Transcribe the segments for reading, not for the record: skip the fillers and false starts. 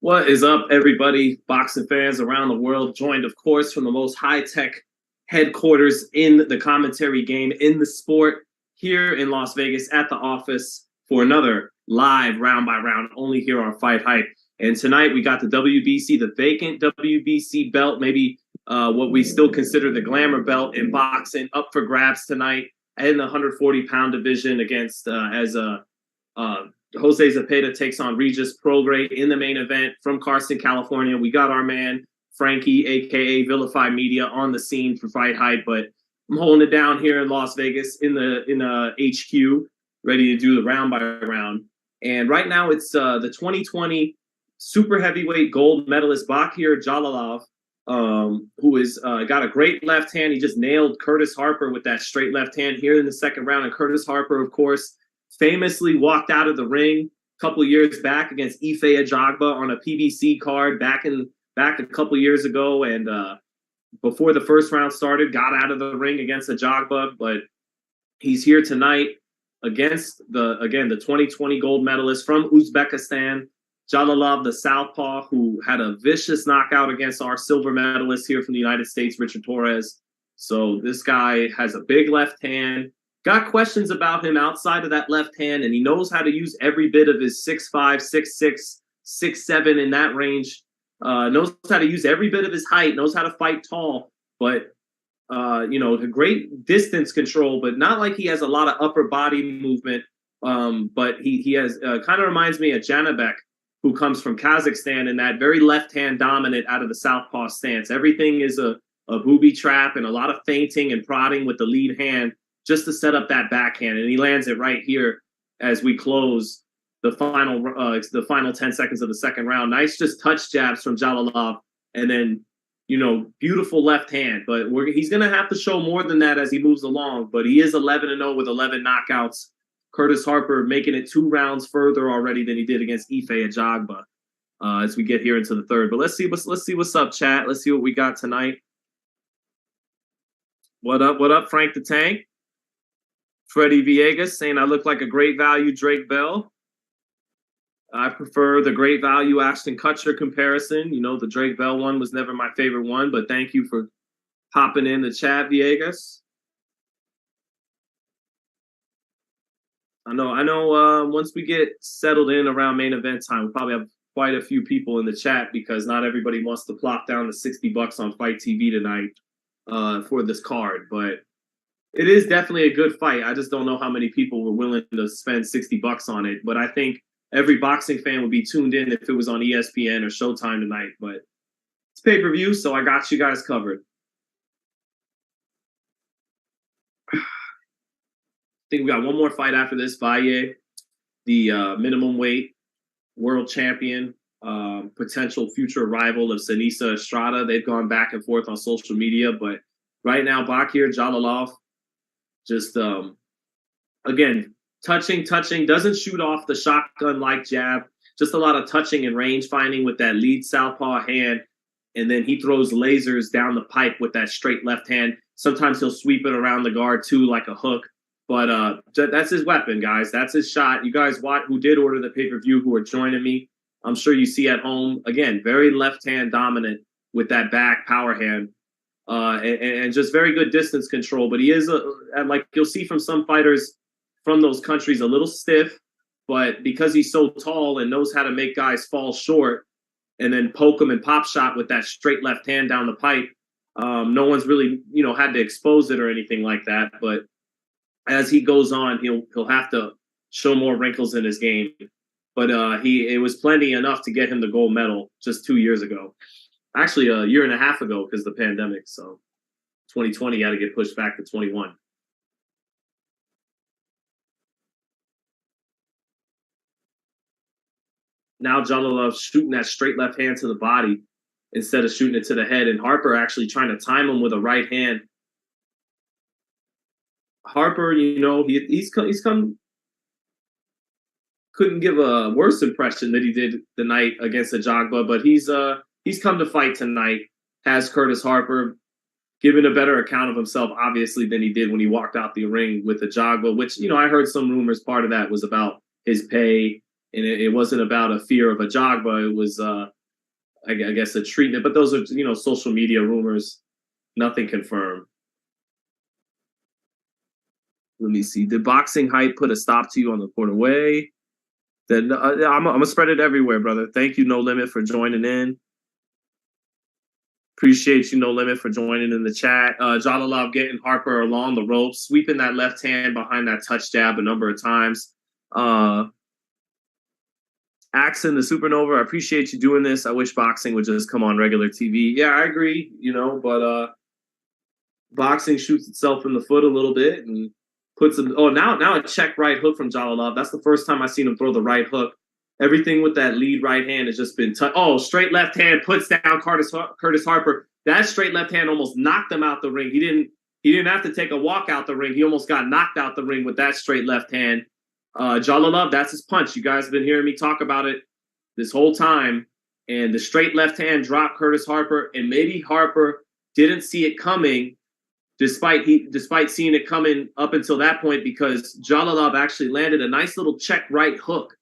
What is up, everybody? Boxing fans around the world, joined, of course, from the most high-tech headquarters in the commentary game in the sport here in Las Vegas at the office for another live round by round, only here on Fight Hype. And tonight we got the WBC, the vacant WBC belt, maybe what we still consider the glamour belt in boxing, up for grabs tonight in the 140-pound division against Jose Zepeda takes on Regis Prograis in the main event from Carson, California. We got our man, Frankie, a.k.a. Vilify Media, on the scene for Fight Hype, but I'm holding it down here in Las Vegas in HQ, ready to do the round by round. And right now it's the 2020 super heavyweight gold medalist Bakir Jalilov, who is got a great left hand. He just nailed Curtis Harper with that straight left hand here in the second round. And Curtis Harper, of course, famously walked out of the ring a couple of years back against Ife Ajagba on a PBC card back a couple of years ago, and before the first round started, got out of the ring against Ajagba. But he's here tonight against the 2020 gold medalist from Uzbekistan, Jalilov, the southpaw, who had a vicious knockout against our silver medalist here from the United States, Richard Torres. So this guy has a big left hand. Got questions about him outside of that left hand, and he knows how to use every bit of his 6'5", 6'6", 6'7", in that range. Knows how to use every bit of his height, knows how to fight tall, but, a great distance control, but not like he has a lot of upper body movement. But he has kind of reminds me of Janibek, who comes from Kazakhstan, in that very left-hand dominant out of the southpaw stance. Everything is a booby trap and a lot of feinting and prodding with the lead hand, just to set up that backhand, and he lands it right here as we close the final 10 seconds of the second round. Nice just touch jabs from Jalilov, and then, beautiful left hand. But he's going to have to show more than that as he moves along, but he is 11-0 with 11 knockouts. Curtis Harper making it 2 rounds further already than he did against Ife Ajagba as we get here into the third. But let's see what's up, chat. Let's see what we got tonight. What up, Frank the Tank? Freddie Villegas saying I look like a great value Drake Bell. I prefer the great value Ashton Kutcher comparison. The Drake Bell one was never my favorite one, but thank you for popping in the chat, Villegas. I know. Once we get settled in around main event time, we'll probably have quite a few people in the chat because not everybody wants to plop down the $60 on Fight TV tonight for this card, but it is definitely a good fight. I just don't know how many people were willing to spend $60 on it. But I think every boxing fan would be tuned in if it was on ESPN or Showtime tonight. But it's pay-per-view, so I got you guys covered. I think we got one more fight after this. Valle, the minimum weight world champion, potential future rival of Sinisa Estrada. They've gone back and forth on social media. But right now, Bakir Jalilov, just, again, touching, doesn't shoot off the shotgun-like jab, just a lot of touching and range finding with that lead southpaw hand, and then he throws lasers down the pipe with that straight left hand. Sometimes he'll sweep it around the guard, too, like a hook, but that's his weapon, guys. That's his shot. You guys who did order the pay-per-view, who are joining me, I'm sure you see at home, again, very left-hand dominant with that back power hand. And just very good distance control, but he is like you'll see from some fighters from those countries, a little stiff, but because he's so tall and knows how to make guys fall short and then poke them and pop shot with that straight left hand down the pipe, no one's really had to expose it or anything like that. But as he goes on, he'll have to show more wrinkles in his game. But it was plenty enough to get him the gold medal just 2 years ago. Actually, a year and a half ago because of the pandemic. So 2020 had to get pushed back to 21. Now Jalilov's shooting that straight left hand to the body instead of shooting it to the head. And Harper actually trying to time him with a right hand. Harper, he's come couldn't give a worse impression than he did the night against Ajagba, but he's come to fight tonight, has Curtis Harper, given a better account of himself, obviously, than he did when he walked out the ring with Ajagba, which, I heard some rumors part of that was about his pay, and it wasn't about a fear of Ajagba. It was I guess, a treatment. But those are, social media rumors. Nothing confirmed. Let me see. Did Boxing Hype put a stop to you on the court away? Then I'm gonna spread it everywhere, brother. Thank you, No Limit, for joining in. Appreciate you, No Limit, for joining in the chat. Jalalov getting Harper along the ropes, sweeping that left hand behind that touch jab a number of times. Axon, the Supernova, I appreciate you doing this. I wish boxing would just come on regular TV. Yeah, I agree, but boxing shoots itself in the foot a little bit and puts him. Oh, now a check right hook from Jalalov. That's the first time I've seen him throw the right hook. Everything with that lead right hand has just been straight left hand puts down Curtis Harper. That straight left hand almost knocked him out the ring. He didn't have to take a walk out the ring. He almost got knocked out the ring with that straight left hand. Jalalov, that's his punch. You guys have been hearing me talk about it this whole time. And the straight left hand dropped Curtis Harper, and maybe Harper didn't see it coming, despite seeing it coming up until that point, because Jalalov actually landed a nice little check right hook.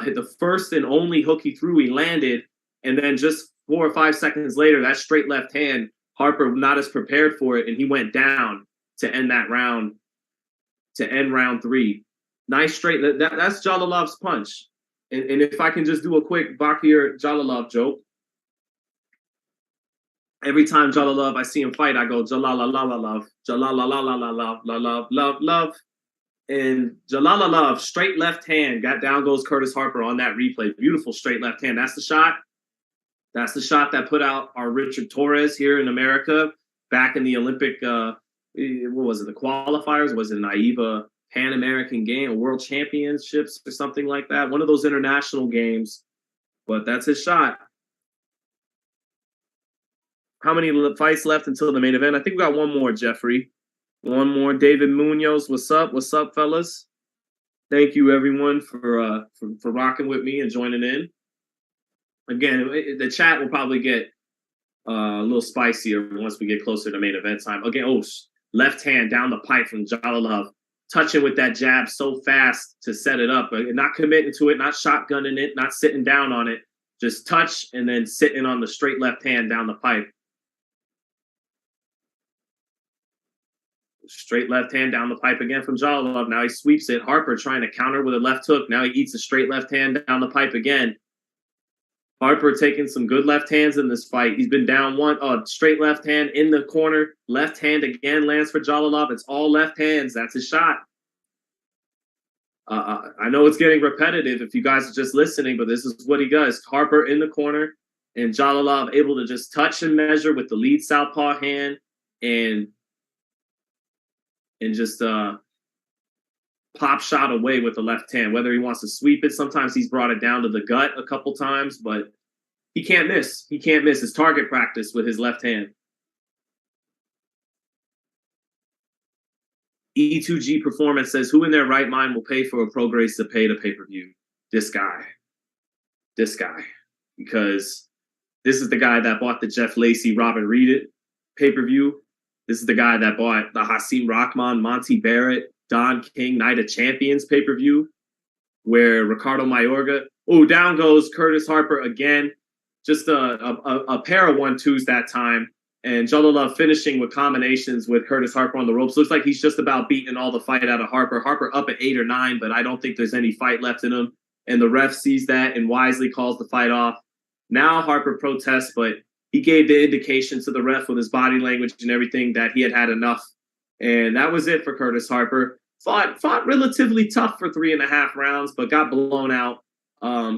Hit the first and only hook he threw, he landed, and then just 4 or 5 seconds later, that straight left hand, Harper not as prepared for it, and he went down to end that round, to end round 3. Nice straight. That's Jalalov's punch. And if I can just do a quick Bakir Jalalov joke. Every time Jalalov, I see him fight, I go, Jalalalalav, Jalalalalav. And Jalalalov, straight left hand, got down goes Curtis Harper on that replay. Beautiful straight left hand. That's the shot. That's the shot that put out our Richard Torres here in America back in the Olympic, what was it, the qualifiers? Was it Naiva Pan American Game or World Championships or something like that? One of those international games. But that's his shot. How many fights left until the main event? I think we got one more, Jeffrey. One more. David Munoz, what's up? What's up, fellas? Thank you, everyone, for rocking with me and joining in. Again, the chat will probably get a little spicier once we get closer to main event time. Again, left hand down the pipe from Jalalov, touching with that jab so fast to set it up, not committing to it, not shotgunning it, not sitting down on it, just touch and then sitting on the straight left hand down the pipe. Straight left hand down the pipe again from Jalalov. Now he sweeps it. Harper trying to counter with a left hook. Now he eats a straight left hand down the pipe again. Harper taking some good left hands in this fight. He's been down one. Straight left hand in the corner. Left hand again lands for Jalalov. It's all left hands. That's his shot. I know it's getting repetitive if you guys are just listening, but this is what he does. Harper in the corner and Jalalov able to just touch and measure with the lead southpaw hand and just pop shot away with the left hand. Whether he wants to sweep it, sometimes he's brought it down to the gut a couple times, but he can't miss. He can't miss his target practice with his left hand. E2G Performance says, who in their right mind will pay for a Prograis Zepeda pay-per-view? This guy. Because this is the guy that bought the Jeff Lacey, Robin Reed pay-per-view. This is the guy that bought the Hasim Rahman, Monty Barrett, Don King, Night of Champions pay-per-view, where Ricardo Mayorga, down goes Curtis Harper again. Just a pair of 1-2s that time. And Jalalov finishing with combinations with Curtis Harper on the ropes. Looks like he's just about beating all the fight out of Harper. Harper up at 8 or 9, but I don't think there's any fight left in him. And the ref sees that and wisely calls the fight off. Now Harper protests, but he gave the indication to the ref with his body language and everything that he had had enough. And that was it for Curtis Harper. Fought relatively tough for 3.5 rounds, but got blown out.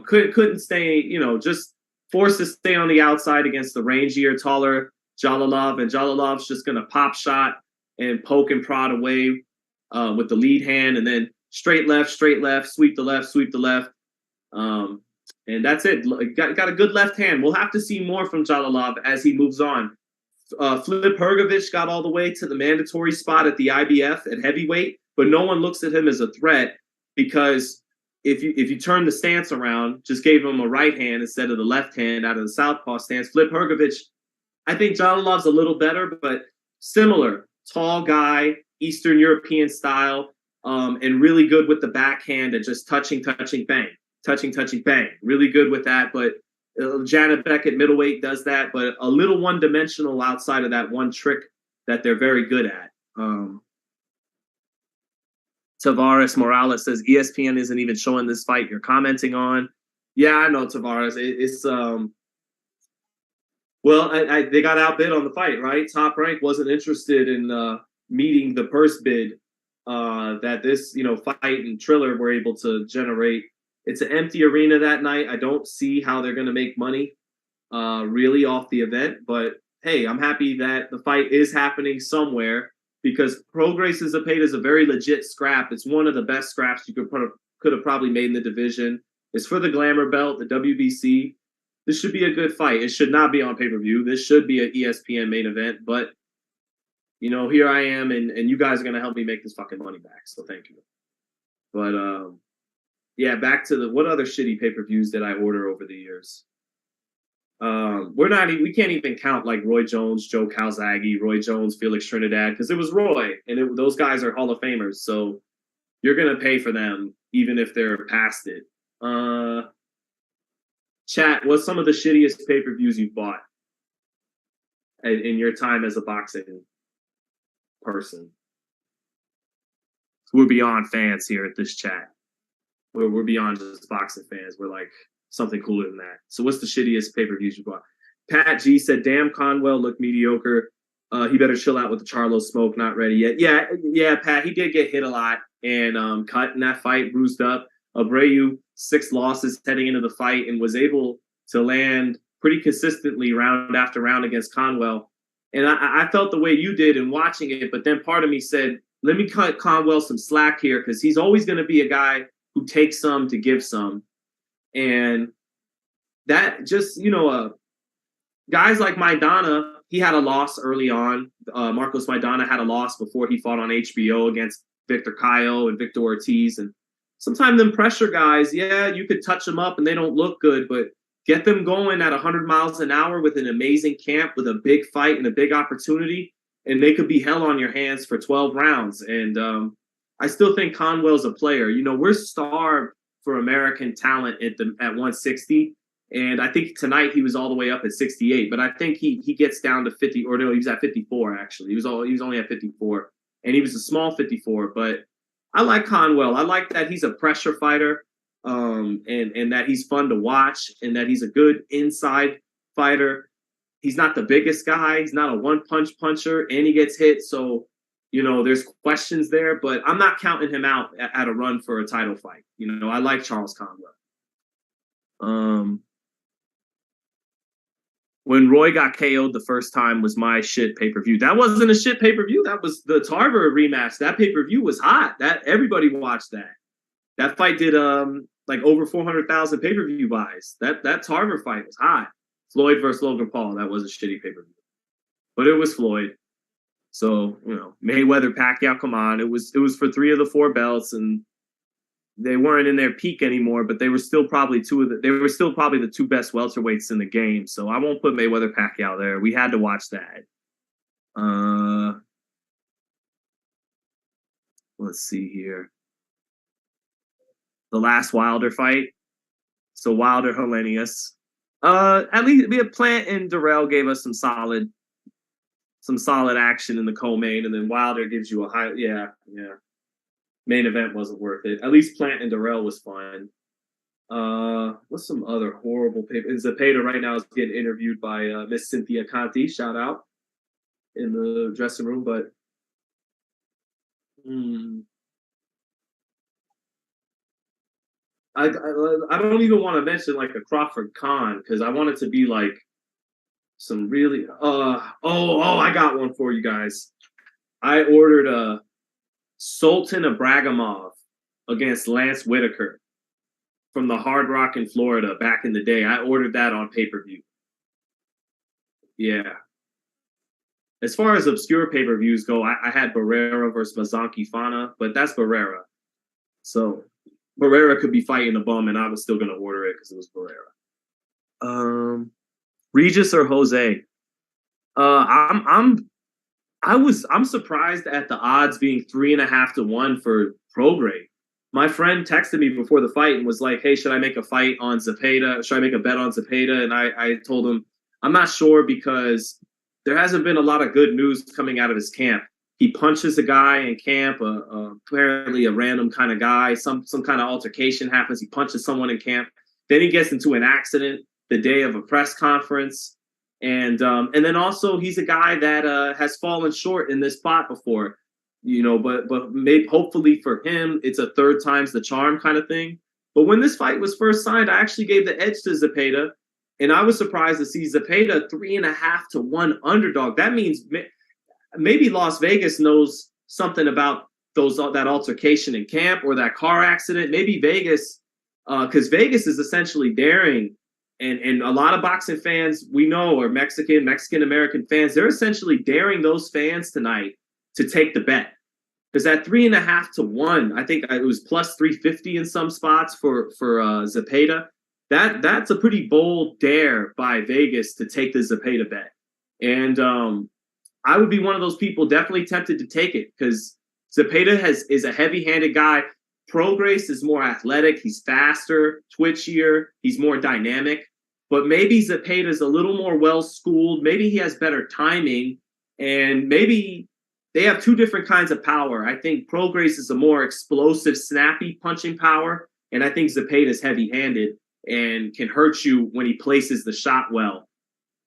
Couldn't stay, just forced to stay on the outside against the rangier, taller Jalalov. And Jalalov's just going to pop shot and poke and prod away with the lead hand. And then straight left, sweep the left. And that's it. Got a good left hand. We'll have to see more from Jalalov as he moves on. Flip Hrgovic got all the way to the mandatory spot at the IBF at heavyweight, but no one looks at him as a threat because if you turn the stance around, just gave him a right hand instead of the left hand out of the southpaw stance. Flip Hrgovic, I think Jalalov's a little better, but similar. Tall guy, Eastern European style, and really good with the backhand and just touching, bang. Touching, bang. Really good with that, but Janet Beckett middleweight does that, but a little one-dimensional outside of that one trick that they're very good at. Tavares Morales says ESPN isn't even showing this fight you're commenting on. Yeah, I know, Tavares. It's well, they got outbid on the fight, right? Top Rank wasn't interested in meeting the purse bid that this, fight and Triller were able to generate. It's an empty arena that night. I don't see how they're going to make money really off the event. But, hey, I'm happy that the fight is happening somewhere because Prograis Zepeda is a very legit scrap. It's one of the best scraps you could have probably made in the division. It's for the Glamour belt, the WBC. This should be a good fight. It should not be on pay-per-view. This should be an ESPN main event. But, here I am, and you guys are going to help me make this fucking money back. So thank you. But, yeah, back to what other shitty pay-per-views did I order over the years? We can't even count like Roy Jones, Joe Calzaghe, Roy Jones, Felix Trinidad, because it was Roy, and those guys are Hall of Famers. So you're going to pay for them even if they're past it. Chat, what's some of the shittiest pay-per-views you've bought in your time as a boxing person? We're beyond fans here at this chat. We're beyond just boxing fans. We're like something cooler than that. So what's the shittiest pay-per-views you bought? Pat G said, damn, Conwell looked mediocre. He better chill out with the Charlo smoke, not ready yet. Yeah, Pat, he did get hit a lot and cut in that fight, bruised up. Abreu, 6 losses heading into the fight and was able to land pretty consistently round after round against Conwell. And I felt the way you did in watching it, but then part of me said, let me cut Conwell some slack here because he's always going to be a guy who takes some to give some. And that just, guys like Maidana, he had a loss early on. Marcos Maidana had a loss before he fought on HBO against Victor Cayo and Victor Ortiz. And sometimes them pressure guys, yeah, you could touch them up and they don't look good, but get them going at 100 miles an hour with an amazing camp, with a big fight and a big opportunity, and they could be hell on your hands for 12 rounds. And I still think Conwell's a player. We're starved for American talent at 160. And I think tonight he was all the way up at 68, but I think he gets down to 50, or no, he was at 54 actually. He was only at 54, and he was a small 54. But I like Conwell. I like that he's a pressure fighter, and that he's fun to watch, and that he's a good inside fighter. He's not the biggest guy. He's not a one-punch puncher, and he gets hit. So, there's questions there, but I'm not counting him out at a run for a title fight. I like Charles Conwell. When Roy got KO'd the first time was my shit pay-per-view. That wasn't a shit pay-per-view. That was the Tarver rematch. That pay-per-view was hot. That everybody watched that. That fight did like over 400,000 pay-per-view buys. That Tarver fight was hot. Floyd versus Logan Paul. That was a shitty pay-per-view. But it was Floyd. So, Mayweather, Pacquiao, come on. It was for 3 of the 4 belts, and they weren't in their peak anymore, but they were still probably the 2 best welterweights in the game. So I won't put Mayweather, Pacquiao there. We had to watch that. Let's see here. The last Wilder fight. So Wilder, Helenius. At least Plant and Durrell gave us some solid action in the co-main, and then Wilder gives you a high, yeah. Main event wasn't worth it. At least Plant and Durrell was fun. What's some other horrible paper? Zepeda right now is getting interviewed by Miss Cynthia Conti. Shout out in the dressing room, but I don't even want to mention like a Crawford Khan because I want it to be like some really I got one for you guys. I ordered a Sultan Ibragimov against Lance Whitaker from the Hard Rock in Florida back in the day. I ordered that on pay-per-view. Yeah. As far as obscure pay-per-views go, I had Barrera versus Mazanki Fana, but that's Barrera. So Barrera could be fighting a bum, and I was still going to order it because it was Barrera. Regis or Jose? I'm surprised at the odds being 3.5 to 1 for Prograis. My friend texted me before the fight and was like, "Hey, should I make a fight on Zepeda? Should I make a bet on Zepeda?" And I told him I'm not sure because there hasn't been a lot of good news coming out of his camp. He punches a guy in camp, apparently a random kind of guy. Some kind of altercation happens. He punches someone in camp. Then he gets into an accident the day of a press conference, and then also he's a guy that has fallen short in this spot before. But maybe hopefully for him, it's a third time's the charm kind of thing. But when this fight was first signed, I actually gave the edge to Zepeda, and I was surprised to see Zepeda 3.5-1 underdog. That means maybe Las Vegas knows something about that altercation in camp or that car accident. Maybe Vegas, because Vegas is essentially daring, and a lot of boxing fans we know are Mexican American fans. They're essentially daring those fans tonight to take the bet, because at 3.5-1, I think it was plus 350 in some spots for Zepeda. That's a pretty bold dare by Vegas to take the Zepeda bet, and I would be one of those people definitely tempted to take it, because Zepeda is a heavy-handed guy. Prograis is more athletic. He's faster, twitchier. He's more dynamic. But maybe Zepeda is a little more well-schooled. Maybe he has better timing, and maybe they have two different kinds of power. I think Prograis is a more explosive, snappy punching power, and I think Zepeda is heavy-handed and can hurt you when he places the shot well.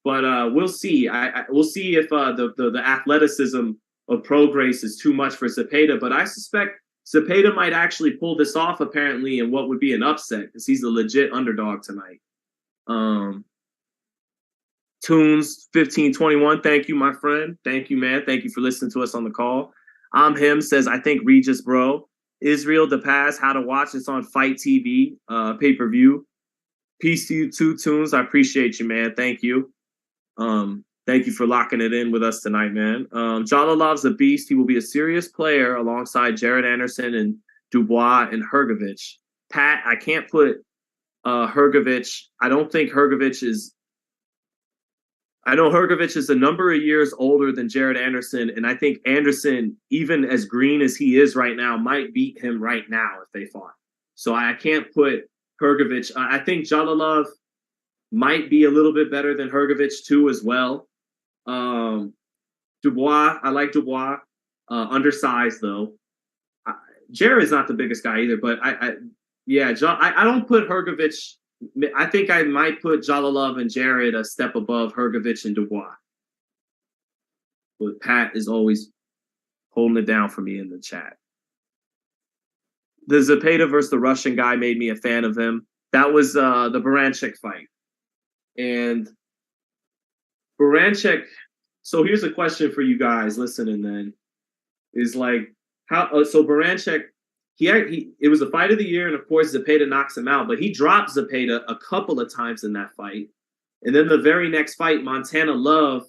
But we'll see. We'll see if the athleticism of Prograis is too much for Zepeda. But I suspect Zepeda might actually pull this off, apparently, in what would be an upset, because he's a legit underdog tonight. Tunes 1521, thank you, my friend. Thank you, man. Thank you for listening to us on the call. I'm him says, I think Regis, bro. Israel the Pass, how to watch. It's on Fight TV, pay-per-view. Peace to you too, Tunes. I appreciate you, man. Thank you. Thank you for locking it in with us tonight, man. Jalalov's a beast. He will be a serious player alongside Jared Anderson and Dubois and Hrgovic. Pat, I can't put Hrgovic. I don't think Hrgovic is. I know Hrgovic is a number of years older than Jared Anderson, and I think Anderson, even as green as he is right now, might beat him right now if they fought. So I can't put Hrgovic. I think Jalalov might be a little bit better than Hrgovic too as well. Dubois, I like Dubois. Undersized though. Jared's not the biggest guy either, but I don't put Hrgovic. I think I might put Jalalov and Jared a step above Hrgovic and Dubois. But Pat is always holding it down for me in the chat. The Zepeda versus the Russian guy made me a fan of him. That was the Baranchik fight. And Baranchik, so here's a question for you guys listening then, is like, so Baranchik, it was a fight of the year, and of course Zepeda knocks him out, but he dropped Zepeda a couple of times in that fight. And then the very next fight, Montana Love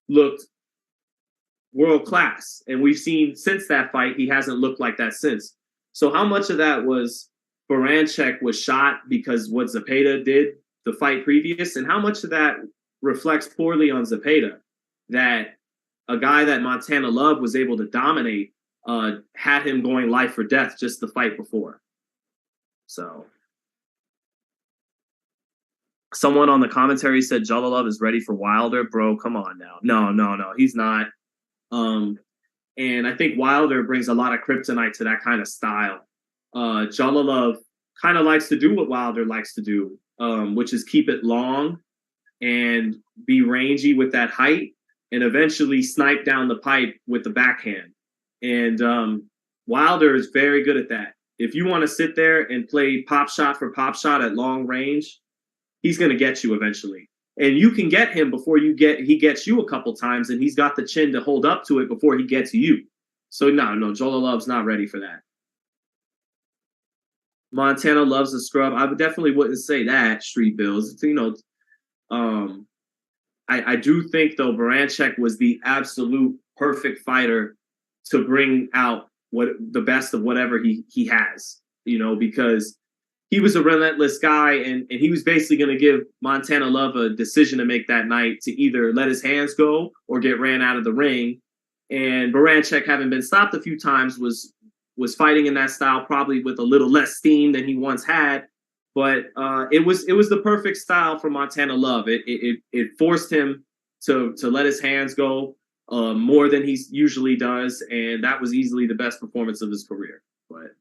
looked world class. And we've seen since that fight, he hasn't looked like that since. So how much of that was Baranchik was shot because what Zepeda did the fight previous, and how much of that reflects poorly on Zepeda, that a guy that Montana Love was able to dominate had him going life or death just the fight before. So someone on the commentary said Jalalov is ready for Wilder. Bro, come on now. No, he's not. And I think Wilder brings a lot of kryptonite to that kind of style. Jalalov kind of likes to do what Wilder likes to do, which is keep it long and be rangy with that height and eventually snipe down the pipe with the backhand. And Wilder is very good at that. If you want to sit there and play pop shot for pop shot at long range, he's going to get you eventually. And you can get him before he gets you a couple times, and he's got the chin to hold up to it before he gets you. So no, Jalalov's not ready for that. Montana loves a scrub. I definitely wouldn't say that, Street Bills. I do think, though, Baranchik was the absolute perfect fighter to bring out the best of whatever he has, because he was a relentless guy, and he was basically going to give Montana Love a decision to make that night to either let his hands go or get ran out of the ring. And Baranchik, having been stopped a few times, was was fighting in that style, probably with a little less steam than he once had. But it was the perfect style for Montana Love. It forced him to let his hands go more than he usually does, and that was easily the best performance of his career. But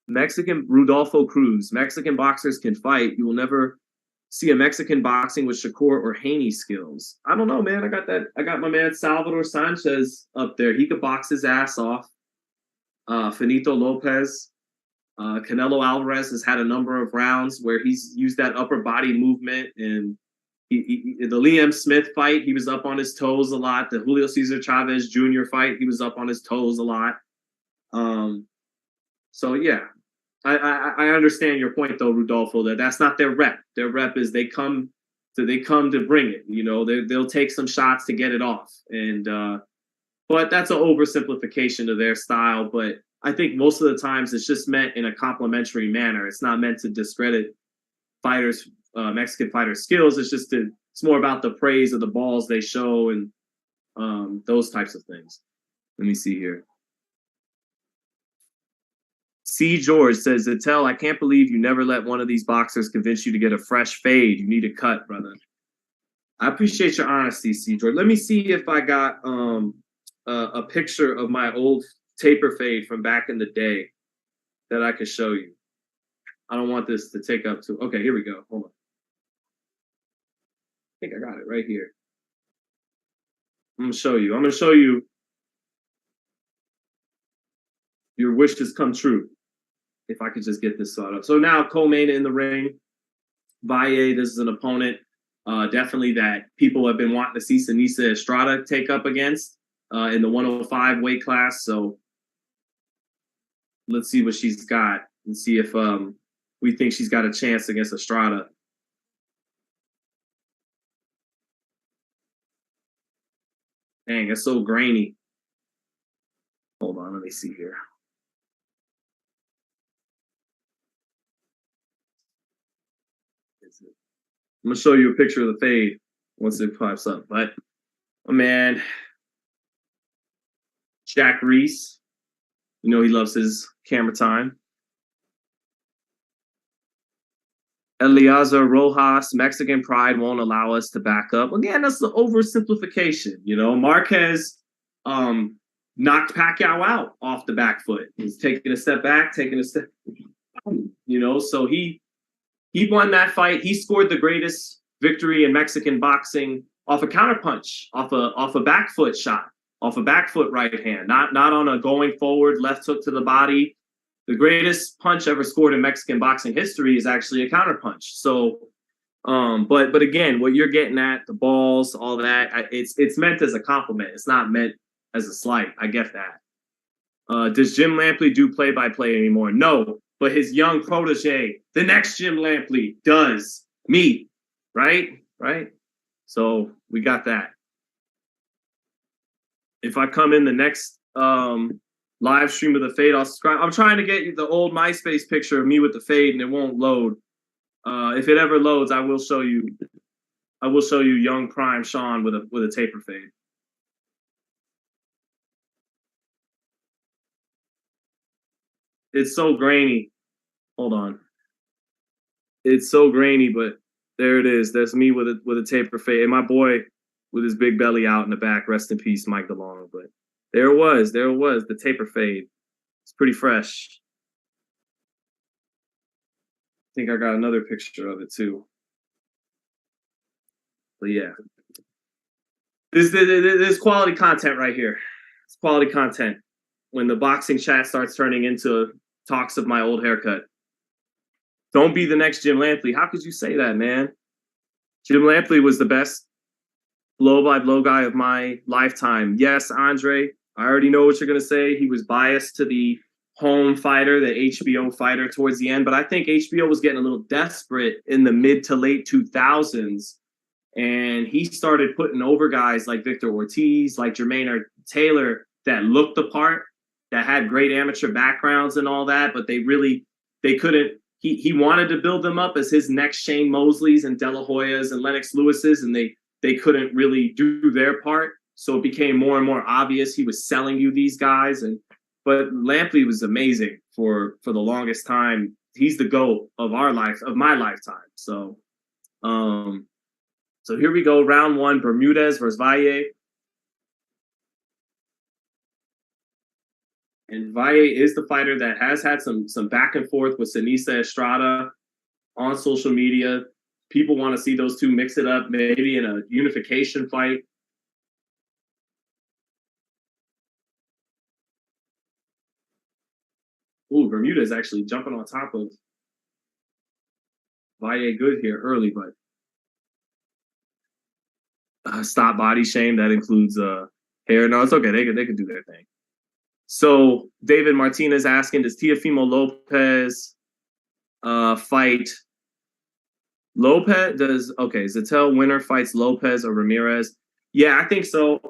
Mexican Rudolfo Cruz. Mexican boxers can fight. You will never see a Mexican boxing with Shakur or Haney skills. I don't know, man. I got my man Salvador Sanchez up there. He could box his ass off. Finito Lopez. Canelo Alvarez has had a number of rounds where he's used that upper body movement. And the Liam Smith fight, he was up on his toes a lot. The Julio Cesar Chavez Jr. fight, he was up on his toes a lot. So yeah, I understand your point though, Rudolfo. That's not their rep. Their rep is they come to bring it. You know, they'll take some shots to get it off. And but that's an oversimplification of their style. But I think most of the times it's just meant in a complimentary manner. It's not meant to discredit fighters, Mexican fighters' skills. It's more about the praise of the balls they show and those types of things. Let me see here. C. George says, Zettel, I can't believe you never let one of these boxers convince you to get a fresh fade. You need a cut, brother. I appreciate your honesty, C. George. Let me see if I got a picture of my old taper fade from back in the day that I could show you. I don't want this to take up too. Okay, here we go. Hold on. I think I got it right here. I'm going to show you. Your wishes come true. If I could just get this sorted out. So now co-main in the ring. Valle, this is an opponent definitely that people have been wanting to see Seniesa Estrada take up against in the 105 weight class. So let's see what she's got and see if we think she's got a chance against Estrada. Dang, it's so grainy. Hold on, let me see here. I'm going to show you a picture of the fade once it pops up. But, oh man, Jack Reese, you know he loves his camera time. Eliezer Rojas, Mexican pride won't allow us to back up. Again, that's the oversimplification. You know, Marquez knocked Pacquiao out off the back foot. He's taking a step back, you know, so he won that fight. He scored the greatest victory in Mexican boxing off a counterpunch, off a back foot shot, off a back foot right hand, not on a going forward left hook to the body. The greatest punch ever scored in Mexican boxing history is actually a counterpunch. So, but again, what you're getting at, the balls, all that, it's meant as a compliment. It's not meant as a slight. I get that. Does Jim Lampley do play-by-play anymore? No. But his young protege, the next Jim Lampley, does. Me, right? So we got that. If I come in the next live stream of the fade, I'll subscribe. I'm trying to get you the old MySpace picture of me with the fade, and it won't load. If it ever loads, I will show you. I will show you young prime Sean with a taper fade. It's so grainy. Hold on. It's so grainy, but there it is. That's me with a taper fade. And my boy with his big belly out in the back. Rest in peace, Mike DeLong. But there it was, the taper fade. It's pretty fresh. I think I got another picture of it too. But yeah. This quality content right here. It's quality content. When the boxing chat starts turning into talks of my old haircut. Don't be the next Jim Lampley. How could you say that, man? Jim Lampley was the best blow-by-blow guy of my lifetime. Yes, Andre, I already know what you're going to say. He was biased to the home fighter, the HBO fighter towards the end, but I think HBO was getting a little desperate in the mid to late 2000s, and he started putting over guys like Victor Ortiz, like Jermaine Taylor, that looked the part, that had great amateur backgrounds and all that, but they couldn't. He wanted to build them up as his next Shane Mosleys and De La Hoyas and Lennox Lewis's, and they they couldn't really do their part. So it became more and more obvious he was selling you these guys. But Lampley was amazing for the longest time. He's the GOAT of my lifetime. So so here we go, round one, Bermudez versus Valle. And Valle is the fighter that has had some back and forth with Seniesa Estrada on social media. People want to see those two mix it up, maybe in a unification fight. Ooh, Bermudez actually jumping on top of Valle good here early, but stop body shame. That includes hair. No, it's okay. They could do their thing. So David Martinez asking, does Teofimo Lopez fight Lopez? Zatel winner fights Lopez or Ramirez? Yeah, I think so.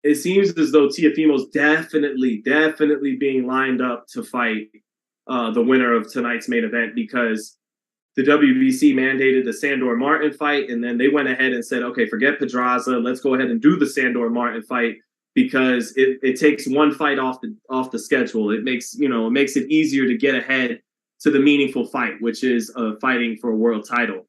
It seems as though Teofimo's definitely being lined up to fight the winner of tonight's main event, because the WBC mandated the Sandor Martin fight, and then they went ahead and said, okay, forget Pedraza, let's go ahead and do the Sandor Martin fight, because it takes one fight off the schedule. It makes it easier to get ahead to the meaningful fight, which is fighting for a world title.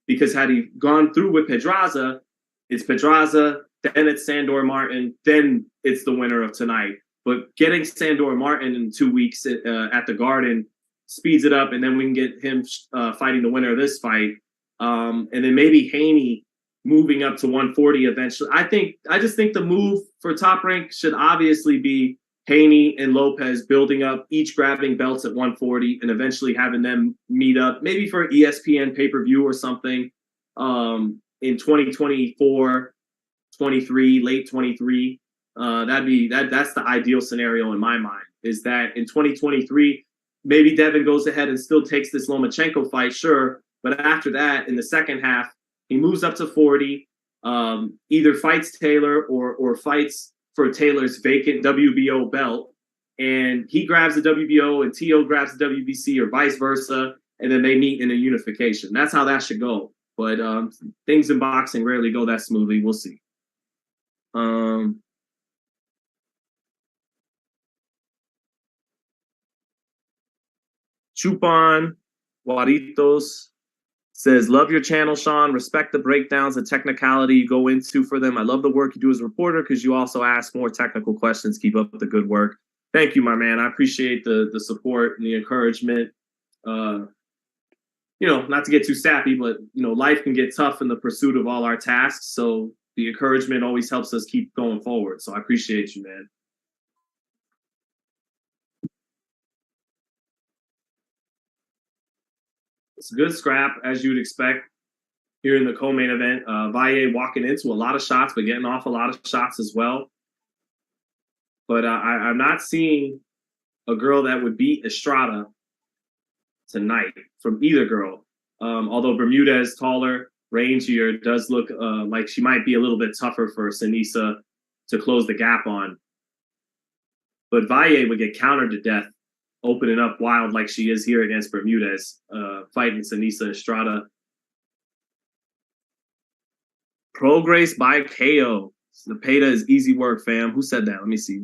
Because had he gone through with Pedraza, it's Pedraza, then it's Sandor Martin, then it's the winner of tonight. But getting Sandor Martin in 2 weeks at the Garden speeds it up, and then we can get him fighting the winner of this fight. And then maybe Haney moving up to 140 eventually. I just think the move for Top Rank should obviously be Haney and Lopez building up, each grabbing belts at 140, and eventually having them meet up, maybe for ESPN pay-per-view or something in 2024, 23, late 23. That's the ideal scenario in my mind, is that in 2023, maybe Devin goes ahead and still takes this Lomachenko fight, sure. But after that, in the second half, he moves up to 40, either fights Taylor or fights for Taylor's vacant WBO belt. And he grabs the WBO and T.O. grabs the WBC, or vice versa. And then they meet in a unification. That's how that should go. But things in boxing rarely go that smoothly. We'll see. Chupan Guaritos says, love your channel, Sean. Respect the breakdowns and technicality you go into for them. I love the work you do as a reporter, because you also ask more technical questions. Keep up the good work. Thank you, my man. I appreciate the support and the encouragement. Not to get too sappy, but, life can get tough in the pursuit of all our tasks. So the encouragement always helps us keep going forward. So I appreciate you, man. It's a good scrap, as you'd expect here in the co-main event. Valle walking into a lot of shots, but getting off a lot of shots as well. But I'm not seeing a girl that would beat Estrada tonight from either girl. Although Bermudez, taller, rangier, does look like she might be a little bit tougher for Seniesa to close the gap on. But Valle would get countered to death, opening up wild like she is here against Bermudez, fighting Seniesa Estrada. Prograis by KO. Zepeda is easy work, fam. Who said that? Let me see.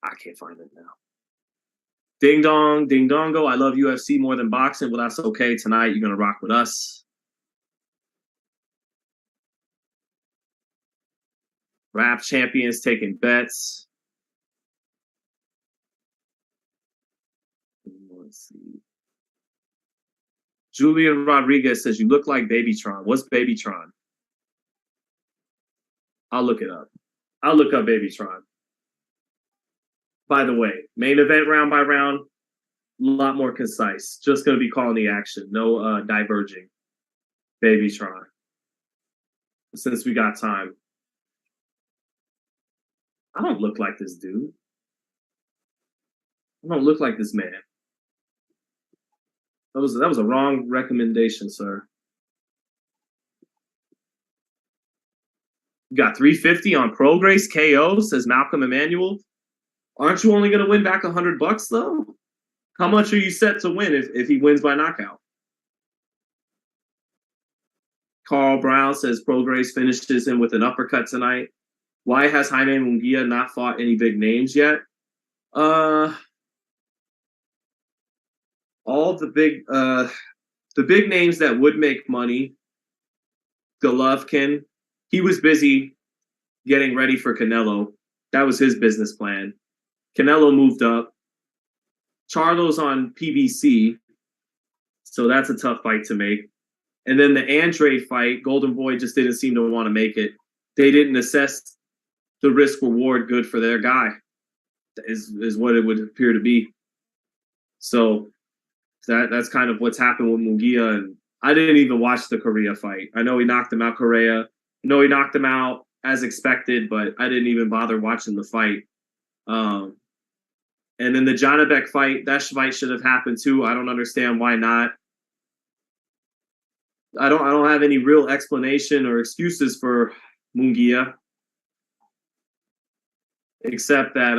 I can't find it now. Ding dong, ding dongo. I love UFC more than boxing. Well, that's okay. Tonight, you're going to rock with us. Rap champions taking bets. Let's see. Julian Rodriguez says, you look like Babytron. What's Babytron? I'll look it up. I'll look up Babytron. By the way, main event round by round, a lot more concise. Just going to be calling the action. No diverging. Babytron. Since we got time. I don't look like this dude. I don't look like this man. That was a wrong recommendation, sir. You got 350 on Prograis KO, says Malcolm Emanuel. Aren't you only going to win back $100 though? How much are you set to win if he wins by knockout? Carl Brown says Prograis finishes him with an uppercut tonight. Why has Jaime Munguia not fought any big names yet? All the big names that would make money. Golovkin, he was busy getting ready for Canelo. That was his business plan. Canelo moved up. Charlo's on PBC, so that's a tough fight to make. And then the Andrade fight, Golden Boy just didn't seem to want to make it. They didn't assess the risk reward good for their guy, is what it would appear to be. So that's kind of what's happened with Munguia. And I didn't even watch the Correa fight. I know he knocked him out, Correa. I know he knocked him out as expected, but I didn't even bother watching the fight. And then the Janabek fight, that fight should have happened too. I don't understand why not. I don't have any real explanation or excuses for Munguia, except that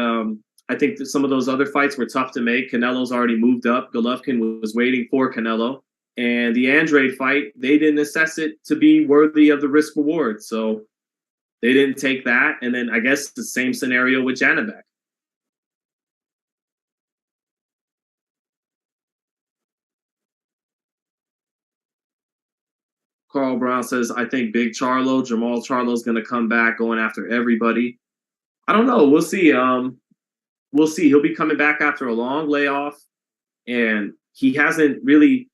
I think that some of those other fights were tough to make. Canelo's already moved up. Golovkin was waiting for Canelo. And the Andrade fight, they didn't assess it to be worthy of the risk reward. So they didn't take that. And then I guess the same scenario with Janabek. Carl Brown says, I think Big Charlo, Jamal Charlo's going to come back going after everybody. I don't know. We'll see. We'll see. He'll be coming back after a long layoff, and he hasn't really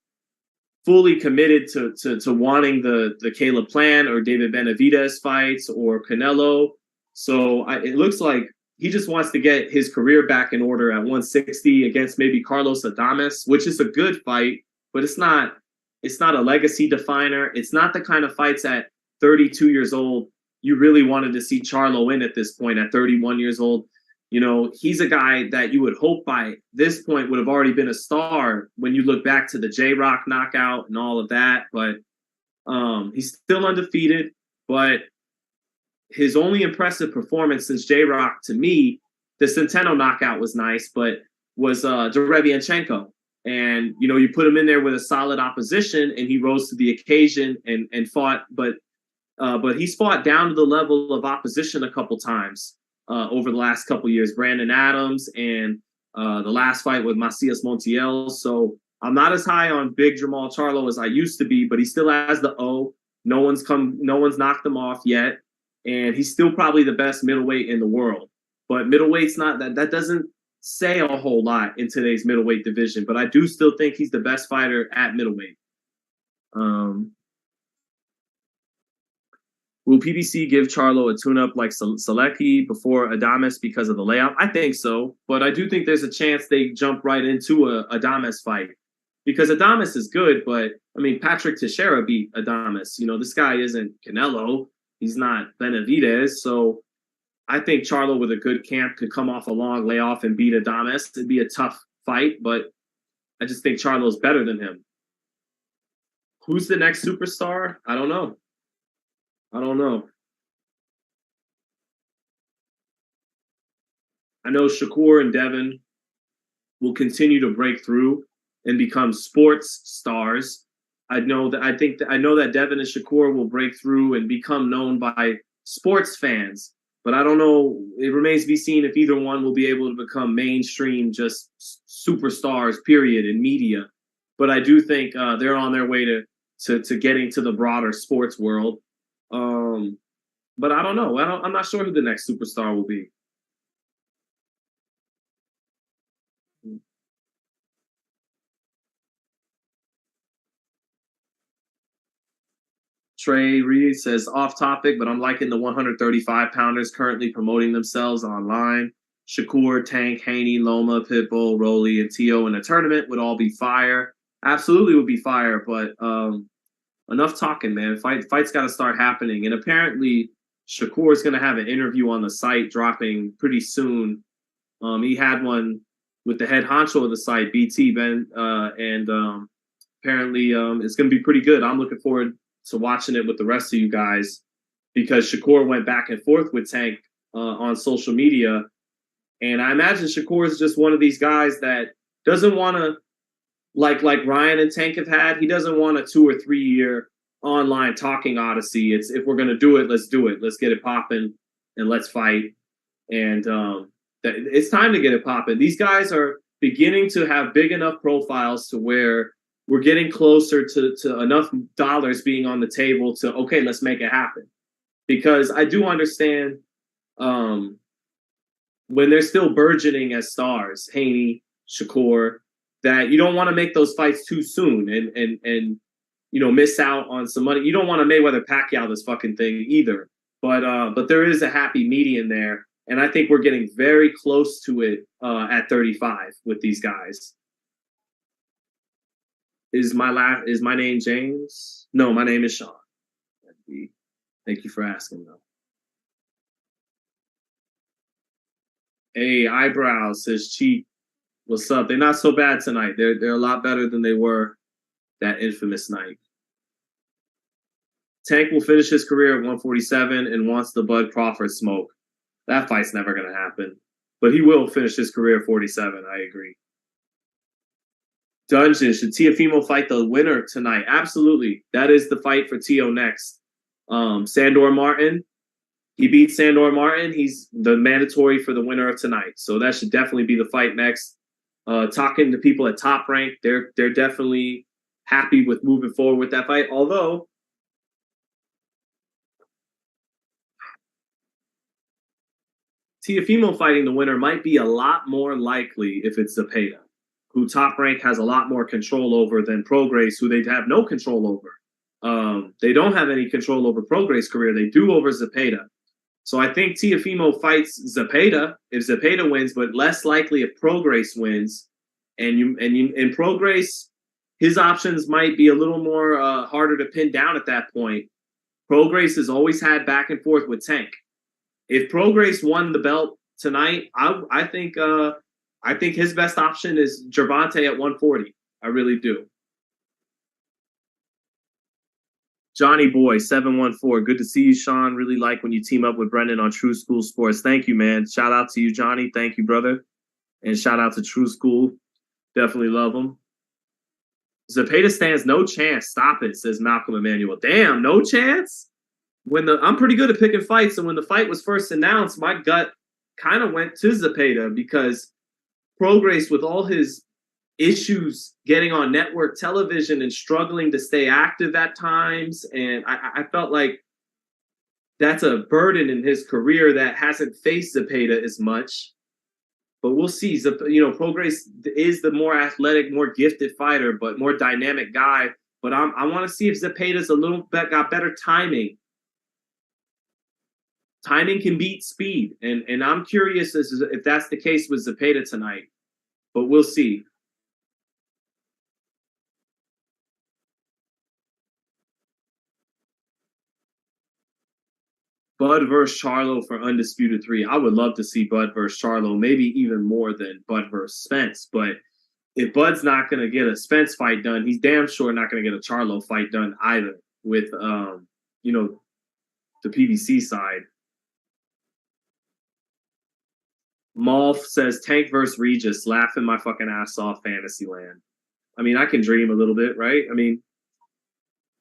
fully committed to wanting the Caleb Plant or David Benavidez fights or Canelo. So it looks like he just wants to get his career back in order at 160 against maybe Carlos Adames, which is a good fight, but it's not a legacy definer. It's not the kind of fights at 32 years old you really wanted to see Charlo in at this point at 31 years old. You know, he's a guy that you would hope by this point would have already been a star when you look back to the J-Rock knockout and all of that. But he's still undefeated. But his only impressive performance since J-Rock, to me, the Centeno knockout was nice, but was Derevianchenko. And, you know, you put him in there with a solid opposition and he rose to the occasion and fought. But he's fought down to the level of opposition a couple times over the last couple years. Brandon Adams and the last fight with Macias Montiel. So I'm not as high on Big Jamal Charlo as I used to be, but he still has the O. No one's knocked him off yet. And he's still probably the best middleweight in the world. But middleweight's not that doesn't say a whole lot in today's middleweight division, but I do still think he's the best fighter at middleweight. Will PBC give Charlo a tune-up like Selecki before Adames because of the layout? I think so, but I do think there's a chance they jump right into a Adames fight because Adames is good, but I mean, Patrick Teixeira beat Adames. You know, this guy isn't Canelo. He's not Benavidez, so I think Charlo with a good camp could come off a long layoff and beat Adames. It'd be a tough fight, but I just think Charlo's better than him. Who's the next superstar? I don't know. I know Shakur and Devin will continue to break through and become sports stars. I know that Devin and Shakur will break through and become known by sports fans. But I don't know. It remains to be seen if either one will be able to become mainstream, just superstars, period, in media. But I do think they're on their way to getting to the broader sports world. But I don't know. I'm not sure who the next superstar will be. Trey Reed says, off topic, but I'm liking the 135 pounders currently promoting themselves online. Shakur, Tank, Haney, Loma, Pitbull, Rolly, and Tio in a tournament would all be fire. Absolutely would be fire, but enough talking, man. Fights got to start happening. And apparently Shakur is going to have an interview on the site dropping pretty soon. He had one with the head honcho of the site, BT Ben, and apparently it's going to be pretty good. I'm looking forward to watching it with the rest of you guys because Shakur went back and forth with Tank on social media. And I imagine Shakur is just one of these guys that doesn't want to like Ryan and Tank have had. He doesn't want a 2 or 3 year online talking odyssey. It's if we're gonna do it, let's do it. Let's get it popping and let's fight. And it's time to get it popping. These guys are beginning to have big enough profiles to where we're getting closer to enough dollars being on the table to, okay, let's make it happen. Because I do understand when they're still burgeoning as stars, Haney, Shakur, that you don't want to make those fights too soon and miss out on some money. You don't want to Mayweather Pacquiao this fucking thing either. But there is a happy median there. And I think we're getting very close to it at 35 with these guys. Is my name James? No, my name is Sean. Thank you for asking, though. Hey, Eyebrows says Cheat. What's up? They're not so bad tonight. They're a lot better than they were that infamous night. Tank will finish his career at 147 and wants the Bud Crawford smoke. That fight's never going to happen. But he will finish his career at 47. I agree. Dungeon, should Teofimo fight the winner tonight? Absolutely. That is the fight for Teo next. Sandor Martin. He beat Sandor Martin. He's the mandatory for the winner of tonight. So that should definitely be the fight next. Talking to people at Top Rank, they're definitely happy with moving forward with that fight. Although Teofimo fighting the winner might be a lot more likely if it's Zepeda, who Top Rank has a lot more control over than Prograis, who they have no control over. They don't have any control over Prograis' career. They do over Zepeda. So I think Teofimo fights Zepeda if Zepeda wins, but less likely if Prograis wins. And Prograis, his options might be a little more harder to pin down at that point. Prograis has always had back and forth with Tank. If Prograis won the belt tonight, I think his best option is Gervonta at 140. I really do. Johnny Boy 714. Good to see you, Sean. Really like when you team up with Brendan on True School Sports. Thank you, man. Shout out to you, Johnny. Thank you, brother. And shout out to True School. Definitely love him. Zepeda stands no chance. Stop it, says Malcolm Emanuel. Damn, no chance? I'm pretty good at picking fights, and when the fight was first announced, my gut kind of went to Zepeda because Prograis, with all his issues getting on network television and struggling to stay active at times, and I felt like that's a burden in his career that hasn't faced Zepeda as much. But we'll see. Prograis is the more athletic, more gifted fighter, but more dynamic guy. But I want to see if Zepeda's a little bit got better timing. Timing can beat speed, and I'm curious as if that's the case with Zepeda tonight. But we'll see. Bud versus Charlo for Undisputed 3. I would love to see Bud versus Charlo, maybe even more than Bud versus Spence. But if Bud's not going to get a Spence fight done, he's damn sure not going to get a Charlo fight done either with, the PBC side. Malf says Tank versus Regis, laughing my fucking ass off, Fantasyland. I mean, I can dream a little bit, right? I mean,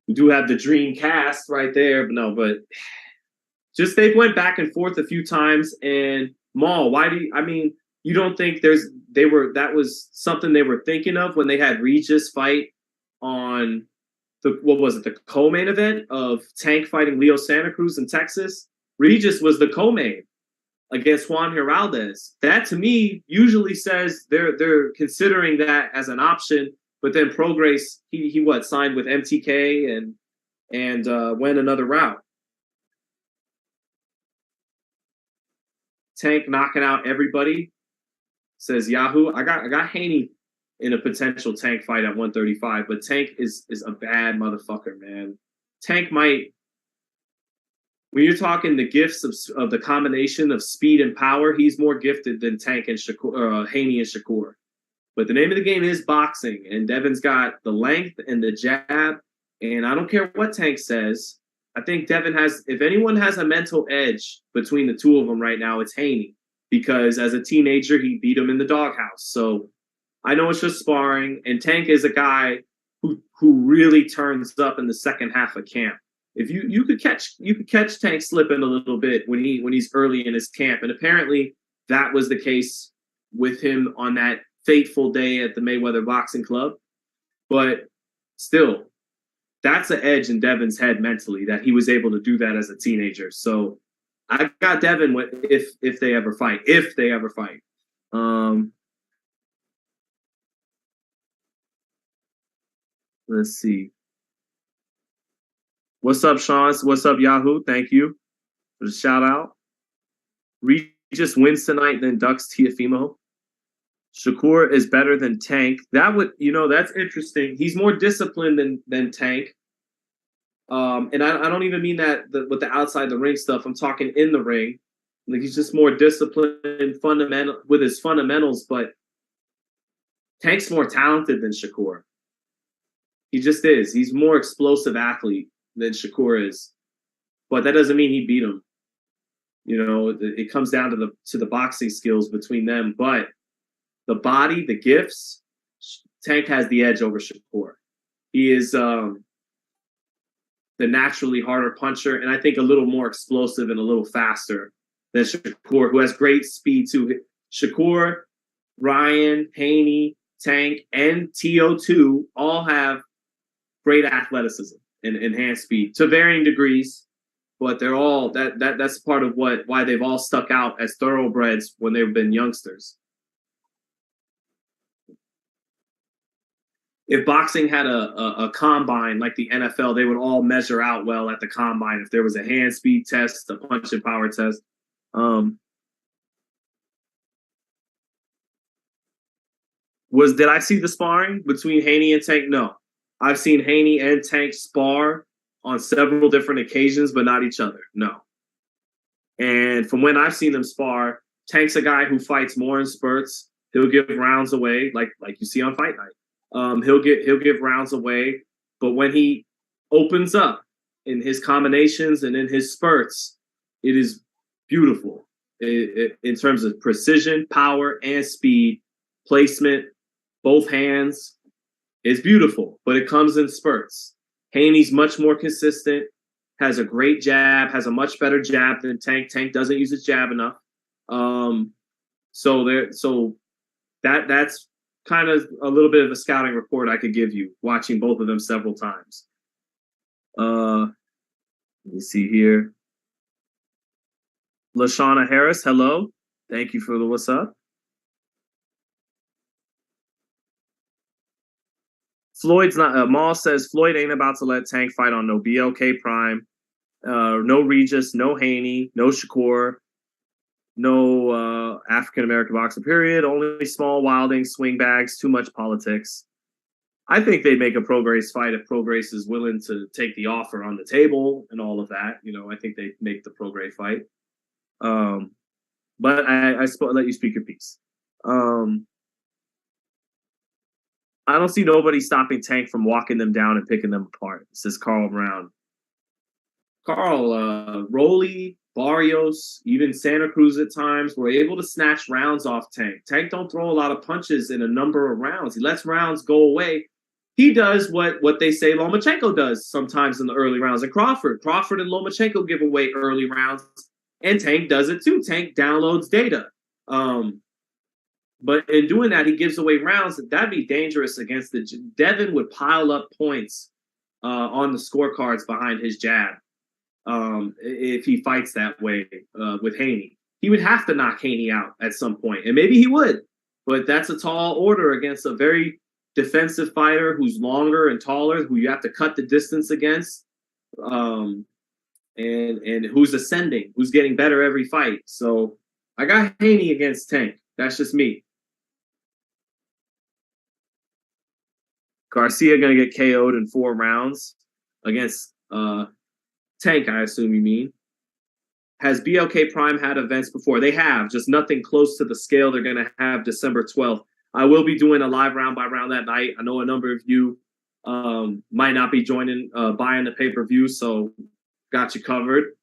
we do have the dream cast right there, but just they've went back and forth a few times. And Maul, you don't think that was something they were thinking of when they had Regis fight on the co-main event of Tank fighting Leo Santa Cruz in Texas? Regis was the co-main against Juan Heraldez. That to me usually says they're considering that as an option. But then Prograis, he signed with MTK and went another route. Tank knocking out everybody, says Yahoo. I got Haney in a potential Tank fight at 135, but Tank is a bad motherfucker, man. Tank might, when you're talking the gifts of the combination of speed and power, he's more gifted than Tank and Shakur, Haney and Shakur. But the name of the game is boxing, and Devin's got the length and the jab, and I don't care what Tank says. I think Devin if anyone has a mental edge between the two of them right now, it's Haney, because as a teenager, he beat him in the doghouse. So I know it's just sparring, and Tank is a guy who really turns up in the second half of camp. If you could catch Tank slipping a little bit when he's early in his camp, and apparently that was the case with him on that fateful day at the Mayweather Boxing Club. But still, that's an edge in Devin's head mentally that he was able to do that as a teenager. So I got Devin if they ever fight. If they ever fight. Let's see. What's up, Sean? What's up, Yahoo? Thank you for the shout out. Regis wins tonight, then ducks Tiafimo. Shakur is better than Tank. That would, that's interesting. He's more disciplined than Tank. And I don't even mean that with the outside the ring stuff. I'm talking in the ring. Like, he's just more disciplined, fundamental with his fundamentals. But Tank's more talented than Shakur. He just is. He's more explosive athlete than Shakur is. But that doesn't mean he beat him. It comes down to the boxing skills between them. But the body, the gifts, Tank has the edge over Shakur. He is the naturally harder puncher, and I think a little more explosive and a little faster than Shakur, who has great speed too. Shakur, Ryan, Haney, Tank, and TO2 all have great athleticism and hand speed to varying degrees, but they're all that's part of why they've all stuck out as thoroughbreds when they've been youngsters. If boxing had a combine like the NFL, they would all measure out well at the combine. If there was a hand speed test, a punch and power test. Did I see the sparring between Haney and Tank? No. I've seen Haney and Tank spar on several different occasions, but not each other. No. And from when I've seen them spar, Tank's a guy who fights more in spurts. He'll give rounds away, like you see on Fight Night. He'll give rounds away, but when he opens up in his combinations and in his spurts, it is beautiful in terms of precision, power, and speed, placement, both hands. It's beautiful, but it comes in spurts. Haney's much more consistent, has a great jab, has a much better jab than Tank. Tank doesn't use his jab enough. So that's kind of a little bit of a scouting report I could give you, watching both of them several times. Let me see here. LaShawna Harris, hello. Thank you for the what's up. Floyd's not. Maul says Floyd ain't about to let Tank fight on no BLK Prime, no Regis, no Haney, no Shakur, no African American boxer. Period. Only small wilding, swing bags. Too much politics. I think they'd make a Prograis fight if Prograis is willing to take the offer on the table and all of that. I think they'd make the Prograis fight. But I let you speak your piece. I don't see nobody stopping Tank from walking them down and picking them apart. Says Carl Brown. Carl, Rolly, Barrios, even Santa Cruz at times were able to snatch rounds off Tank. Tank don't throw a lot of punches in a number of rounds. He lets rounds go away. He does what they say Lomachenko does sometimes in the early rounds. And Crawford and Lomachenko give away early rounds, and Tank does it too. Tank downloads data. But in doing that, he gives away rounds. That'd be dangerous against Devin would pile up points on the scorecards behind his jab if he fights that way with Haney. He would have to knock Haney out at some point, and maybe he would. But that's a tall order against a very defensive fighter who's longer and taller, who you have to cut the distance against, and who's ascending, who's getting better every fight. So I got Haney against Tank. That's just me. Garcia going to get KO'd in 4 rounds against Tank, I assume you mean. Has BLK Prime had events before? They have, just nothing close to the scale they're going to have December 12th. I will be doing a live round by round that night. I know a number of you might not be joining, buying the pay-per-view, so got you covered.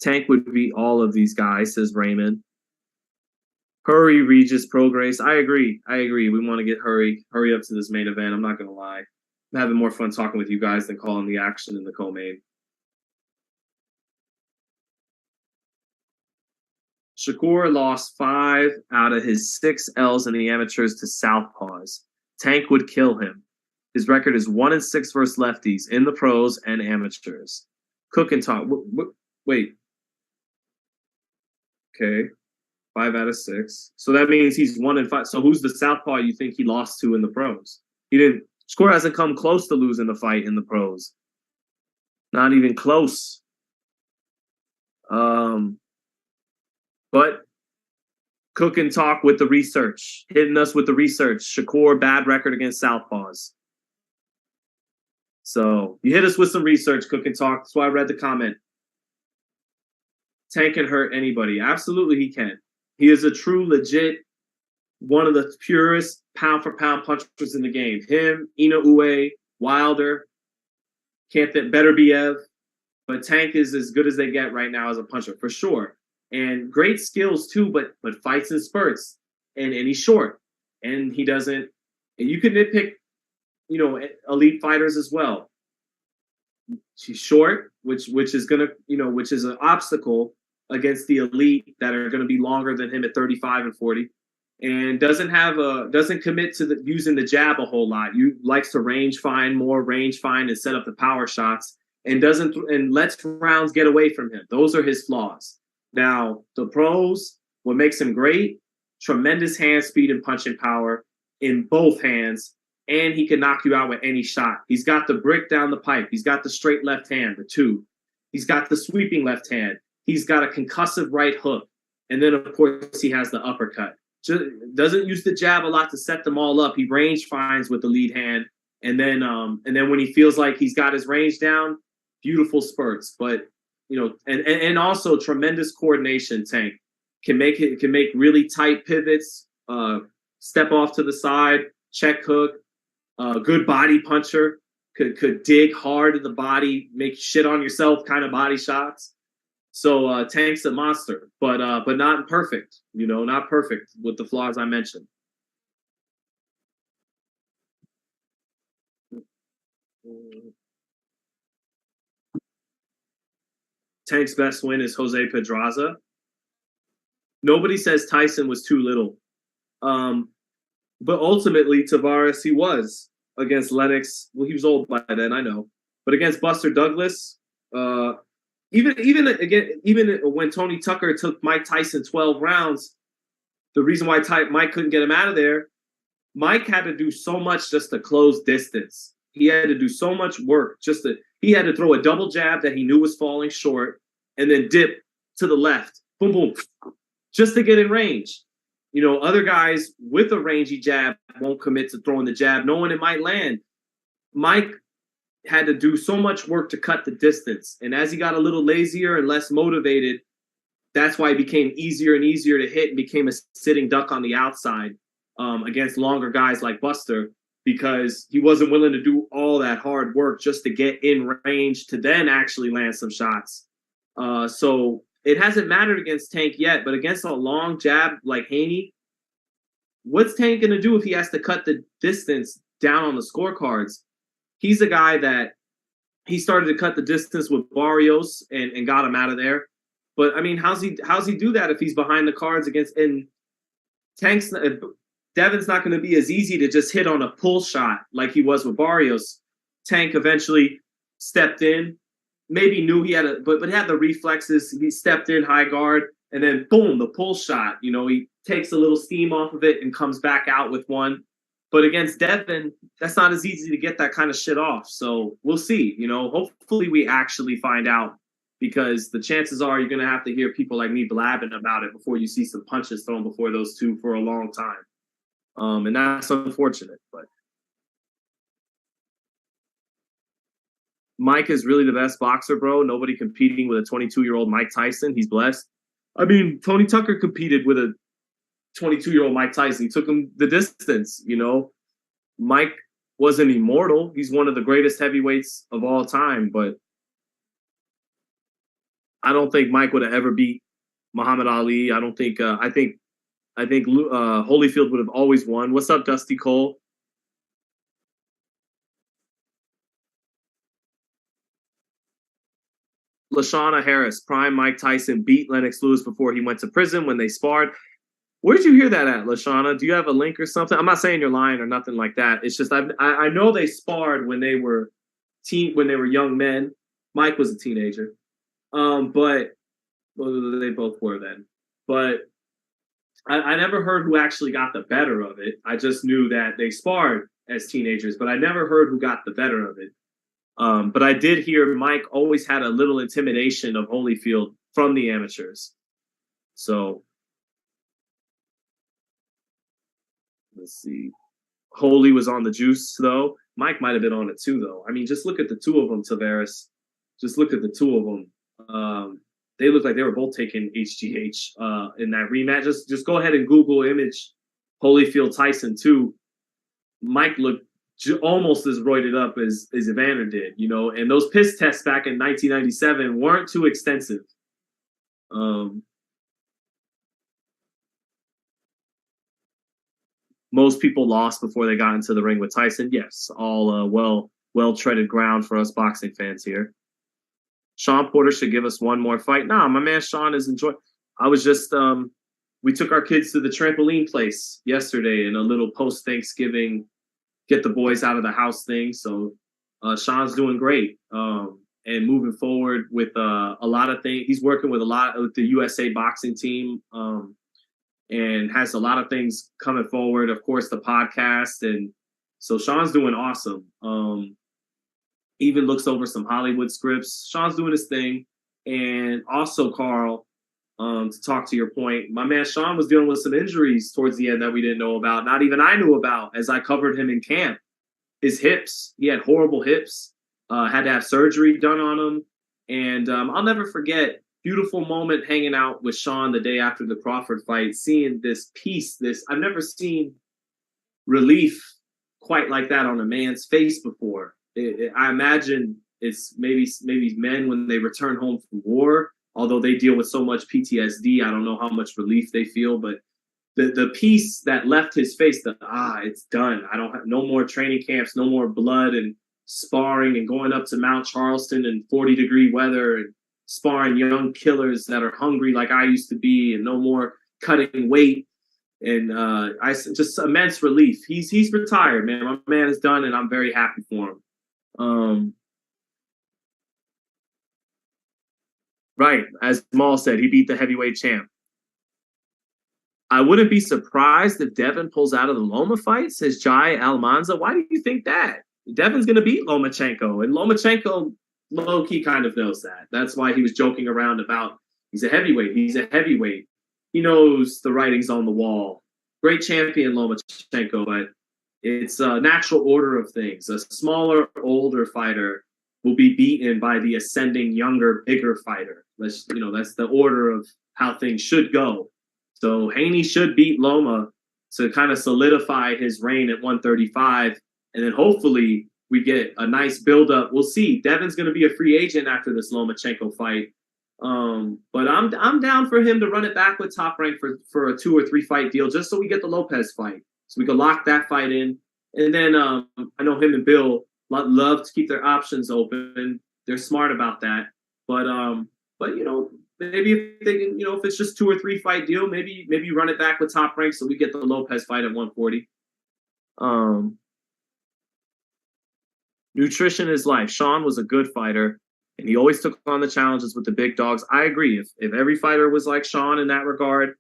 Tank would beat all of these guys, says Raymond. Hurry, Regis Prograis. I agree. We want to get hurry up to this main event. I'm not going to lie. I'm having more fun talking with you guys than calling the action in the co-main. Shakur lost 5 out of his 6 L's in the amateurs to southpaws. Tank would kill him. His record is 1-6 versus lefties in the pros and amateurs. Cook and talk. Wait. Okay. 5 out of 6. So that means he's 1-5. So who's the southpaw you think he lost to in the pros? He didn't. Shakur hasn't come close to losing the fight in the pros. Not even close. But Cook and talk with the research, hitting us with the research. Shakur, bad record against southpaws. So you hit us with some research, Cook and talk. That's why I read the comment. Tank can hurt anybody. Absolutely, he can. He is a true, legit, one of the purest pound-for-pound punchers in the game. Him, Inoue, Wilder, can't think Beterbiev. But Tank is as good as they get right now as a puncher, for sure. And great skills, too, but fights in spurts. And he's short. And he doesn't – and you can nitpick, elite fighters as well. She's short, which is going to – which is an obstacle against the elite that are going to be longer than him at 35 and 40. And doesn't commit to using the jab a whole lot. Likes to range find and set up the power shots. And lets rounds get away from him. Those are his flaws. Now, the pros, what makes him great, tremendous hand speed and punching power in both hands, and he can knock you out with any shot. He's got the brick down the pipe. He's got the straight left hand, the 2. He's got the sweeping left hand. He's got a concussive right hook. And then, of course, he has the uppercut. Doesn't use the jab a lot to set them all up. He range finds with the lead hand. And then when he feels like he's got his range down, beautiful spurts, but and also tremendous coordination. Tank can make really tight pivots, step off to the side, check hook, good body puncher, could dig hard in the body, make shit on yourself kind of body shots. So Tank's a monster, but not perfect, not perfect with the flaws I mentioned. Tank's best win is Jose Pedraza. Nobody says Tyson was too little. But ultimately, Tavares, he was against Lennox. Well, he was old by then, I know. But against Buster Douglas, even when Tony Tucker took Mike Tyson 12 rounds, the reason why Mike couldn't get him out of there, Mike had to do so much just to close distance. He had to do so much work he had to throw a double jab that he knew was falling short and then dip to the left. Boom, boom. Just to get in range. Other guys with a rangy jab won't commit to throwing the jab, knowing it might land. Mike had to do so much work to cut the distance. And as he got a little lazier and less motivated, that's why it became easier and easier to hit and became a sitting duck on the outside against longer guys like Buster, because he wasn't willing to do all that hard work just to get in range to then actually land some shots. So it hasn't mattered against Tank yet, but against a long jab like Haney, what's Tank going to do if he has to cut the distance down on the scorecards? He's a guy that he started to cut the distance with Barrios and got him out of there. But I mean, how's he do that if he's behind the cards against Devin's not going to be as easy to just hit on a pull shot like he was with Barrios. Tank eventually stepped in, maybe knew he had but had the reflexes. He stepped in high guard, and then boom, the pull shot. He takes a little steam off of it and comes back out with one. But against Devin, that's not as easy to get that kind of shit off. So we'll see. Hopefully we actually find out, because the chances are you're going to have to hear people like me blabbing about it before you see some punches thrown before those two for a long time. And that's unfortunate, but Mike is really the best boxer, bro. Nobody competing with a 22-year-old Mike Tyson. He's blessed. I mean, Tony Tucker competed with a 22-year-old Mike Tyson. He took him the distance, Mike wasn't immortal. He's one of the greatest heavyweights of all time, but I don't think Mike would have ever beat Muhammad Ali. I don't think. I think Holyfield would have always won. What's up, Dusty Cole? Lashana Harris, prime Mike Tyson beat Lennox Lewis before he went to prison when they sparred. Where'd you hear that at, Lashana? Do you have a link or something? I'm not saying you're lying or nothing like that. It's just I know they sparred when they were young men. Mike was a teenager, but well, they both were then. But I never heard who actually got the better of it. I just knew that they sparred as teenagers, but I never heard who got the better of it. But I did hear Mike always had a little intimidation of Holyfield from the amateurs. So let's see. Holy was on the juice, though. Mike might have been on it too, though. I mean, just look at the two of them, Tavares. Just look at the two of them. They look like they were both taking HGH in that rematch. Just go ahead and Google image Holyfield Tyson too. Mike looked almost as roided up as Evander did, you know, and those piss tests back in 1997 weren't too extensive. Most people lost before they got into the ring with Tyson. Yes, all well treaded ground for us boxing fans here. Sean Porter should give us one more fight. Nah, my man Sean is enjoying. I was just we took our kids to the trampoline place yesterday in a little post Thanksgiving get the boys out of the house thing. So Sean's doing great and moving forward with a lot of things. He's working with with the USA boxing team and has a lot of things coming forward. Of course, the podcast. And so Sean's doing awesome. Even looks over some Hollywood scripts. Sean's doing his thing. And also, Carl, to talk to your point, my man Sean was dealing with some injuries towards the end that we didn't know about. Not even I knew about as I covered him in camp. His hips, he had horrible hips, had to have surgery done on him. And I'll never forget, beautiful moment hanging out with Sean the day after the Crawford fight, seeing this peace, I've never seen relief quite like that on a man's face before. I imagine it's maybe men when they return home from war, although they deal with so much PTSD. I don't know how much relief they feel, but the peace that left his face, it's done. I don't have no more training camps, no more blood and sparring and going up to Mount Charleston in 40-degree weather and sparring young killers that are hungry like I used to be, and no more cutting weight. And I just immense relief. He's retired, man. My man is done, and I'm very happy for him. Right, as Maul said, he beat the heavyweight champ. I wouldn't be surprised if Devin pulls out of the Loma fight, says Jai Almanza. Why do you think that? Devin's going to beat Lomachenko, and Lomachenko low-key kind of knows that. That's why he was joking around about he's a heavyweight. He's a heavyweight. He knows the writing's on the wall. Great champion, Lomachenko, but it's a natural order of things. A smaller, older fighter will be beaten by the ascending, younger, bigger fighter. That's the order of how things should go. So Haney should beat Loma to kind of solidify his reign at 135, and then hopefully we get a nice build-up. We'll see. Devin's going to be a free agent after this Lomachenko fight. But I'm down for him to run it back with Top Rank for a 2 or 3 fight deal, just so we get the Lopez fight, so we can lock that fight in. And then I know him and Bill love to keep their options open. They're smart about that. But maybe if they can, if it's just 2 or 3 fight deal, maybe run it back with Top Rank so we get the Lopez fight at 140. Nutrition is life. Sean was a good fighter, and he always took on the challenges with the big dogs. I agree. If every fighter was like Sean in that regard,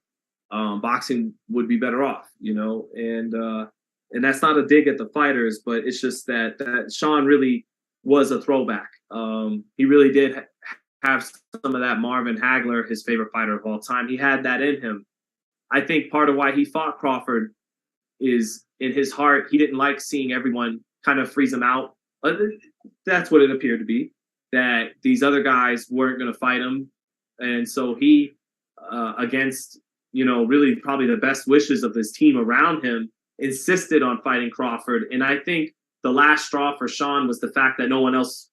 boxing would be better off, and that's not a dig at the fighters, but it's just that Sean really was a throwback. He really did have some of that. Marvin Hagler, his favorite fighter of all time, he had that in him. I think part of why he fought Crawford is in his heart, he didn't like seeing everyone kind of freeze him out. That's what it appeared to be, that these other guys weren't going to fight him. And so he, against, really probably the best wishes of his team around him, insisted on fighting Crawford. And I think the last straw for Sean was the fact that no one else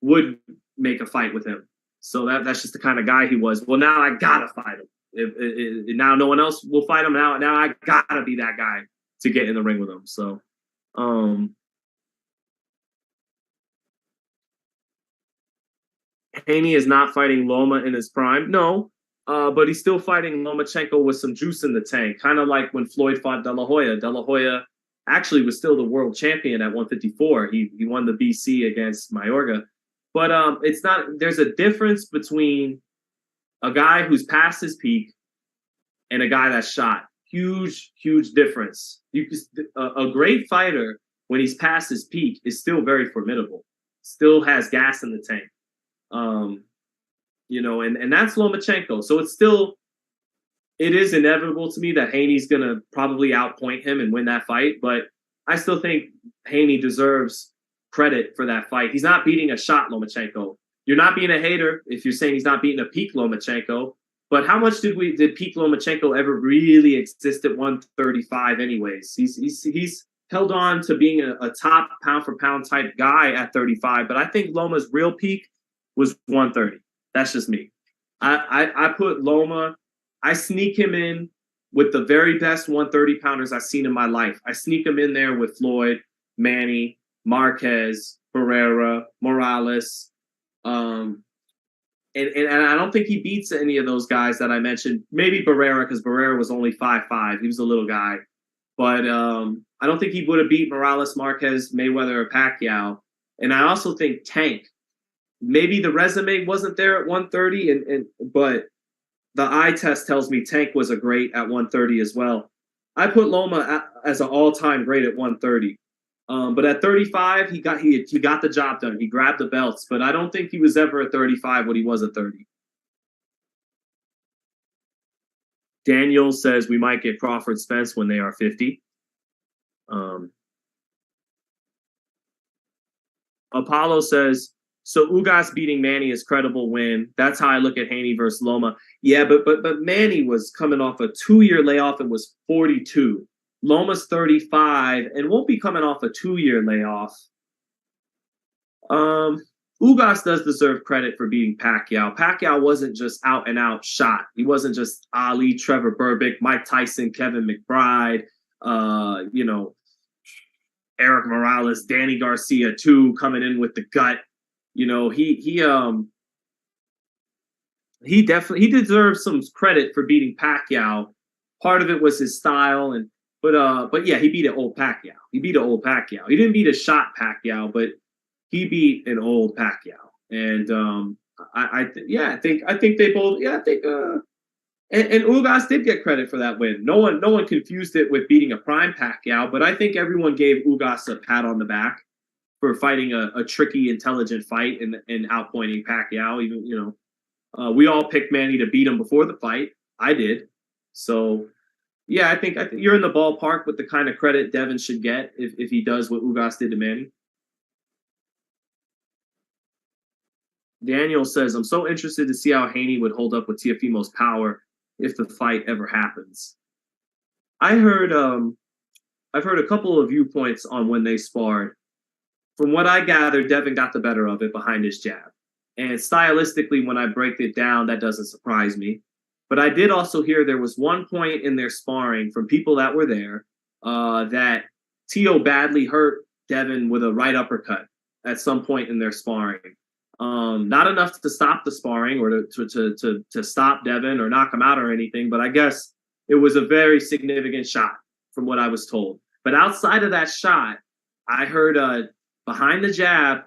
would make a fight with him. So that's just the kind of guy he was. Well, now I gotta fight him. If now no one else will fight him. Now I gotta be that guy to get in the ring with him. So, Haney is not fighting Loma in his prime. No, but he's still fighting Lomachenko with some juice in the tank. Kind of like when Floyd fought De La Hoya. De La Hoya actually was still the world champion at 154. He won the BC against Mayorga. But it's not. There's a difference between a guy who's past his peak and a guy that's shot. Huge difference. A great fighter when he's past his peak is still very formidable. Still has gas in the tank. And that's Lomachenko. So it is inevitable to me that Haney's gonna probably outpoint him and win that fight. But I still think Haney deserves credit for that fight. He's not beating a shot Lomachenko. You're not being a hater if you're saying he's not beating a peak Lomachenko. But how much did peak Lomachenko ever really exist at 135 anyways? He's held on to being a top pound for pound type guy at 35. But I think Loma's real peak was 130. That's just me. I put Loma, I sneak him in with the very best 130 pounders I've seen in my life. I sneak him in there with Floyd, Manny, Marquez, Barrera, Morales. And I don't think he beats any of those guys that I mentioned. Maybe Barrera, because Barrera was only 5'5". He was a little guy. But I don't think he would have beat Morales, Marquez, Mayweather, or Pacquiao. And I also think Tank. Maybe the resume wasn't there at 130, but the eye test tells me Tank was a great at 130 as well. I put Loma as an all-time great at 130. But at 35, he got the job done. He grabbed the belts, but I don't think he was ever at 35 what he was at 30. Daniel says we might get Crawford Spence when they are 50. Apollo says, so Ugas beating Manny is credible win. That's how I look at Haney versus Loma. Yeah, but Manny was coming off a 2-year layoff and was 42. Loma's 35 and won't be coming off a 2-year layoff. Ugas does deserve credit for beating Pacquiao. Pacquiao wasn't just out and out shot. He wasn't just Ali, Trevor Berbick, Mike Tyson, Kevin McBride, Eric Morales, Danny Garcia too, coming in with the gut. He deserves some credit for beating Pacquiao. Part of it was his style, but yeah, he beat an old Pacquiao. He didn't beat a shot Pacquiao, but he beat an old Pacquiao. And I think they both. Yeah, I think. And Ugas did get credit for that win. No one confused it with beating a prime Pacquiao, but I think everyone gave Ugas a pat on the back for fighting a tricky, intelligent fight and outpointing Pacquiao. Even we all picked Manny to beat him before the fight. I did. So yeah, I think you're in the ballpark with the kind of credit Devin should get if he does what Ugas did to Manny. Daniel says, I'm so interested to see how Haney would hold up with Teofimo's power if the fight ever happens. I've heard a couple of viewpoints on when they sparred. From what I gathered, Devin got the better of it behind his jab. And stylistically, when I break it down, that doesn't surprise me. But I did also hear there was one point in their sparring from people that were there that Teo badly hurt Devin with a right uppercut at some point in their sparring. Not enough to stop the sparring or to stop Devin or knock him out or anything, but I guess it was a very significant shot from what I was told. But outside of that shot, I heard behind the jab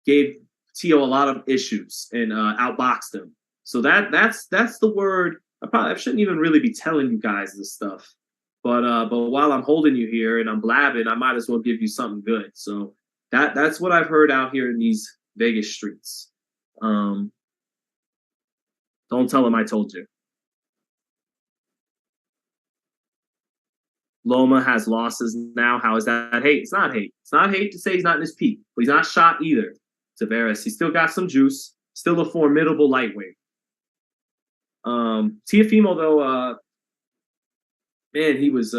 gave Teo a lot of issues and outboxed him. So that's the word. I shouldn't even really be telling you guys this stuff. But while I'm holding you here and I'm blabbing, I might as well give you something good. So that's what I've heard out here in these Vegas streets. Don't tell him I told you. Loma has losses now. How is that hate? It's not hate. It's not hate to say he's not in his peak, but he's not shot either. Tavares, he's still got some juice. Still a formidable lightweight. Teofimo though, man, he was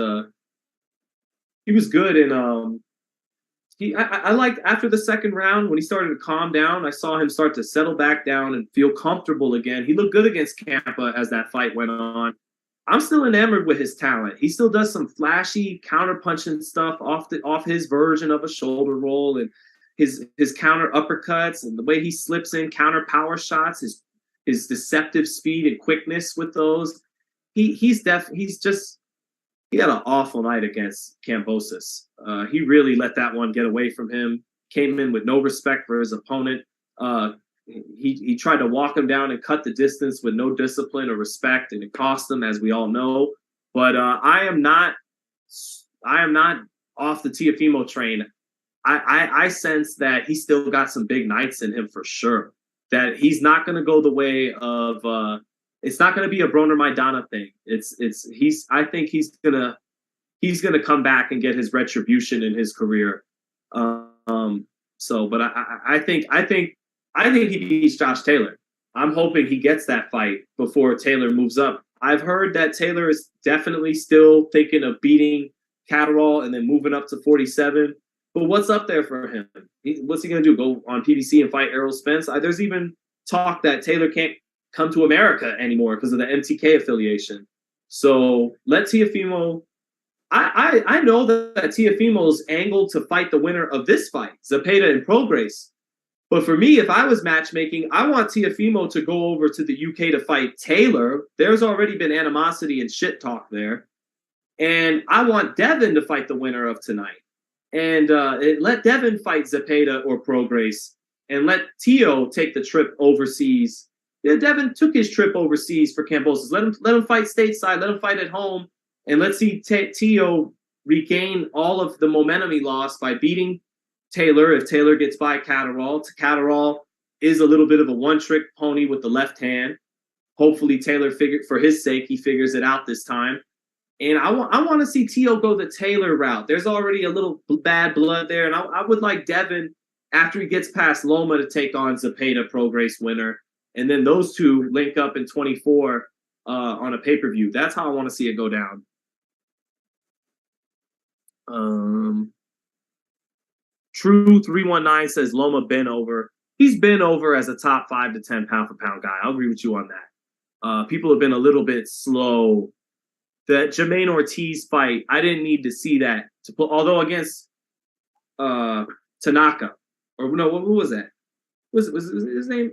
good in I liked after the second round when he started to calm down. I saw him start to settle back down and feel comfortable again. He looked good against Campa as that fight went on. I'm still enamored with his talent. He still does some flashy counter-punching stuff off his version of a shoulder roll, and his counter uppercuts and the way he slips in counter power shots, his deceptive speed and quickness with those. He's just he had an awful night against Kambosos. He really let that one get away from him. Came in with no respect for his opponent. He tried to walk him down and cut the distance with no discipline or respect, and it cost him, as we all know. But I am not off the Teofimo train. I sense that he still got some big nights in him for sure. That he's not going to go the way of. It's not going to be a Broner Maidana thing. I think he's gonna come back and get his retribution in his career. But I think he beats Josh Taylor. I'm hoping he gets that fight before Taylor moves up. I've heard that Taylor is definitely still thinking of beating Catterall and then moving up to 47. But what's up there for him? What's he going to do? Go on PBC and fight Errol Spence? There's even talk that Taylor can't come to America anymore because of the MTK affiliation. So let Teofimo. I know that Teofimo's angled to fight the winner of this fight, Zepeda and Prograis. But for me, if I was matchmaking, I want Teofimo to go over to the UK to fight Taylor. There's already been animosity and shit talk there. And I want Devin to fight the winner of tonight. And let Devin fight Zepeda or Prograis. And let Teo take the trip overseas. Yeah, Devin took his trip overseas for Kambosos. Let him fight stateside. Let him fight at home. And let's see Teo regain all of the momentum he lost by beating Taylor if Taylor gets by Catterall. Catterall is a little bit of a one-trick pony with the left hand. Hopefully Taylor for his sake, he figures it out this time. And I want to see Teo go the Taylor route. There's already a little bad blood there. And I would like Devin, after he gets past Loma, to take on Zepeda, Prograis winner. And then those two link up in 24 on a pay-per-view. That's how I want to see it go down. True 319 says Loma been over. He's been over as a top 5 to 10 pound for pound guy. I'll agree with you on that. People have been a little bit slow. That Jermaine Ortiz fight, I didn't need to see that to put. Although against Tanaka, or no, who was that? Was his name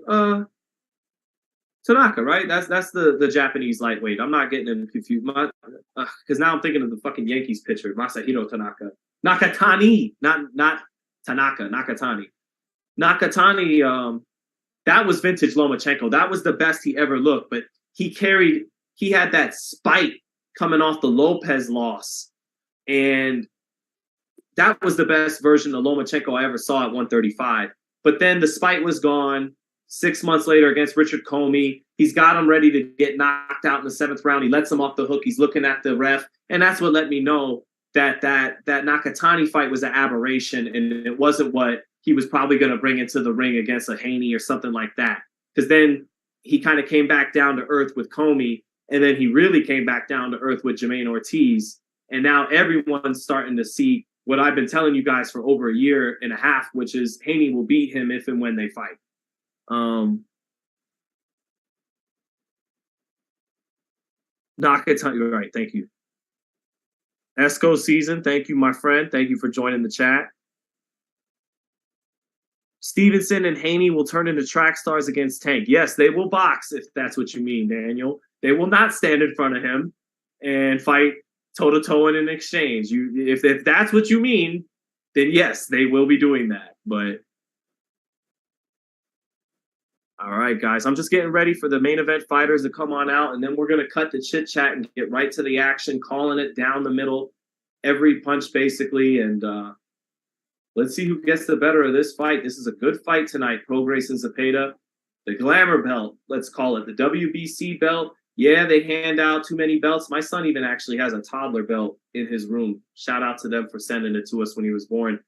Tanaka, right? That's the Japanese lightweight. I'm not getting him confused because now I'm thinking of the fucking Yankees pitcher, Masahiro Tanaka. Nakatani, not Tanaka, Nakatani. Nakatani, that was vintage Lomachenko. That was the best he ever looked, but he had that spite coming off the Lopez loss. And that was the best version of Lomachenko I ever saw at 135. But then the spite was gone. 6 months later against Richard Comey, he's got him ready to get knocked out in the 7th round. He lets him off the hook. He's looking at the ref. And that's what let me know that Nakatani fight was an aberration, and it wasn't what he was probably going to bring into the ring against a Haney or something like that. Because then he kind of came back down to earth with Comey, and then he really came back down to earth with Jermaine Ortiz. And now everyone's starting to see what I've been telling you guys for over a year and a half, which is Haney will beat him if and when they fight. Nakatani, right, thank you. Esco season, thank you, my friend. Thank you for joining the chat. Stevenson and Haney will turn into track stars against Tank. Yes, they will box, if that's what you mean, Daniel. They will not stand in front of him and fight toe-to-toe in an exchange. If that's what you mean, then yes, they will be doing that. But all right, guys, I'm just getting ready for the main event fighters to come on out, and then we're going to cut the chit-chat and get right to the action, calling it down the middle, every punch basically, and let's see who gets the better of this fight. This is a good fight tonight, Prograis and Zepeda. The glamour belt, let's call it, the WBC belt. Yeah, they hand out too many belts. My son even actually has a toddler belt in his room. Shout out to them for sending it to us when he was born.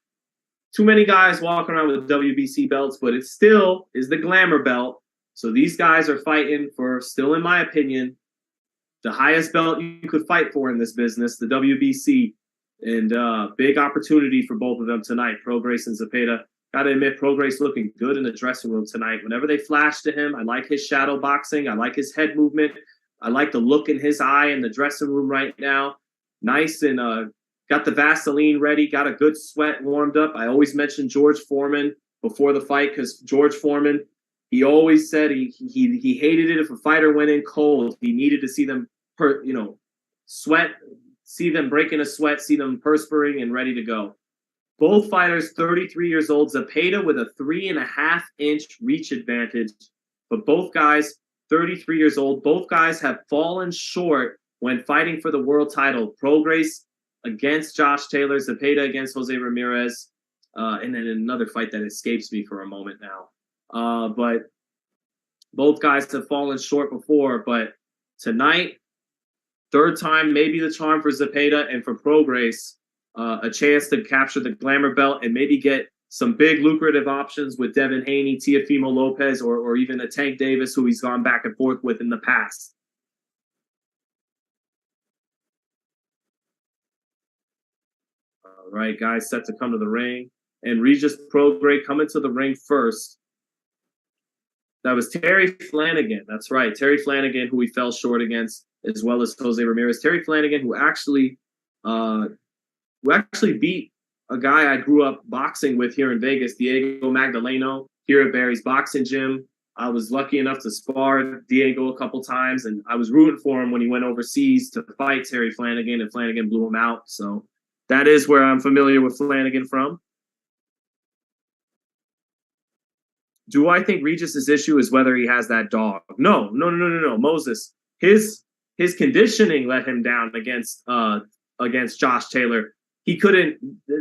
Too many guys walking around with WBC belts, but it still is the glamour belt. So these guys are fighting for, still in my opinion, the highest belt you could fight for in this business, the WBC. And big opportunity for both of them tonight, Prograis and Zepeda. Got to admit, Prograis looking good in the dressing room tonight. Whenever they flash to him, I like his shadow boxing. I like his head movement. I like the look in his eye in the dressing room right now. Nice, and got the Vaseline ready, got a good sweat warmed up. I always mention George Foreman before the fight because George Foreman, he always said he hated it if a fighter went in cold. He needed to see them sweat, see them breaking a sweat, see them perspiring and ready to go. Both fighters 33 years old. Zepeda with a 3.5-inch reach advantage. But both guys 33 years old. Both guys have fallen short when fighting for the world title. Prograis against Josh Taylor, Zepeda against Jose Ramirez, and then another fight that escapes me for a moment now. But both guys have fallen short before. But tonight, third time, maybe the charm for Zepeda, and for Prograis, a chance to capture the glamour belt and maybe get some big lucrative options with Devin Haney, Teofimo Lopez, or even a Tank Davis, who he's gone back and forth with in the past. All right, guys, set to come to the ring. And Regis Prograis coming to the ring first. That was Terry Flanagan. That's right, Terry Flanagan, who he fell short against, as well as Jose Ramirez. Terry Flanagan, who actually beat a guy I grew up boxing with here in Vegas, Diego Magdaleno, here at Barry's Boxing Gym. I was lucky enough to spar Diego a couple times, and I was rooting for him when he went overseas to fight Terry Flanagan, and Flanagan blew him out. So that is where I'm familiar with Flanagan from. Do I think Regis's issue is whether he has that dog? No. Moses, his conditioning let him down against Josh Taylor. He couldn't.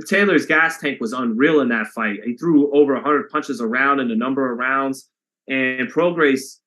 Taylor's gas tank was unreal in that fight. He threw over 100 punches around in a number of rounds, and Prograis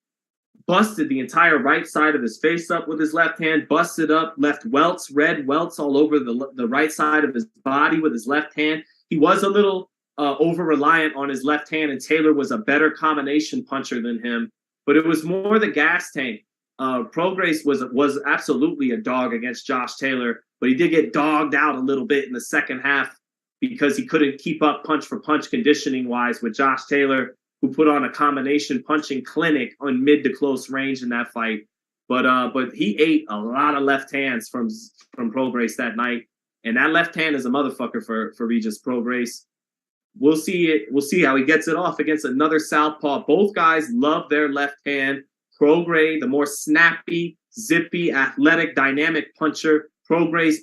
busted the entire right side of his face up with his left hand, busted up, left welts, red welts all over the right side of his body with his left hand. He was a little over-reliant on his left hand, and Taylor was a better combination puncher than him, but it was more the gas tank. Prograis was absolutely a dog against Josh Taylor, but he did get dogged out a little bit in the second half because he couldn't keep up punch for punch conditioning wise with Josh Taylor, who put on a combination punching clinic on mid to close range in that fight. But he ate a lot of left hands from Prograis that night, and that left hand is a motherfucker for Regis Prograis. We'll see how he gets it off against another southpaw. Both guys love their left hand. Prograis, the more snappy, zippy, athletic, dynamic puncher. Prograis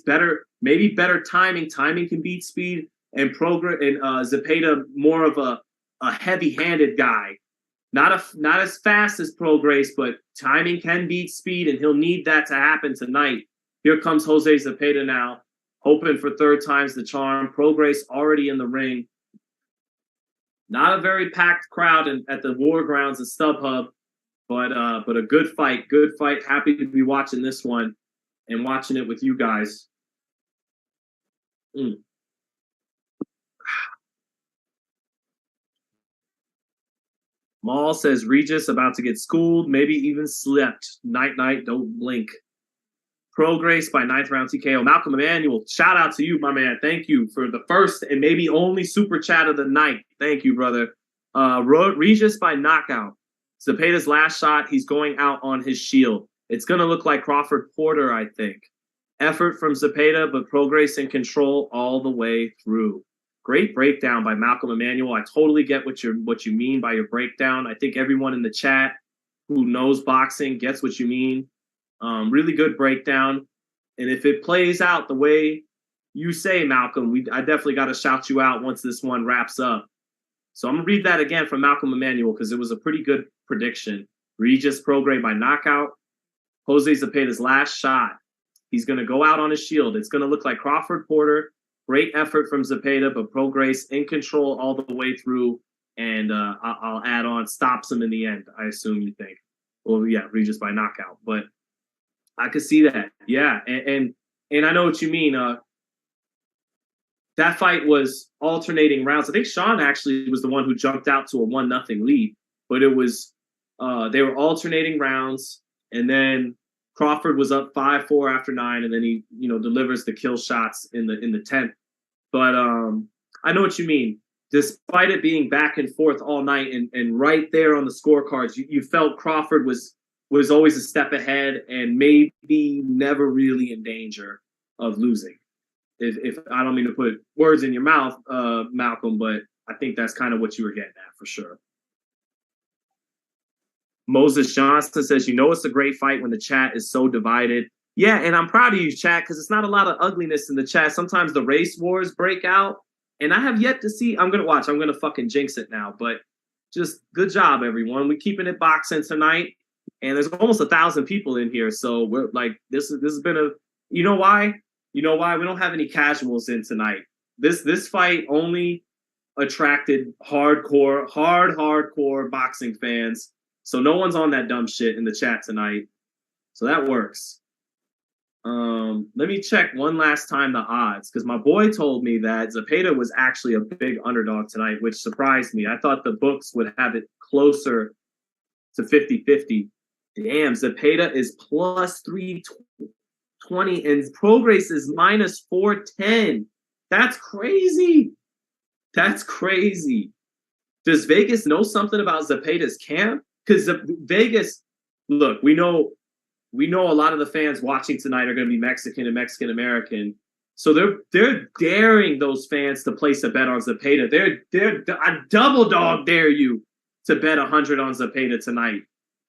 maybe better timing. Timing can beat speed. And Zepeda more of a heavy-handed guy. Not as fast as Prograis, but timing can beat speed, and he'll need that to happen tonight. Here comes Jose Zepeda now, hoping for third time's the charm. Prograis already in the ring. Not a very packed crowd at the War Grounds at StubHub, but a good fight. Good fight. Happy to be watching this one and watching it with you guys. Maul says Regis about to get schooled, maybe even slept. Night, don't blink. Prograis by 9th round TKO. Malcolm Emanuel, shout out to you, my man. Thank you for the first and maybe only super chat of the night. Thank you, brother. Regis by knockout. Zepeda's last shot, he's going out on his shield. It's going to look like Crawford Porter, I think. Effort from Zepeda, but Prograis in control all the way through. Great breakdown by Malcolm Emanuel. I totally get what you mean by your breakdown. I think everyone in the chat who knows boxing gets what you mean. Really good breakdown. And if it plays out the way you say, Malcolm, I definitely got to shout you out once this one wraps up. So I'm going to read that again from Malcolm Emanuel because it was a pretty good prediction. Regis Prograis by knockout. Jose Zepeda's last shot. He's going to go out on his shield. It's going to look like Crawford Porter. Great effort from Zepeda, but Prograis in control all the way through. And I'll add on, stops him in the end, I assume you think. Well, yeah, Regis by knockout. But I could see that. Yeah, and I know what you mean. That fight was alternating rounds. I think Sean actually was the one who jumped out to a 1-0 lead. But it was they were alternating rounds, and then Crawford was up 5-4 after 9, and then he, delivers the kill shots in the 10th. But I know what you mean. Despite it being back and forth all night, and right there on the scorecards, you felt Crawford was always a step ahead and maybe never really in danger of losing. If I don't mean to put words in your mouth, Malcolm, but I think that's kind of what you were getting at for sure. Moses Johnson says, it's a great fight when the chat is so divided. Yeah, and I'm proud of you, chat, because it's not a lot of ugliness in the chat. Sometimes the race wars break out, and I have yet to see. I'm going to fucking jinx it now, but just good job, everyone. We're keeping it boxing tonight, and there's almost 1,000 people in here, so we're like, this has been a, you know why? We don't have any casuals in tonight. This fight only attracted hardcore boxing fans. So no one's on that dumb shit in the chat tonight. So that works. Let me check one last time the odds, because my boy told me that Zepeda was actually a big underdog tonight, which surprised me. I thought the books would have it closer to 50-50. Damn, Zepeda is plus 320 and Prograis is minus 410. That's crazy. That's crazy. Does Vegas know something about Zepeda's camp? Because Vegas, look, we know a lot of the fans watching tonight are going to be Mexican and Mexican American, so they're daring those fans to place a bet on Zepeda. They're I double dog dare you to bet 100 on Zepeda tonight.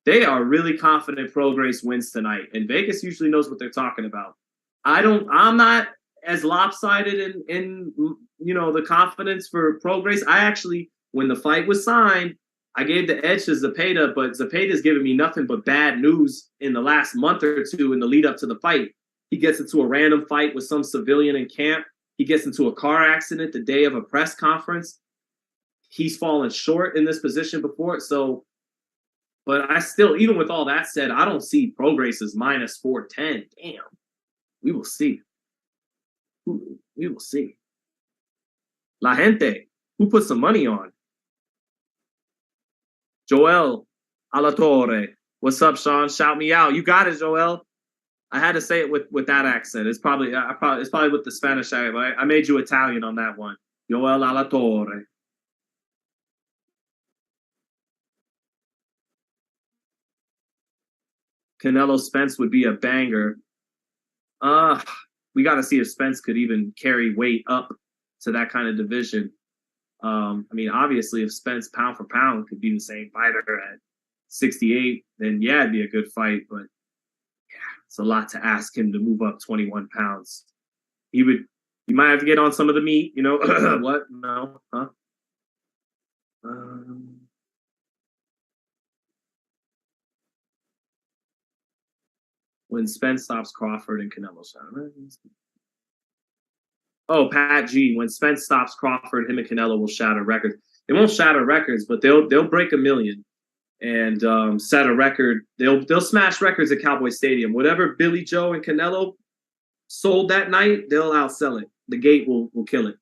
They are really confident Prograis wins tonight, and Vegas usually knows what they're talking about. I'm not as lopsided in the confidence for Prograis. I actually, when the fight was signed, I gave the edge to Zepeda, but Zepeda's given me nothing but bad news in the last month or two in the lead up to the fight. He gets into a random fight with some civilian in camp. He gets into a car accident the day of a press conference. He's fallen short in this position before. So, but I still, even with all that said, I don't see Prograis as minus 410. Damn. We will see. We will see. La gente, who put some money on? Joel Alatorre. What's up, Sean? Shout me out. You got it, Joel. I had to say it with that accent. It's probably with the Spanish accent. I made you Italian on that one. Joel Alatorre. Canelo Spence would be a banger. We got to see if Spence could even carry weight up to that kind of division. Obviously, if Spence pound for pound could be the same fighter at 68, then yeah, it'd be a good fight. But yeah, it's a lot to ask him to move up 21 pounds. He might have to get on some of the meat, What? No, huh? When Spence stops Crawford and Canelo shot. Oh, Pat G. When Spence stops Crawford, him and Canelo will shatter records. They won't shatter records, but they'll break 1 million and set a record. They'll smash records at Cowboy Stadium. Whatever Billy Joe and Canelo sold that night, they'll outsell it. The gate will kill it.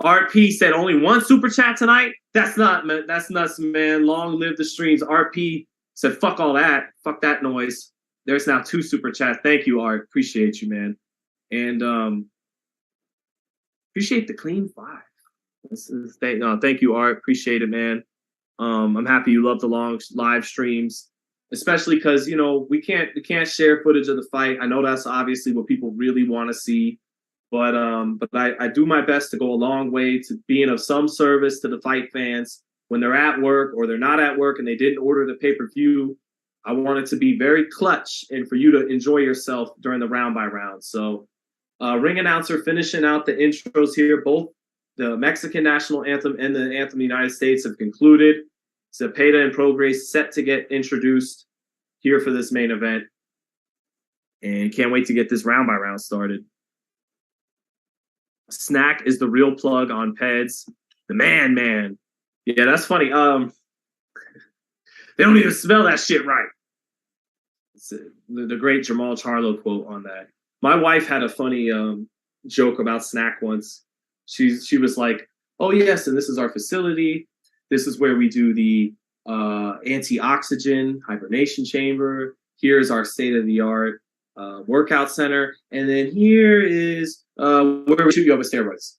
RP said only one super chat tonight. That's nuts, man. Long live the streams. RP said fuck all that. Fuck that noise. There's now 2 super chats. Thank you, Art. Appreciate you, man. And appreciate the clean 5. Thank you, Art. Appreciate it, man. I'm happy you love the long live streams, especially because we can't share footage of the fight. I know that's obviously what people really want to see, but I do my best to go a long way to being of some service to the fight fans when they're at work or they're not at work and they didn't order the pay-per-view. I want it to be very clutch and for you to enjoy yourself during the round by round. So. Ring announcer finishing out the intros here. Both the Mexican national anthem and the anthem of the United States have concluded. Zepeda and Prograis set to get introduced here for this main event. And can't wait to get this round by round started. Snack is the real plug on Peds. The man. Yeah, that's funny. They don't even spell that shit right. It's the great Jamal Charlo quote on that. My wife had a funny joke about Snack once. She was like, "Oh yes, and this is our facility. This is where we do the anti-oxygen hibernation chamber. Here's our state-of-the-art workout center. And then here is where we shoot you up with steroids.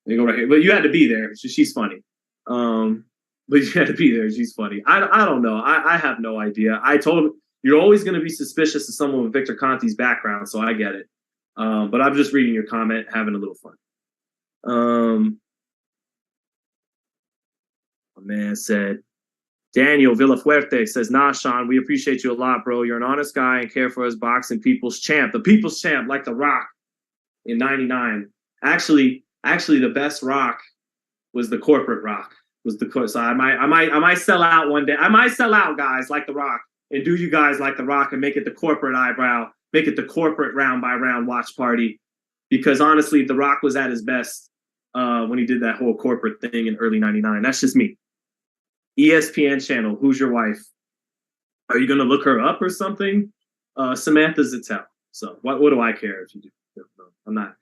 They go right here. But you had to be there. She's funny. But you had to be there. She's funny. I don't know. I have no idea. I told him, you're always going to be suspicious of someone with Victor Conti's background, so I get it. But I'm just reading your comment, having a little fun. A man said, Daniel Villafuerte says, nah, Sean, we appreciate you a lot, bro. You're an honest guy and care for us boxing people's champ. The people's champ, like The Rock in 99. Actually, the best Rock was the corporate Rock. So I might sell out one day. I might sell out, guys, like The Rock, and do you guys like The Rock and make it the corporate eyebrow, make it the corporate round by round watch party. Because honestly, The Rock was at his best when he did that whole corporate thing in early 99. That's just me. ESPN channel, who's your wife? Are you going to look her up or something? Samantha Zittel. So what do I care if you do? No, I'm not.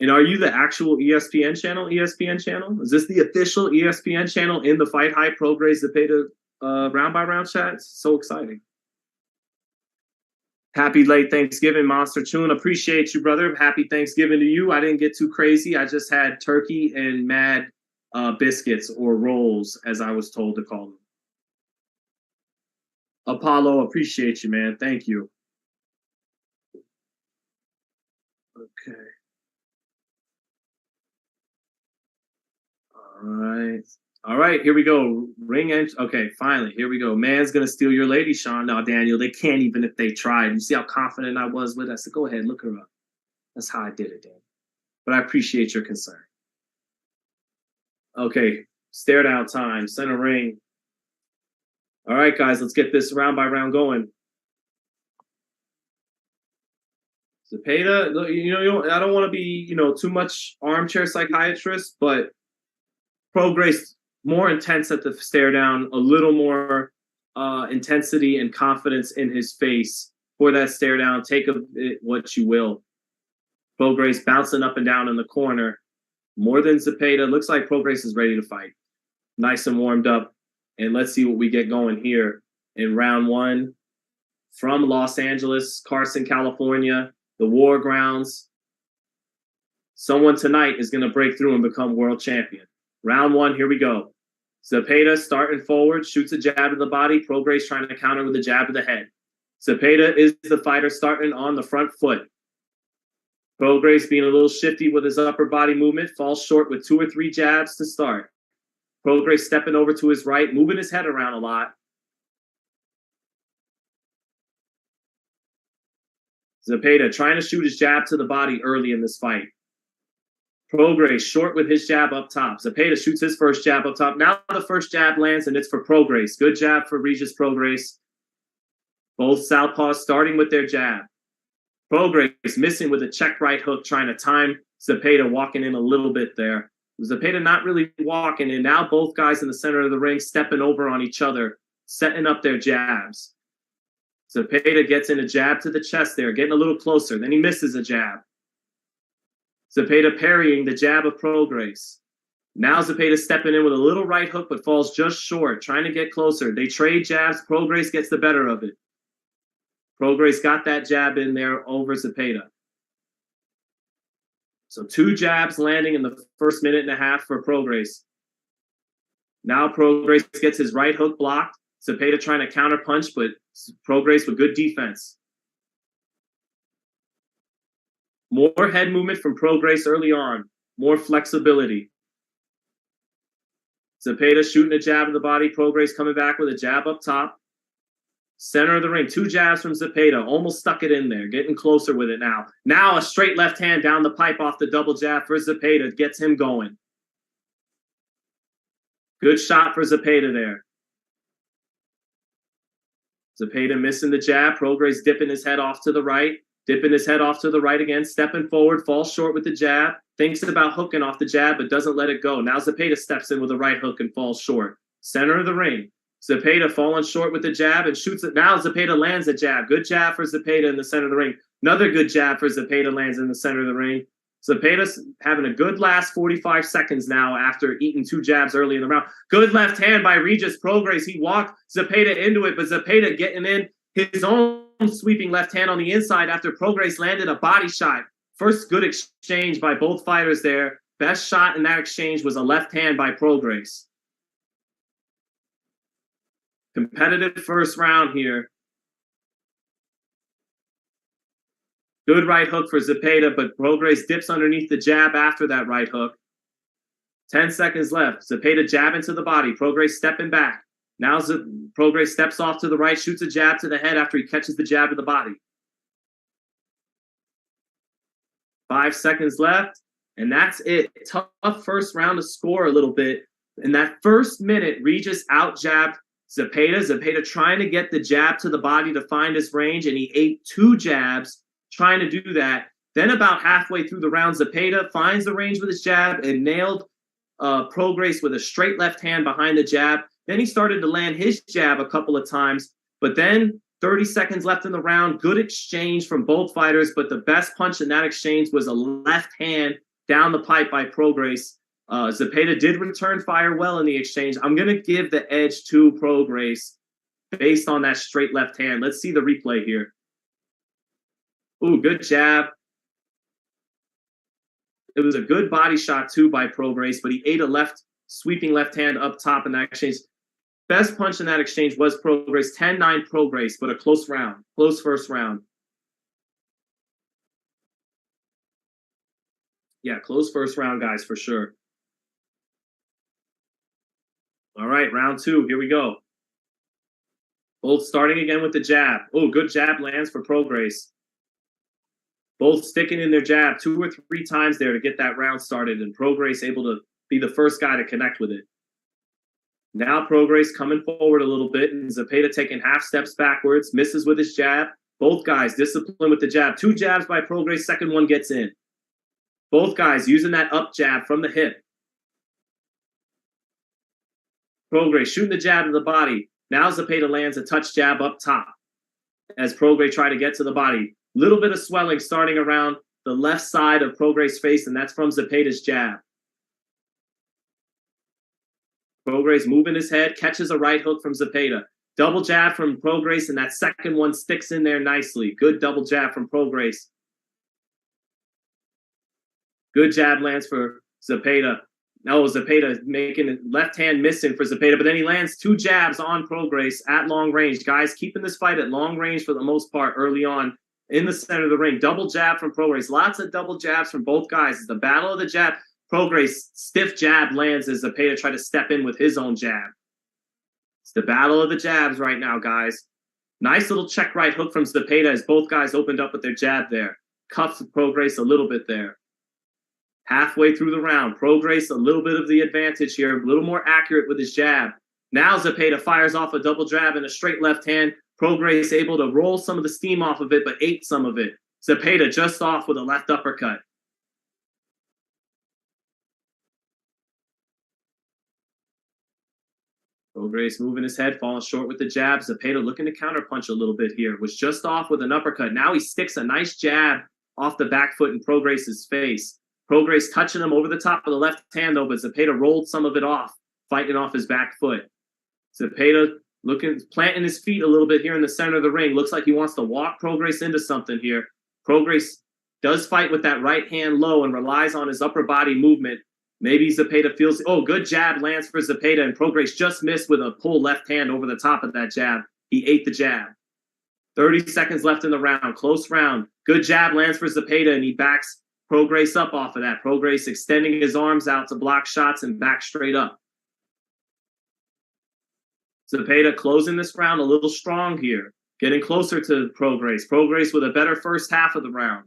And are you the actual ESPN channel? ESPN channel? Is this the official ESPN channel in the FightHype Prograis Zepeda round by round chat? It's so exciting. Happy late Thanksgiving, Monster Tune. Appreciate you, brother. Happy Thanksgiving to you. I didn't get too crazy. I just had turkey and mad biscuits, or rolls, as I was told to call them. Apollo, appreciate you, man. Thank you. Okay. All right, here we go. Ring entry. Okay, finally, here we go. Man's gonna steal your lady, Sean. Now, Daniel, they can't even if they tried. You see how confident I was with it? I said, go ahead, look her up. That's how I did it, Dan. But I appreciate your concern. Okay, stare down time, center ring. All right, guys, let's get this round by round going. Zepeda, I don't want to be, too much armchair psychiatrist, but Prograis more intense at the stare down, a little more intensity and confidence in his face for that stare down. Take of it what you will. Prograis bouncing up and down in the corner. More than Zepeda. Looks like Prograis is ready to fight. Nice and warmed up. And let's see what we get going here in round one. From Los Angeles, Carson, California, the War Grounds. Someone tonight is going to break through and become world champion. Round one, here we go. Zepeda starting forward, shoots a jab to the body. Prograis trying to counter with a jab to the head. Zepeda is the fighter starting on the front foot. Prograis being a little shifty with his upper body movement, falls short with 2 or 3 jabs to start. Prograis stepping over to his right, moving his head around a lot. Zepeda trying to shoot his jab to the body early in this fight. Prograis short with his jab up top. Zepeda shoots his first jab up top. Now the first jab lands, and it's for Prograis. Good jab for Regis Prograis. Both southpaws starting with their jab. Prograis missing with a check right hook, trying to time Zepeda walking in a little bit there. Zepeda not really walking, and now both guys in the center of the ring stepping over on each other, setting up their jabs. Zepeda gets in a jab to the chest there, getting a little closer. Then he misses a jab. Zepeda parrying the jab of Prograis. Now Zepeda stepping in with a little right hook, but falls just short, trying to get closer. They trade jabs. Prograis gets the better of it. Prograis got that jab in there over Zepeda. So 2 jabs landing in the first minute and a half for Prograis. Now Prograis gets his right hook blocked. Zepeda trying to counter punch, but Prograis with good defense. More head movement from Prograis early on. More flexibility. Zepeda shooting a jab to the body. Prograis coming back with a jab up top. Center of the ring. 2 jabs from Zepeda. Almost stuck it in there. Getting closer with it now. Now a straight left hand down the pipe off the double jab for Zepeda. Gets him going. Good shot for Zepeda there. Zepeda missing the jab. Prograis dipping his head off to the right. Dipping his head off to the right again. Stepping forward. Falls short with the jab. Thinks about hooking off the jab, but doesn't let it go. Now Zepeda steps in with a right hook and falls short. Center of the ring. Zepeda falling short with the jab and shoots it. Now Zepeda lands a jab. Good jab for Zepeda in the center of the ring. Another good jab for Zepeda lands in the center of the ring. Zepeda's having a good last 45 seconds now after eating 2 jabs early in the round. Good left hand by Regis Prograis. He walked Zepeda into it, but Zepeda getting in, his own sweeping left hand on the inside after Prograis landed a body shot. First good exchange by both fighters there. Best shot in that exchange was a left hand by Prograis. Competitive first round here. Good right hook for Zepeda, but Prograis dips underneath the jab after that right hook. 10 seconds left. Zepeda jab into the body. Prograis stepping back. Now Prograis steps off to the right, shoots a jab to the head after he catches the jab to the body. 5 seconds left, and that's it. Tough first round to score a little bit. In that first minute, Regis out-jabbed Zepeda. Zepeda trying to get the jab to the body to find his range, and he ate 2 jabs trying to do that. Then about halfway through the round, Zepeda finds the range with his jab and nailed Prograis with a straight left hand behind the jab. Then he started to land his jab a couple of times, but then 30 seconds left in the round. Good exchange from both fighters, but the best punch in that exchange was a left hand down the pipe by Prograis. Zepeda did return fire well in the exchange. I'm going to give the edge to Prograis based on that straight left hand. Let's see the replay here. Ooh, good jab. It was a good body shot, too, by Prograis, but he ate a sweeping left hand up top in that exchange. Best punch in that exchange was Prograis, 10-9 Prograis, but a close round, close first round. Yeah, close first round, guys, for sure. All right, round 2, here we go. Both starting again with the jab. Oh, good jab lands for Prograis. Both sticking in their jab 2 or 3 times there to get that round started, and Prograis able to be the first guy to connect with it. Now Prograis coming forward a little bit, and Zepeda taking half steps backwards, misses with his jab. Both guys disciplined with the jab. 2 jabs by Prograis, second one gets in. Both guys using that up jab from the hip. Prograis shooting the jab to the body. Now Zepeda lands a touch jab up top as Prograis try to get to the body. Little bit of swelling starting around the left side of Prograis' face, and that's from Zepeda's jab. Prograis moving his head, catches a right hook from Zepeda. Double jab from Prograis, and that second one sticks in there nicely. Good double jab from Prograis. Good jab lands for Zepeda. No, Zepeda making it left hand missing for Zepeda, but then he lands 2 jabs on Prograis at long range. Guys, keeping this fight at long range for the most part early on in the center of the ring. Double jab from Prograis. Lots of double jabs from both guys. It's the battle of the jab. Prograis' stiff jab lands as Zepeda tried to step in with his own jab. It's the battle of the jabs right now, guys. Nice little check right hook from Zepeda as both guys opened up with their jab there. Cuffs Prograis a little bit there. Halfway through the round, Prograis a little bit of the advantage here, a little more accurate with his jab. Now Zepeda fires off a double jab and a straight left hand. Prograis able to roll some of the steam off of it, but ate some of it. Zepeda just off with a left uppercut. Prograis moving his head, falling short with the jab. Zepeda looking to counterpunch a little bit here. Was just off with an uppercut. Now he sticks a nice jab off the back foot in Prograis' face. Prograis touching him over the top of the left hand, though, but Zepeda rolled some of it off, fighting off his back foot. Zepeda planting his feet a little bit here in the center of the ring. Looks like he wants to walk Prograis into something here. Prograis does fight with that right hand low and relies on his upper body movement. Maybe Zepeda feels, oh, good jab lands for Zepeda, and Prograis just missed with a pull left hand over the top of that jab. He ate the jab. 30 seconds left in the round. Close round. Good jab lands for Zepeda, and he backs Prograis up off of that. Prograis extending his arms out to block shots and back straight up. Zepeda closing this round a little strong here. Getting closer to Prograis. Prograis with a better first half of the round.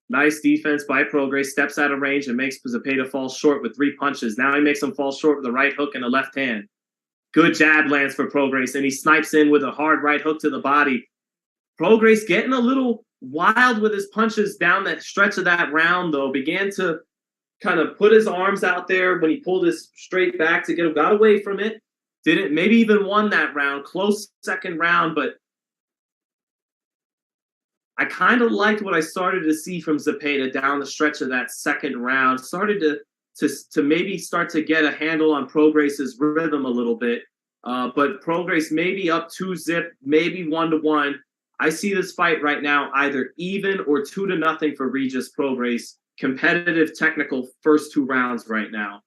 Nice defense by Prograis. Steps out of range and makes Zepeda fall short with 3 punches. Now he makes him fall short with a right hook and a left hand. Good jab lands for Prograis, and he snipes in with a hard right hook to the body. Prograis getting a little wild with his punches down that stretch of that round, though. Began to kind of put his arms out there when he pulled his straight back to get him. Got away from it. Didn't, maybe even won that round. Close second round, but I kind of liked what I started to see from Zepeda down the stretch of that second round. Started to to maybe start to get a handle on Prograis' rhythm a little bit. But Prograis maybe up 2-zip, maybe 1-1. I see this fight right now either even or 2-0 for Regis Prograis. Competitive, technical first 2 rounds right now.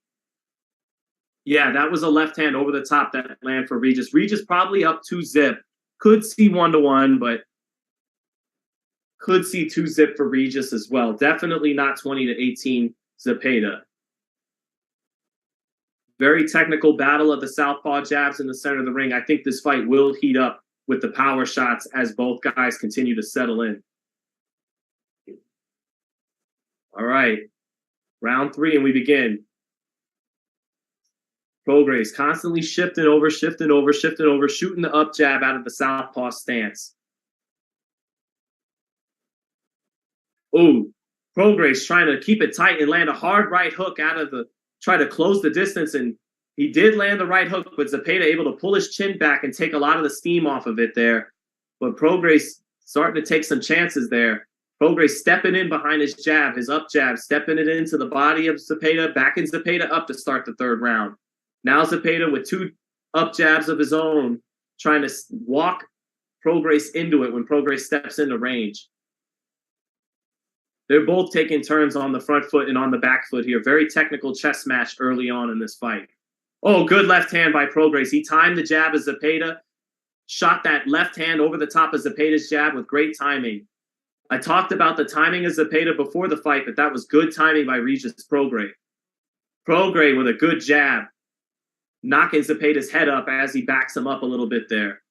Yeah, that was a left hand over the top that land for Regis. Regis probably up 2-zip. Could see 1-1, but could see 2-zip for Regis as well. Definitely not 20-18 Zepeda. Very technical battle of the southpaw jabs in the center of the ring. I think this fight will heat up with the power shots as both guys continue to settle in. All right, round 3, and we begin. Prograis constantly shifting over, shooting the up jab out of the southpaw stance. Ooh, Prograis trying to keep it tight and land a hard right hook out of the, try to close the distance, and he did land the right hook, but Zepeda able to pull his chin back and take a lot of the steam off of it there. But Prograis starting to take some chances there. Prograis stepping in behind his jab, his up jab, stepping it into the body of Zepeda, backing Zepeda up to start the 3rd round. Now Zepeda with 2 up jabs of his own, trying to walk Prograis into it when Prograis steps into range. They're both taking turns on the front foot and on the back foot here. Very technical chess match early on in this fight. Oh, good left hand by Prograis. He timed the jab of Zepeda, shot that left hand over the top of Zepeda's jab with great timing. I talked about the timing of Zepeda before the fight, but that was good timing by Regis Prograis. Prograis with a good jab, knocking Zepeda's head up as he backs him up a little bit there.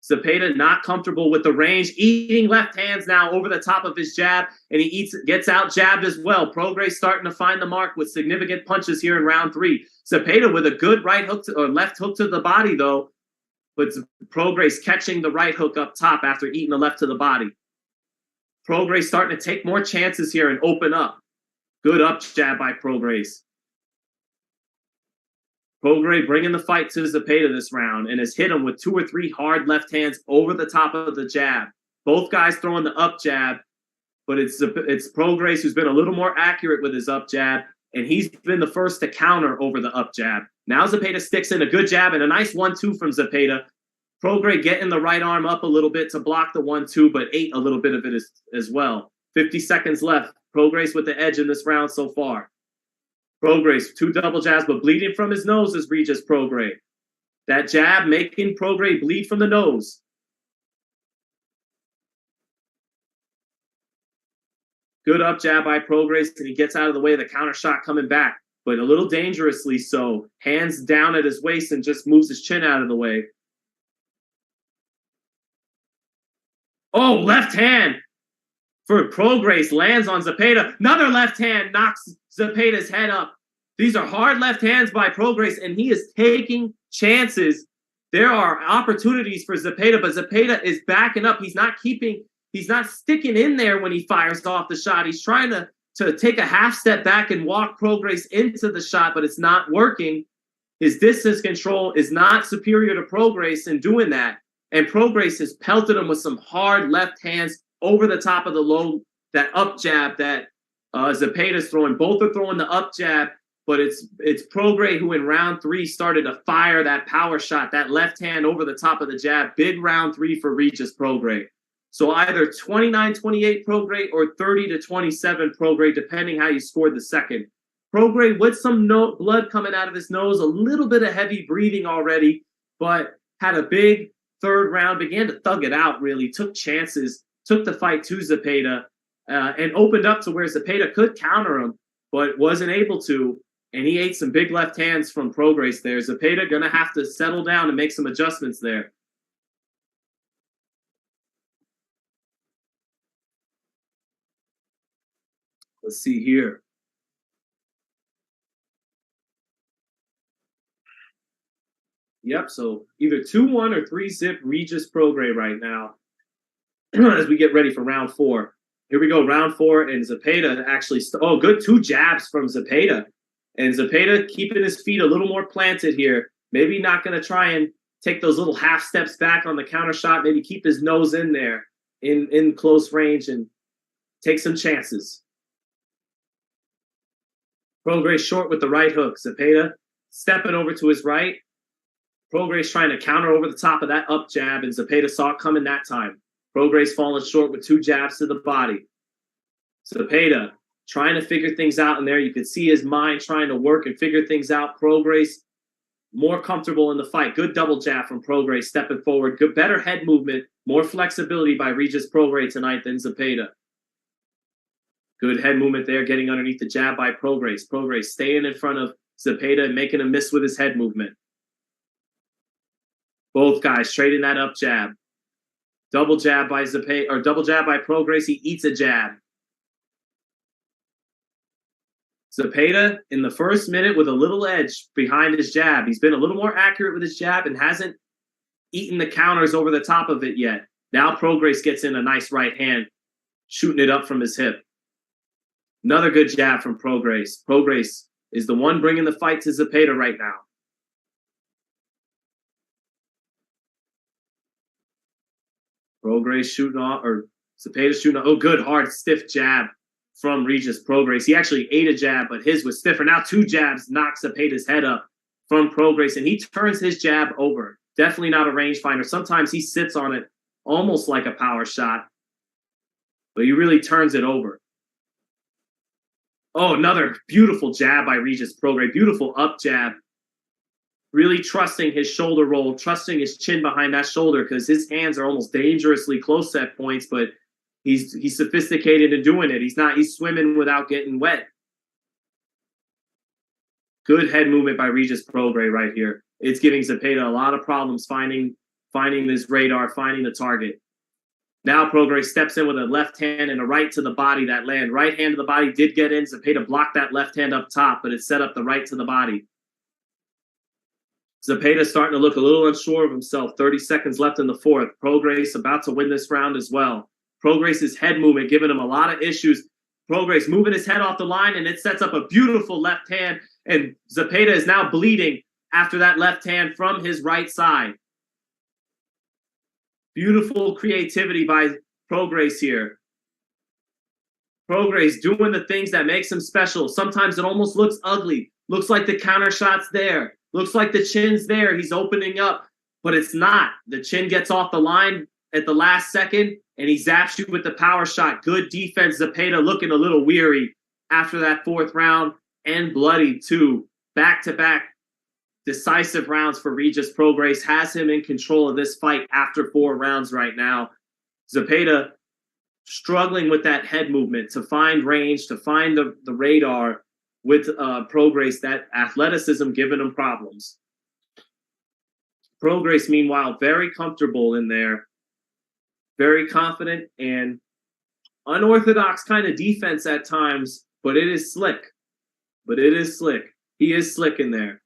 Zepeda not comfortable with the range, eating left hands now over the top of his jab, and he gets out jabbed as well. Prograis starting to find the mark with significant punches here in round 3. Zepeda with a good right hook or left hook to the body though, but Prograis catching the right hook up top after eating the left to the body. Prograis starting to take more chances here and open up. Good up jab by Prograis. Prograis bringing the fight to Zepeda this round and has hit him with 2 or 3 hard left hands over the top of the jab. Both guys throwing the up jab, but it's Prograis who's been a little more accurate with his up jab, and he's been the first to counter over the up jab. Now Zepeda sticks in a good jab and a nice 1-2 from Zepeda. Prograis getting the right arm up a little bit to block the 1-2, but ate a little bit of it as well. 50 seconds left. Prograis with the edge in this round so far. Prograis, 2 double jabs, but bleeding from his nose is Regis Prograis. That jab making Prograis bleed from the nose. Good up jab by Prograis, and he gets out of the way of the counter shot coming back, but a little dangerously so. Hands down at his waist and just moves his chin out of the way. Oh, left hand for Prograis lands on Zepeda. Another left hand knocks Zepeda's head up. These are hard left hands by Prograis, and he is taking chances. There are opportunities for Zepeda, but Zepeda is backing up. He's not sticking in there when he fires off the shot. He's trying to take a half step back and walk Prograis into the shot, but it's not working. His distance control is not superior to Prograis in doing that. And Prograis has pelted him with some hard left hands over the top of the low, that up jab that Zepeda's throwing. Both are throwing the up jab, but it's Prograis who in round 3 started to fire that power shot, that left hand over the top of the jab. Big round 3 for Regis Prograis. So either 29-28 Prograis or 30-27 Prograis, depending how you scored the second. Prograis with some blood coming out of his nose, a little bit of heavy breathing already, but had a big 3rd round, began to thug it out really, took chances, took the fight to Zepeda, and opened up to where Zepeda could counter him, but wasn't able to, and he ate some big left hands from Prograis there. Zepeda gonna have to settle down and make some adjustments there. Let's see here. Yep, so either 2-1 or 3-zip Regis Prograis right now as we get ready for round 4. Here we go, round 4, and Zepeda actually, good 2 jabs from Zepeda. And Zepeda keeping his feet a little more planted here. Maybe not going to try and take those little half steps back on the counter shot. Maybe keep his nose in there in close range and take some chances. Prograis short with the right hook. Zepeda stepping over to his right. Prograis trying to counter over the top of that up jab, and Zepeda saw it coming that time. Prograis falling short with 2 jabs to the body. Zepeda trying to figure things out in there. You could see his mind trying to work and figure things out. Prograis more comfortable in the fight. Good double jab from Prograis stepping forward. Good, better head movement, more flexibility by Regis Prograis tonight than Zepeda. Good head movement there, getting underneath the jab by Prograis. Prograis staying in front of Zepeda and making a miss with his head movement. Both guys trading that up jab. Double jab by Zepeda, or double jab by Prograis. He eats a jab. Zepeda in the first minute with a little edge behind his jab. He's been a little more accurate with his jab and hasn't eaten the counters over the top of it yet. Now Prograis gets in a nice right hand, shooting it up from his hip. Another good jab from Prograis. Prograis is the one bringing the fight to Zepeda right now. Prograis shooting off, or Zepeda shooting off. Oh, good, hard, stiff jab from Regis Prograis. He actually ate a jab, but his was stiffer. Now 2 jabs knock Zepeda's head up from Prograis, and he turns his jab over. Definitely not a rangefinder. Sometimes he sits on it almost like a power shot, but he really turns it over. Oh, another beautiful jab by Regis Prograis. Beautiful up jab. Really trusting his shoulder roll, trusting his chin behind that shoulder, because his hands are almost dangerously close at points, but he's sophisticated in doing it. He's swimming without getting wet. Good head movement by Regis Prograis right here. It's giving Zepeda a lot of problems finding this radar, finding the target. Now Prograis steps in with a left hand and a right to the body that land. Right hand to the body did get in. Zepeda blocked that left hand up top, but it set up the right to the body. Zepeda starting to look a little unsure of himself. 30 seconds left in the fourth. Prograis about to win this round as well. Prograis' head movement giving him a lot of issues. Prograis moving his head off the line, and it sets up a beautiful left hand. And Zepeda is now bleeding after that left hand from his right side. Beautiful creativity by Prograis here. Prograis doing the things that makes him special. Sometimes it almost looks ugly. Looks like the counter shot's there. Looks like the chin's there. He's opening up, but it's not. The chin gets off the line at the last second, and he zaps you with the power shot. Good defense. Zepeda looking a little weary after that fourth round, and bloody too. Back-to-back decisive rounds for Regis Prograis. Has him in control of this fight after 4 rounds right now. Zepeda struggling with that head movement to find range, to find the radar with Prograis. That athleticism giving him problems. Prograis, meanwhile, very comfortable in there. Very confident and unorthodox kind of defense at times, but it is slick. He is slick in there.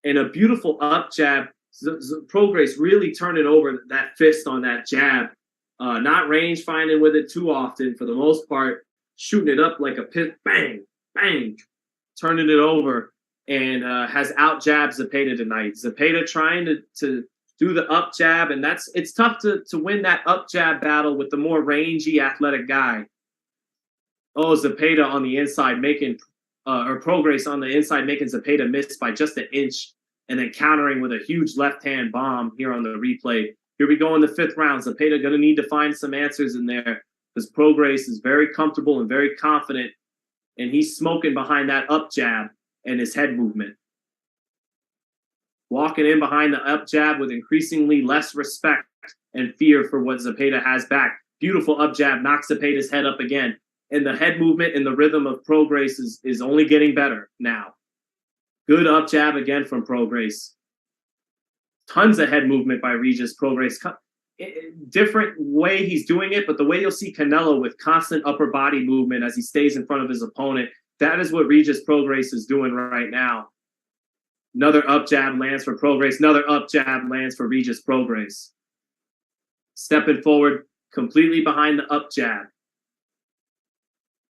And a beautiful up jab. Prograis really turning over that fist on that jab. Not range finding with it too often for the most part. Shooting it up like a pit. Bang, bang. Turning it over. And has out jabbed Zepeda tonight. Zepeda trying to do the up jab. And it's tough to win that up jab battle with the more rangy athletic guy. Oh, Zepeda on the inside making or Prograis on the inside making Zepeda miss by just an inch, and then countering with a huge left-hand bomb here on the replay. Here we go in the 5th round. Zepeda going to need to find some answers in there, because Prograis is very comfortable and very confident, and he's smoking behind that up jab and his head movement. Walking in behind the up jab with increasingly less respect and fear for what Zepeda has back. Beautiful up jab knocks Zepeda's head up again. And the head movement and the rhythm of Prograis is only getting better now. Good up jab again from Prograis. Tons of head movement by Regis Prograis. Different way he's doing it, but the way you'll see Canelo with constant upper body movement as he stays in front of his opponent, that is what Regis Prograis is doing right now. Another up jab lands for Prograis. Another up jab lands for Regis Prograis. Stepping forward, completely behind the up jab.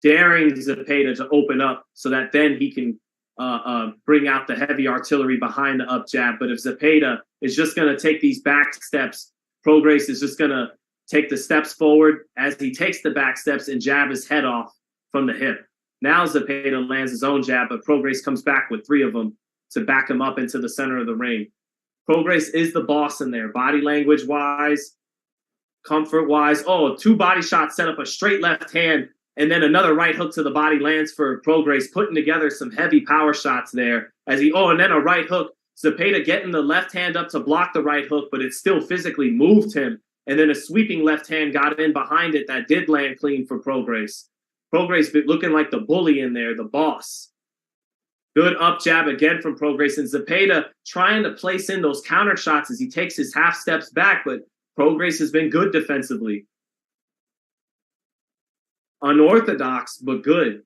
Daring Zepeda to open up so that then he can bring out the heavy artillery behind the up jab. But if Zepeda is just going to take these back steps, Prograis is just going to take the steps forward as he takes the back steps and jab his head off from the hip. Now Zepeda lands his own jab, but Prograis comes back with 3 of them to back him up into the center of the ring. Prograis is the boss in there, body language-wise, comfort-wise. Oh, 2 body shots set up a straight left hand, and then another right hook to the body lands for Prograis, putting together some heavy power shots there. And then a right hook. Zepeda getting the left hand up to block the right hook, but it still physically moved him. And then a sweeping left hand got in behind it that did land clean for Prograis. Prograis looking like the bully in there, the boss. Good up jab again from Prograis, and Zepeda trying to place in those counter shots as he takes his half steps back, but Prograis has been good defensively. Unorthodox, but good.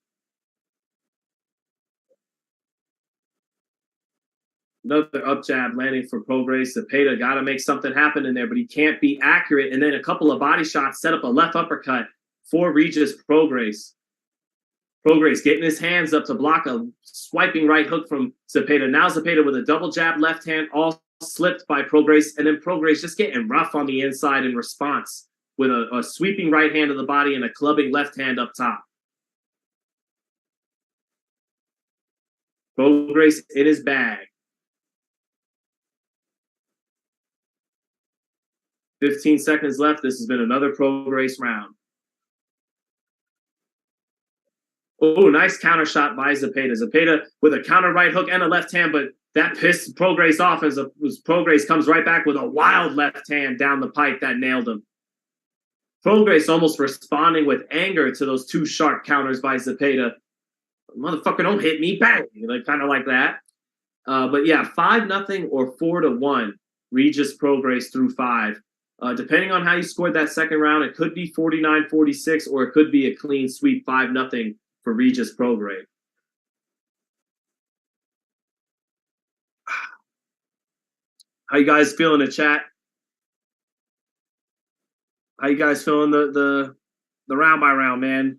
Another up jab landing for Prograis. Zepeda got to make something happen in there, but he can't be accurate. And then a couple of body shots set up a left uppercut for Regis Prograis. Prograis getting his hands up to block a swiping right hook from Zepeda. Now Zepeda with a double jab left hand, all slipped by Prograis. And then Prograis just getting rough on the inside in response with a sweeping right hand to the body and a clubbing left hand up top. Prograis in his bag. 15 seconds left. This has been another Prograis round. Oh, nice counter shot by Zepeda. Zepeda with a counter right hook and a left hand, but that pissed Prograis off as Prograis comes right back with a wild left hand down the pipe that nailed him. Prograis almost responding with anger to those 2 sharp counters by Zepeda. Motherfucker, don't hit me, bang! Kind of like that. But yeah, 5-0 or 4-1. Regis Prograis through 5. Depending on how you scored that second round, it could be 49-46 or it could be a clean sweep 5-0 for Regis Prograis. How you guys feeling in the chat? How you guys feeling the round by round, man?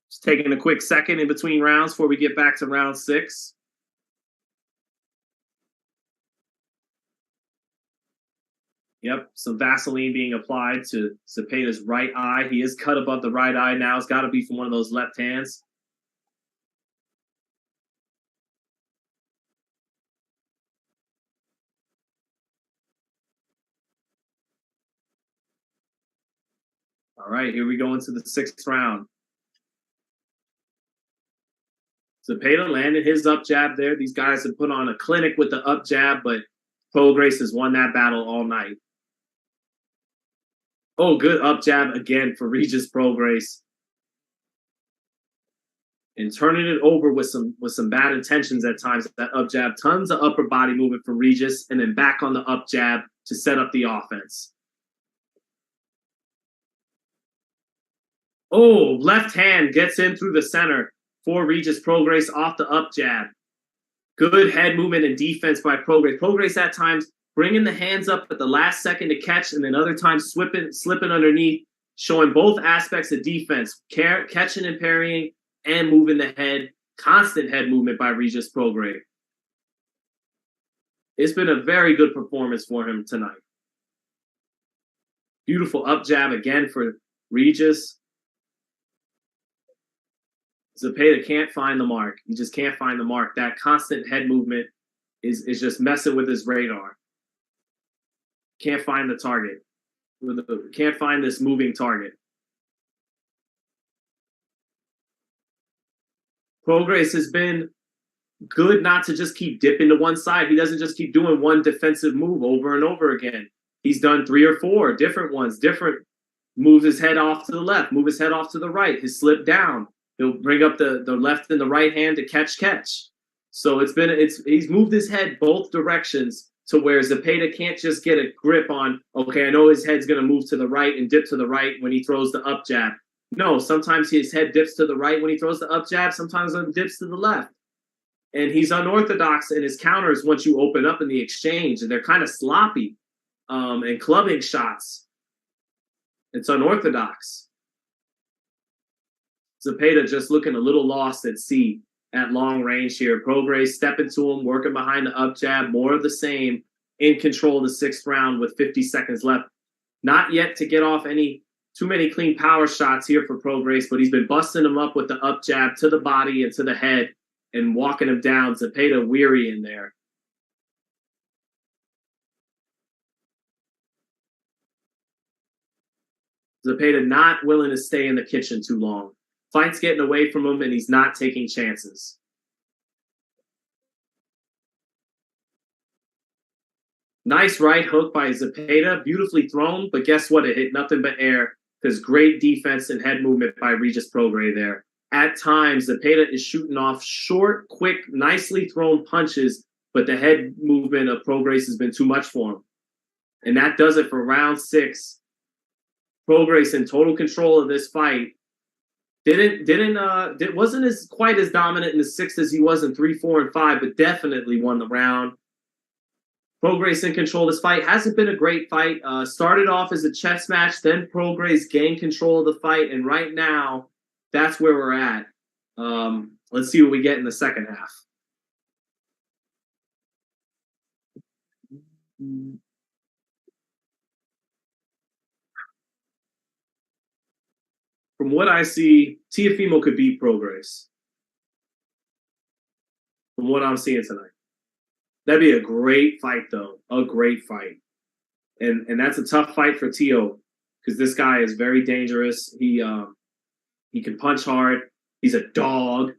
Just taking a quick second in between rounds before we get back to round 6. Yep, some Vaseline being applied to Zepeda's right eye. He is cut above the right eye now. It's got to be from one of those left hands. All right, here we go into the 6th round. Zepeda landed his up jab there. These guys have put on a clinic with the up jab, but Prograis has won that battle all night. Oh, good up jab again for Regis Prograis. And turning it over with some bad intentions at times. That up jab, tons of upper body movement from Regis, and then back on the up jab to set up the offense. Oh, left hand gets in through the center for Regis Prograis off the up jab. Good head movement and defense by Prograis. Prograis at times bringing the hands up at the last second to catch, and then other times slipping underneath, showing both aspects of defense, catching and parrying and moving the head. Constant head movement by Regis Prograis. It's been a very good performance for him tonight. Beautiful up jab again for Regis. Zepeda can't find the mark. He just can't find the mark. That constant head movement is just messing with his radar. Can't find the target. Can't find this moving target. Prograis has been good not to just keep dipping to one side. He doesn't just keep doing one defensive move over and over again. He's done 3 or 4 different ones, moves his head off to the left, move his head off to the right, his slip down. He'll bring up the left and the right hand to catch. So he's moved his head both directions to where Zepeda can't just get a grip on, okay, I know his head's going to move to the right and dip to the right when he throws the up jab. No, sometimes his head dips to the right when he throws the up jab, sometimes it dips to the left. And he's unorthodox in his counters once you open up in the exchange, and they're kind of sloppy and clubbing shots. It's unorthodox. Zepeda just looking a little lost at sea at long range here. Prograis stepping to him, working behind the up jab, more of the same, in control of the 6th round with 50 seconds left. Not yet to get off any too many clean power shots here for Prograis, but he's been busting him up with the up jab to the body and to the head and walking him down. Zepeda weary in there. Zepeda not willing to stay in the kitchen too long. Fight's getting away from him, and he's not taking chances. Nice right hook by Zepeda, beautifully thrown, but guess what? It hit nothing but air because great defense and head movement by Regis Prograis there. At times, Zepeda is shooting off short, quick, nicely thrown punches, but the head movement of Prograis has been too much for him. And that does it for round 6. Prograis in total control of this fight. Wasn't as quite as dominant in the 6th as he was in 3, 4, and 5, but definitely won the round. Prograis in control of this fight. Hasn't been a great fight. Started off as a chess match, then Prograis gained control of the fight, and right now, that's where we're at. Let's see what we get in the second half. From what I see, Teofimo could beat Prograis. From what I'm seeing tonight. That'd be a great fight, though. A great fight. And that's a tough fight for Teo because this guy is very dangerous. He can punch hard. He's a dog,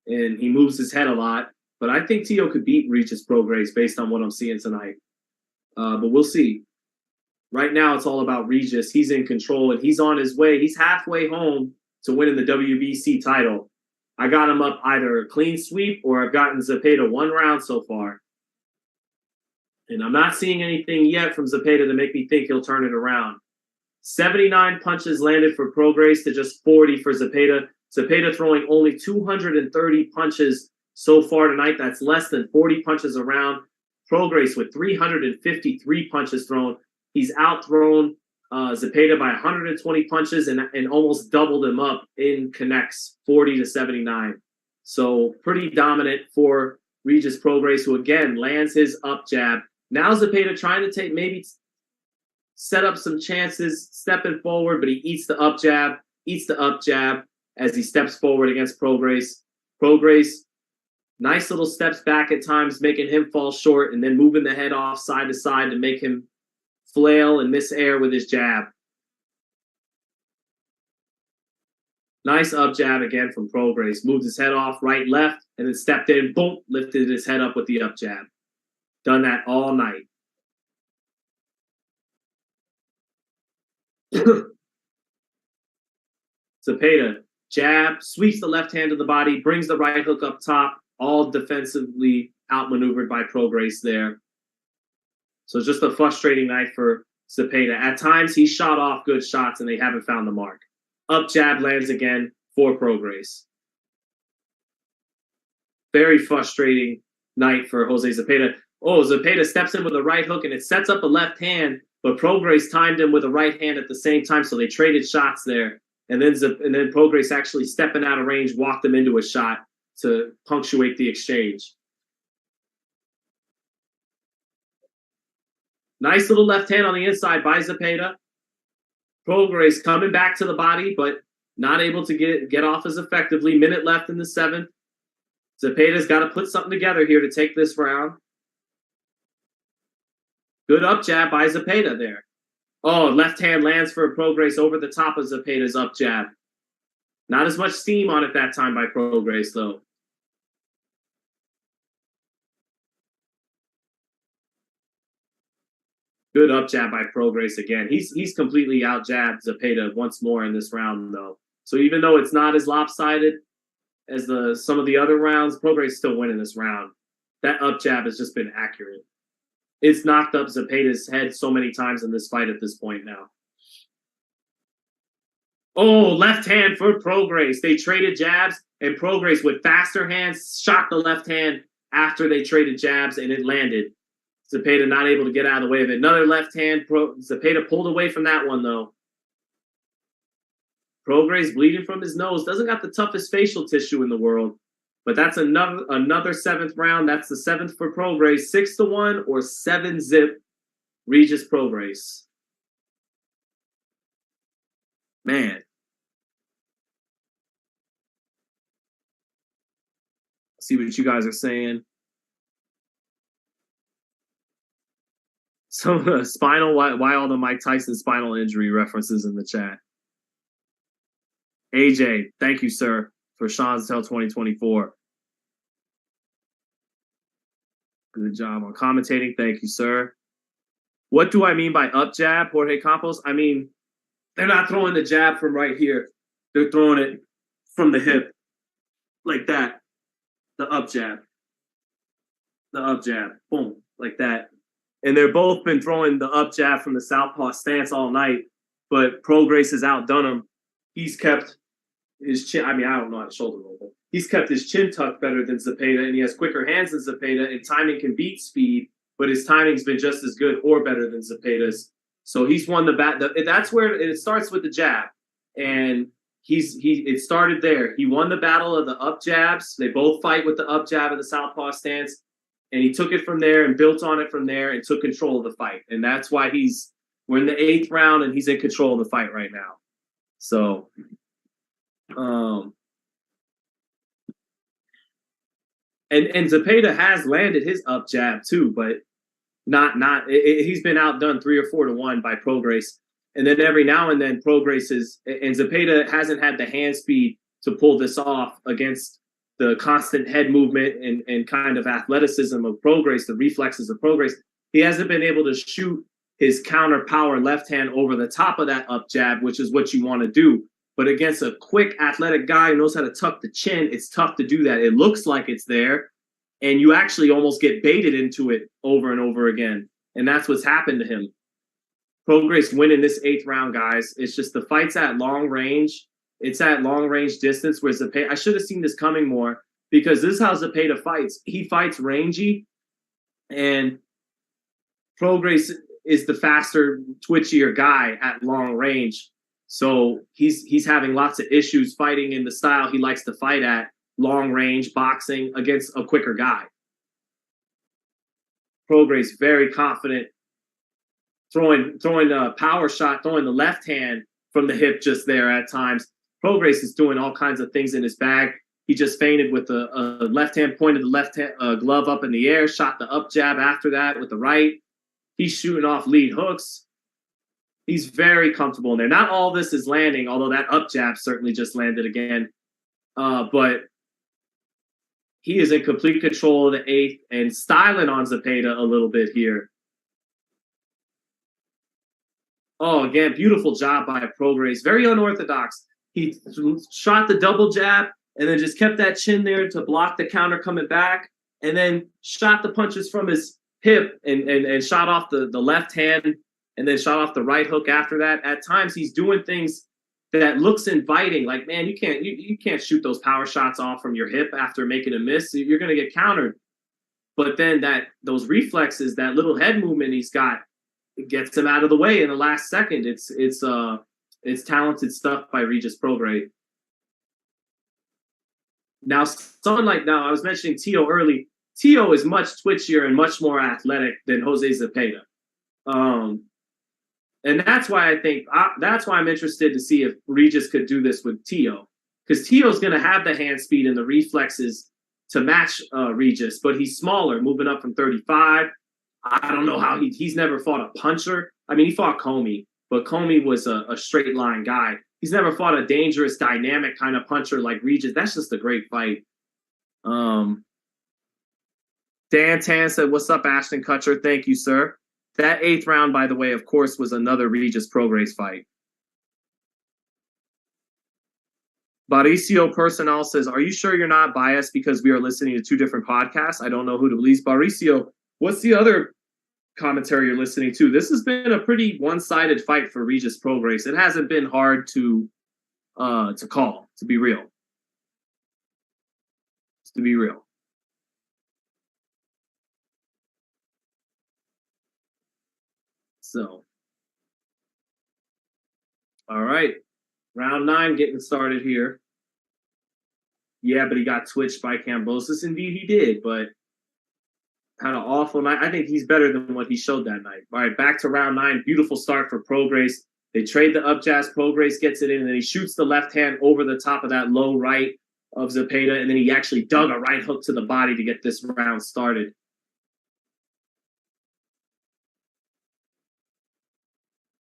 and he moves his head a lot. But I think Teo could beat Regis Prograis based on what I'm seeing tonight. But we'll see. Right now, it's all about Regis. He's in control, and he's on his way. He's halfway home to winning the WBC title. I got him up either a clean sweep or I've gotten Zepeda 1 round so far. And I'm not seeing anything yet from Zepeda to make me think he'll turn it around. 79 punches landed for Prograis to just 40 for Zepeda. Zepeda throwing only 230 punches so far tonight. That's less than 40 punches around. Prograis with 353 punches thrown. He's outthrown Zepeda by 120 punches and almost doubled him up in connects, 40 to 79. So pretty dominant for Regis Prograis, who again lands his up jab. Now Zepeda trying to maybe set up some chances, stepping forward, but he eats the up jab as he steps forward against Prograis. Prograis, nice little steps back at times, making him fall short and then moving the head off side to side to make him flail and miss air with his jab. Nice up jab again from Prograis. Moved his head off right, left, and then stepped in, boom, lifted his head up with the up jab. Done that all night. Zepeda, jab, sweeps the left hand to the body, brings the right hook up top, all defensively outmaneuvered by Prograis there. So it's just a frustrating night for Zepeda. At times, he shot off good shots, and they haven't found the mark. Up jab lands again for Prograis. Very frustrating night for Jose Zepeda. Oh, Zepeda steps in with a right hook, and it sets up a left hand, but Prograis timed him with a right hand at the same time, so they traded shots there. And then Prograis actually stepping out of range, walked him into a shot to punctuate the exchange. Nice little left hand on the inside by Zepeda. Prograis coming back to the body, but not able to get off as effectively. Minute left in the 7th. Zepeda's got to put something together here to take this round. Good up jab by Zepeda there. Oh, left hand lands for Prograis over the top of Zepeda's up jab. Not as much steam on it that time by Prograis, though. Good up jab by Prograis again. He's completely out jabbed Zepeda once more in this round, though. So even though it's not as lopsided as some of the other rounds, Prograis still winning this round. That up jab has just been accurate. It's knocked up Zepeda's head so many times in this fight at this point now. Oh, left hand for Prograis. They traded jabs, and Prograis with faster hands shot the left hand after they traded jabs, and it landed. Zepeda not able to get out of the way of it. Another left hand. Zepeda pulled away from that one, though. Prograis bleeding from his nose. Doesn't got the toughest facial tissue in the world. But that's another 7th round. That's the 7th for Prograis. 6-1 or 7-zip Regis Prograis. Man. See what you guys are saying. Some spinal, why all the Mike Tyson spinal injury references in the chat? AJ, thank you, sir, for Sean's Tell 2024. Good job on commentating. Thank you, sir. What do I mean by up jab, Jorge Campos? I mean, they're not throwing the jab from right here. They're throwing it from the hip, like that. The up jab. The up jab. Boom, like that. And they're both been throwing the up jab from the southpaw stance all night, but Prograis has outdone him. He's kept his chin. I mean, I don't know how to shoulder roll, but he's kept his chin tucked better than Zepeda, and he has quicker hands than Zepeda, and timing can beat speed, but his timing's been just as good or better than Zepeda's. So he's won the bat. That's where it starts with the jab, and it started there. He won the battle of the up jabs. They both fight with the up jab of the southpaw stance, and he took it from there and built on it from there and took control of the fight. And that's why we're in the 8th round and he's in control of the fight right now. So, and Zepeda has landed his up jab too, but he's been outdone 3 or 4 to 1 by Prograis. And then every now and then Prograis and Zepeda hasn't had the hand speed to pull this off against the constant head movement and kind of athleticism of Prograis, the reflexes of Prograis. He hasn't been able to shoot his counter power left hand over the top of that up jab, which is what you want to do. But against a quick athletic guy who knows how to tuck the chin, it's tough to do that. It looks like it's there, and you actually almost get baited into it over and over again. And that's what's happened to him. Prograis winning this 8th round, guys. It's just the fight's at long range. It's at long range distance where Zepeda, I should have seen this coming more, because this is how Zepeda fights. He fights rangy, and Prograis is the faster, twitchier guy at long range. So he's having lots of issues fighting in the style he likes to fight at, long range boxing against a quicker guy. Prograis very confident, throwing a power shot, throwing the left hand from the hip just there at times. Prograis is doing all kinds of things in his bag. He just feinted with a left hand, pointed the left hand, glove up in the air, shot the up jab after that with the right. He's shooting off lead hooks. He's very comfortable in there. Not all this is landing, although that up jab certainly just landed again. But he is in complete control of the 8th and styling on Zepeda a little bit here. Oh, again, beautiful job by Prograis. Very unorthodox. He shot the double jab and then just kept that chin there to block the counter coming back, and then shot the punches from his hip and shot off the left hand and then shot off the right hook after that. At times he's doing things that looks inviting, like, man, you can't shoot those power shots off from your hip after making a miss. You're going to get countered. But then those reflexes, that little head movement he's got, it gets him out of the way in the last second. It's talented stuff by Regis Prograis. Now, I was mentioning Tio early. Tio is much twitchier and much more athletic than Jose Zepeda. And that's why I'm interested to see if Regis could do this with Tio, because Tio's going to have the hand speed and the reflexes to match Regis, but he's smaller, moving up from 35. I don't know how he's never fought a puncher. I mean, he fought Comey, but Comey was a straight line guy. He's never fought a dangerous, dynamic kind of puncher like Regis. That's just a great fight. Dan Tan said, "What's up, Ashton Kutcher?" Thank you, sir. That 8th round, by the way, of course, was another Regis Prograis fight. Mauricio Personal says, "Are you sure you're not biased because we are listening to 2 different podcasts? I don't know who to believe." Mauricio, what's the other commentary you're listening to? This has been a pretty one-sided fight for Regis Prograis. It hasn't been hard to call, to be real. So, all right. Round 9 getting started here. Yeah, but he got twitched by Kambosos. Indeed he did, but had an awful night. I think he's better than what he showed that night. All right, back to round 9. Beautiful start for Prograis. They trade the up jabs. Prograis gets it in, and then he shoots the left hand over the top of that low right of Zepeda, and then he actually dug a right hook to the body to get this round started.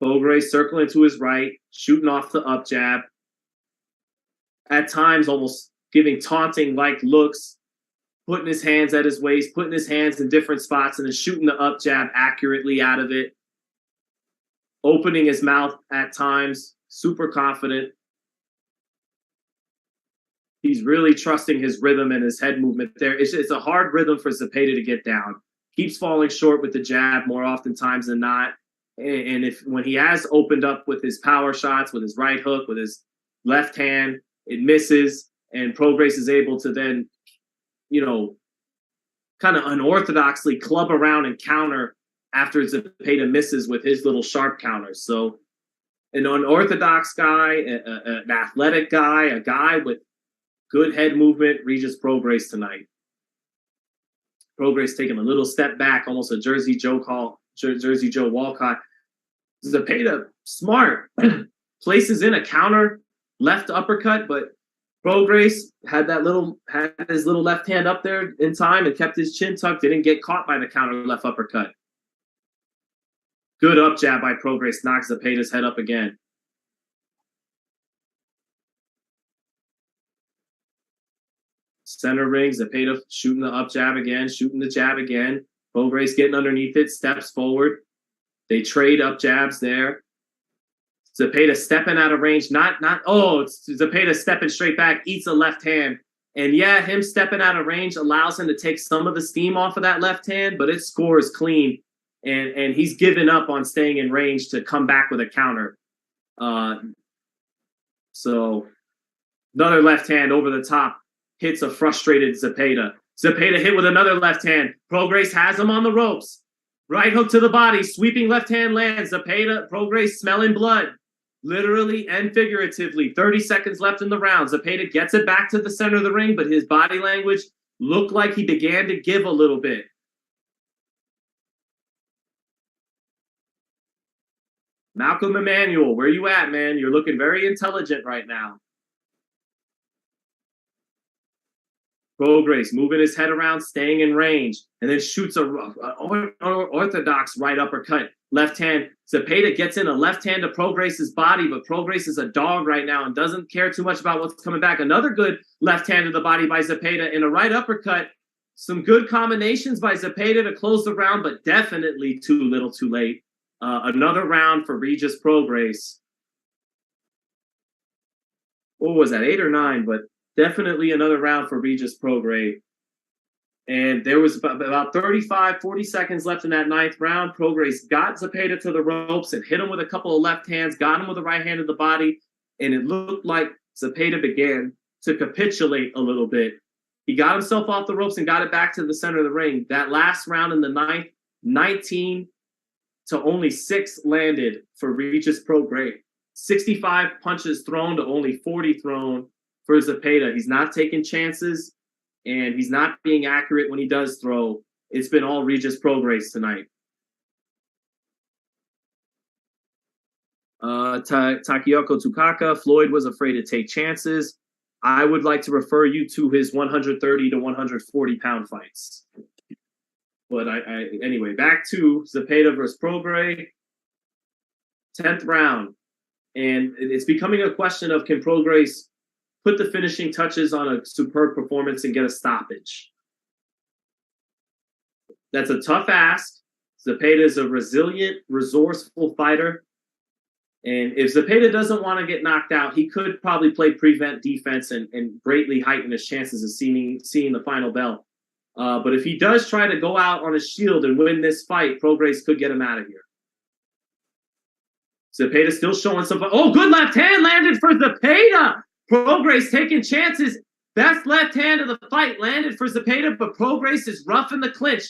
Prograis circling to his right, shooting off the up jab. At times, almost giving taunting-like looks, putting his hands at his waist, putting his hands in different spots, and then shooting the up jab accurately out of it. Opening his mouth at times, super confident. He's really trusting his rhythm and his head movement there. It's a hard rhythm for Zepeda to get down. Keeps falling short with the jab more oftentimes than not. And when he has opened up with his power shots, with his right hook, with his left hand, it misses, and Prograis is able to then, kind of unorthodoxly club around and counter after Zepeda misses with his little sharp counters. So an unorthodox guy, an athletic guy, a guy with good head movement, Regis Prograis tonight. Prograis taking a little step back, almost a Jersey Joe Walcott. Zepeda, smart, places in a counter left uppercut, but Prograis had his little left hand up there in time and kept his chin tucked. Didn't get caught by the counter left uppercut. Good up jab by Prograis, knocks Zepeda's head up again. Center ring, Zepeda shooting the up jab again, shooting the jab again. Prograis getting underneath it, steps forward. They trade up jabs there. Zepeda stepping out of range, it's Zepeda stepping straight back, eats a left hand. And yeah, him stepping out of range allows him to take some of the steam off of that left hand, but it scores clean. And he's given up on staying in range to come back with a counter. So another left hand over the top hits a frustrated Zepeda. Zepeda hit with another left hand. Prograis has him on the ropes. Right hook to the body, sweeping left hand lands. Zepeda, Prograis smelling blood, literally and figuratively. 30 seconds left in the round. Zepeda gets it back to the center of the ring, but his body language looked like he began to give a little bit. Malcolm Emanuel, where you at, man? You're looking very intelligent right now. Prograis moving his head around, staying in range, and then shoots a orthodox right uppercut. Left hand. Zepeda gets in a left hand to Prograis' body, but Prograis is a dog right now and doesn't care too much about what's coming back. Another good left hand to the body by Zepeda and a right uppercut. Some good combinations by Zepeda to close the round, but definitely too little too late. Another round for Regis Prograis. What was that, 8 or 9? But definitely another round for Regis Prograis. And there was about 35, 40 seconds left in that 9th round. Prograis got Zepeda to the ropes and hit him with a couple of left hands, got him with the right hand to the body, and it looked like Zepeda began to capitulate a little bit. He got himself off the ropes and got it back to the center of the ring. That last round in the 9th, 19 to only 6 landed for Regis Prograis. 65 punches thrown to only 40 thrown for Zepeda. He's not taking chances, and he's not being accurate when he does throw. It's been all Regis Prograis tonight. Takayoko Tukaka, Floyd was afraid to take chances. I would like to refer you to his 130 to 140 pound fights. But anyway, back to Zepeda versus Prograis. 10th round. And it's becoming a question of, can Prograis put the finishing touches on a superb performance and get a stoppage? That's a tough ask. Zepeda is a resilient, resourceful fighter. And if Zepeda doesn't want to get knocked out, he could probably play prevent defense and greatly heighten his chances of seeing the final bell. But if he does try to go out on a shield and win this fight, Prograis could get him out of here. Zepeda still showing some. Oh, good left hand landed for Zepeda. Prograis taking chances. Best left hand of the fight landed for Zepeda, but Prograis is rough in the clinch.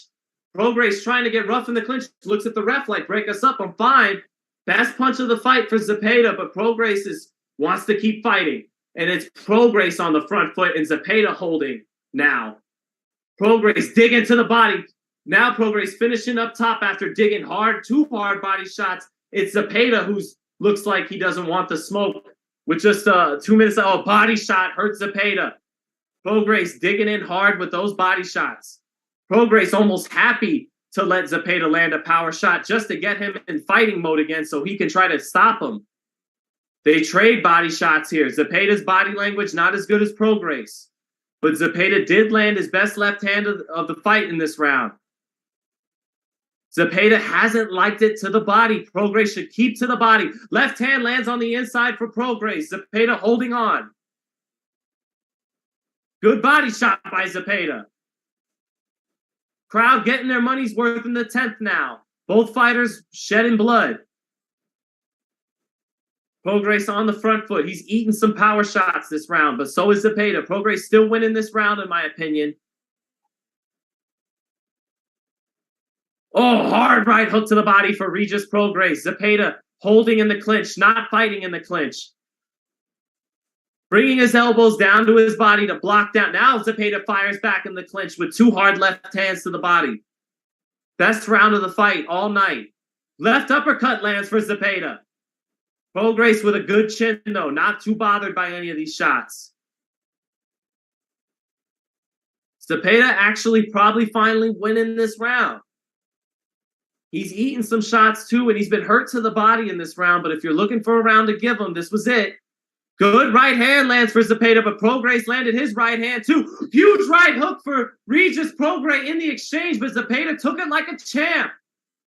Prograis trying to get rough in the clinch. Looks at the ref like, break us up, I'm fine. Best punch of the fight for Zepeda, but Prograis wants to keep fighting. And it's Prograis on the front foot and Zepeda holding now. Prograis digging to the body. Now Prograis finishing up top after digging hard, 2 hard body shots. It's Zepeda who's looks like he doesn't want the smoke. With just 2 minutes, a body shot hurt Zepeda. Prograis digging in hard with those body shots. Prograis almost happy to let Zepeda land a power shot just to get him in fighting mode again so he can try to stop him. They trade body shots here. Zepeda's body language not as good as Prograis. But Zepeda did land his best left hand of the fight in this round. Zepeda hasn't liked it to the body. Prograis should keep to the body. Left hand lands on the inside for Prograis. Zepeda holding on. Good body shot by Zepeda. Crowd getting their money's worth in the 10th now. Both fighters shedding blood. Prograis on the front foot. He's eating some power shots this round, but so is Zepeda. Prograis still winning this round, in my opinion. Oh, hard right hook to the body for Regis Prograis. Zepeda holding in the clinch, not fighting in the clinch. Bringing his elbows down to his body to block down. Now Zepeda fires back in the clinch with 2 hard left hands to the body. Best round of the fight all night. Left uppercut lands for Zepeda. Prograis with a good chin, though. Not too bothered by any of these shots. Zepeda actually probably finally winning this round. He's eaten some shots, too, and he's been hurt to the body in this round. But if you're looking for a round to give him, this was it. Good right hand lands for Zepeda, but Prograis landed his right hand, too. Huge right hook for Regis Prograis in the exchange, but Zepeda took it like a champ.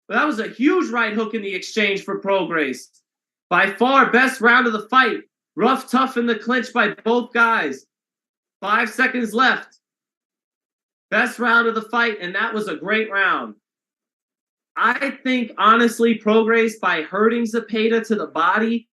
But that was a huge right hook in the exchange for Prograis. By far, best round of the fight. Rough, tough in the clinch by both guys. 5 seconds left. Best round of the fight, and that was a great round. I think, honestly, Prograis, by hurting Zepeda to the body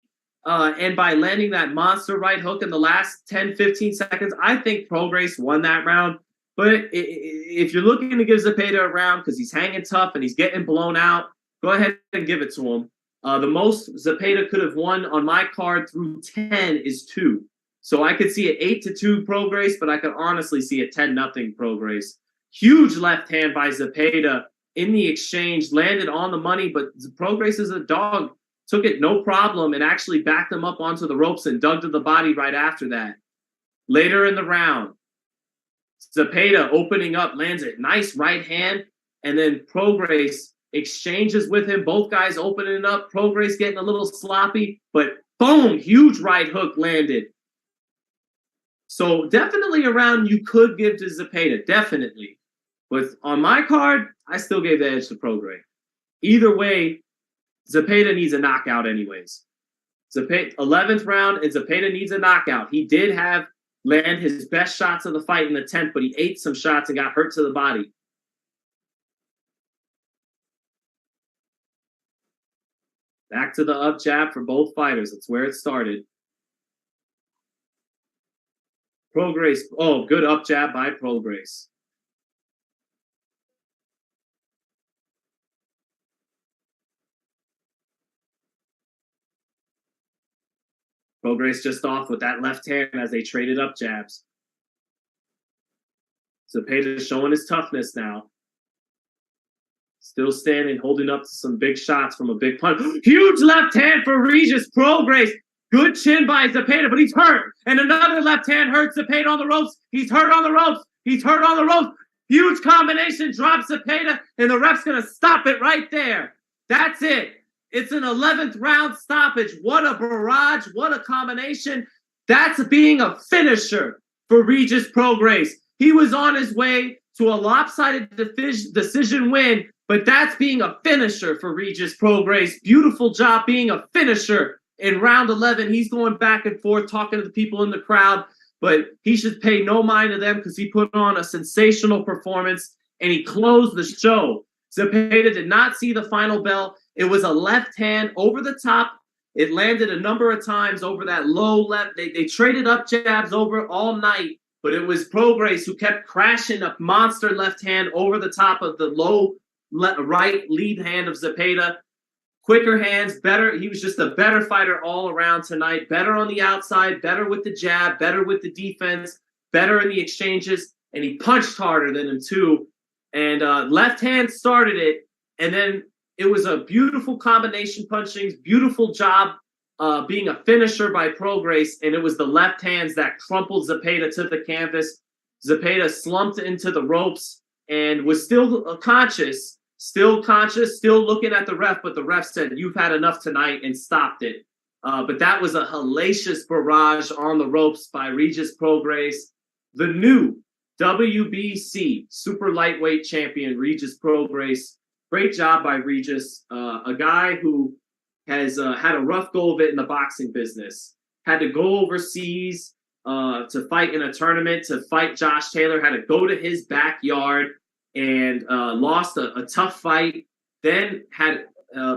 and by landing that monster right hook in the last 10, 15 seconds, I think Prograis won that round. But if you're looking to give Zepeda a round because he's hanging tough and he's getting blown out, go ahead and give it to him. The most Zepeda could have won on my card through 10 is 2. So I could see it 8-2 Prograis, but I could honestly see it 10-0 Prograis. Huge left hand by Zepeda in the exchange, landed on the money, but Prograis is a dog. Took it no problem and actually backed him up onto the ropes and dug to the body right after that. Later in the round, Zepeda opening up, lands a nice right hand, and then Prograis exchanges with him. Both guys opening up. Prograis getting a little sloppy, but boom, huge right hook landed. So definitely a round you could give to Zepeda, definitely. But on my card, I still gave the edge to Prograis. Either way, Zepeda needs a knockout anyways. 11th round, and Zepeda needs a knockout. He did land his best shots of the fight in the 10th, but he ate some shots and got hurt to the body. Back to the up jab for both fighters. That's where it started. Prograis. Oh, good up jab by Prograis. Prograis just off with that left hand as they traded up jabs. Zepeda showing his toughness now. Still standing, holding up to some big shots from a big punch. Huge left hand for Regis Prograis. Good chin by Zepeda, but he's hurt. And another left hand hurts Zepeda on the ropes. He's hurt on the ropes. He's hurt on the ropes. Huge combination, drops Zepeda, and the ref's going to stop it right there. That's it. It's an 11th round stoppage. What a barrage. What a combination. That's being a finisher for Regis Prograis. He was on his way to a lopsided decision win, but that's being a finisher for Regis Prograis. Beautiful job being a finisher in round 11. He's going back and forth talking to the people in the crowd, but he should pay no mind to them because he put on a sensational performance and he closed the show. Zepeda did not see the final bell. It was a left hand over the top. It landed a number of times over that low left. They traded up jabs over all night, but it was Prograis who kept crashing a monster left hand over the top of the low right lead hand of Zepeda. Quicker hands, better. He was just a better fighter all around tonight. Better on the outside, better with the jab, better with the defense, better in the exchanges, and he punched harder than him too. And left hand started it, and then It was a beautiful combination punching, beautiful job being a finisher by Prograis, and it was the left hands that crumpled Zepeda to the canvas. Zepeda slumped into the ropes and was still conscious, still looking at the ref, but the ref said, "You've had enough tonight," and stopped it. But that was a hellacious barrage on the ropes by Regis Prograis, the new WBC super lightweight champion, Regis Prograis. Great job by Regis, a guy who has had a rough go of it in the boxing business. Had to go overseas to fight in a tournament, to fight Josh Taylor, had to go to his backyard and lost a tough fight. Then had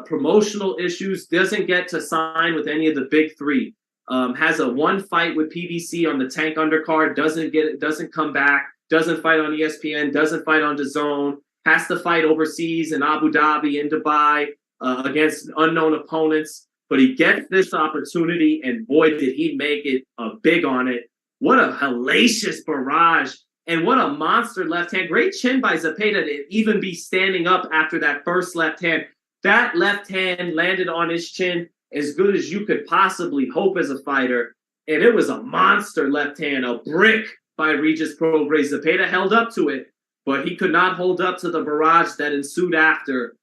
promotional issues, doesn't get to sign with any of the big three. Has a one fight with PBC on the Tank undercard, doesn't come back, doesn't fight on ESPN, doesn't fight on DAZN, has to fight overseas in Abu Dhabi, in Dubai, against unknown opponents. But he gets this opportunity, and boy, did he make it big on it. What a hellacious barrage, and what a monster left hand. Great chin by Zepeda to even be standing up after that first left hand. That left hand landed on his chin as good as you could possibly hope as a fighter. And it was a monster left hand, a brick by Regis Prograis. Zepeda held up to it, but he could not hold up to the barrage that ensued after.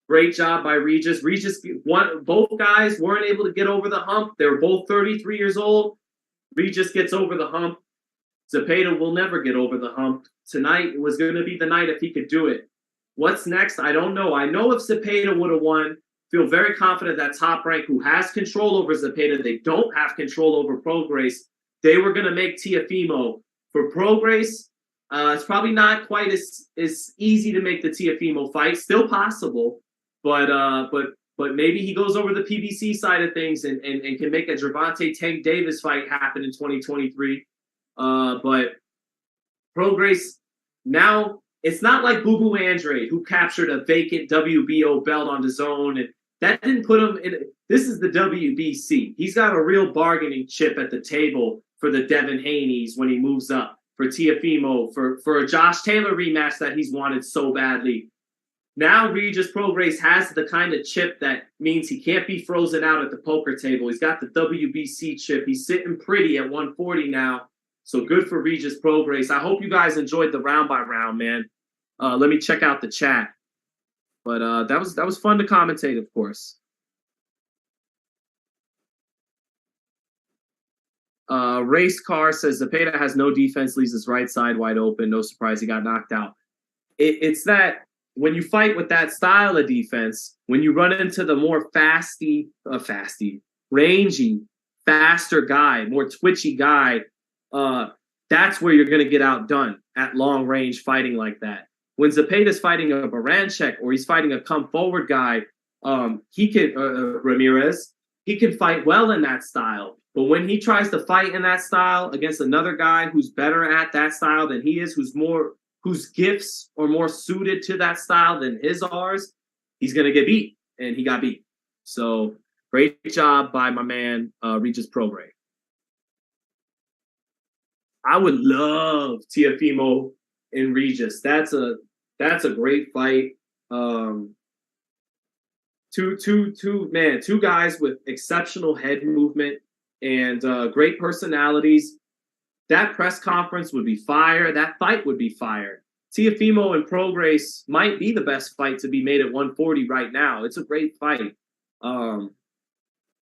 Great job by Regis. Both guys weren't able to get over the hump. They were both 33 years old. Regis gets over the hump. Zepeda will never get over the hump. Tonight was going to be the night if he could do it. What's next? I don't know. I know if Zepeda would have won, feel very confident that Top Rank, who has control over Zepeda, they don't have control over Prograis. They were going to make Teofimo. For Prograis, it's probably not quite as easy to make the Teofimo fight. Still possible, but maybe he goes over the PBC side of things and can make a Gervonta Tank Davis fight happen in 2023. But Prograis, now it's not like Boo Boo Andrade, who captured a vacant WBO belt on DAZN, and that didn't put him in. This is the WBC. He's got a real bargaining chip at the table for the Devin Haney's when he moves up, for Teofimo, for a Josh Taylor rematch that he's wanted so badly. Now Regis Prograis has the kind of chip that means he can't be frozen out at the poker table. He's got the WBC chip. He's sitting pretty at 140 now. So good for Regis Prograis. I hope you guys enjoyed the round by round, man. Let me check out the chat. But that was fun to commentate, of course. Race Car says Zepeda has no defense, leaves his right side wide open. No surprise he got knocked out. It's that when you fight with that style of defense, when you run into the more rangy, faster guy, more twitchy guy, that's where you're going to get outdone at long range fighting like that. When Zepeda's fighting a Baranchek or he's fighting a come forward guy, he can Ramirez, he can fight well in that style. But when he tries to fight in that style against another guy who's better at that style than he is, whose gifts are more suited to that style than his ours, he's going to get beat, and he got beat. So great job by my man, Regis Prograis. I would love Teofimo and Regis. That's a great fight. Two guys with exceptional head movement and great personalities. That press conference would be fire. That fight would be fire. Teofimo and Prograis might be the best fight to be made at 140 right now. It's a great fight. I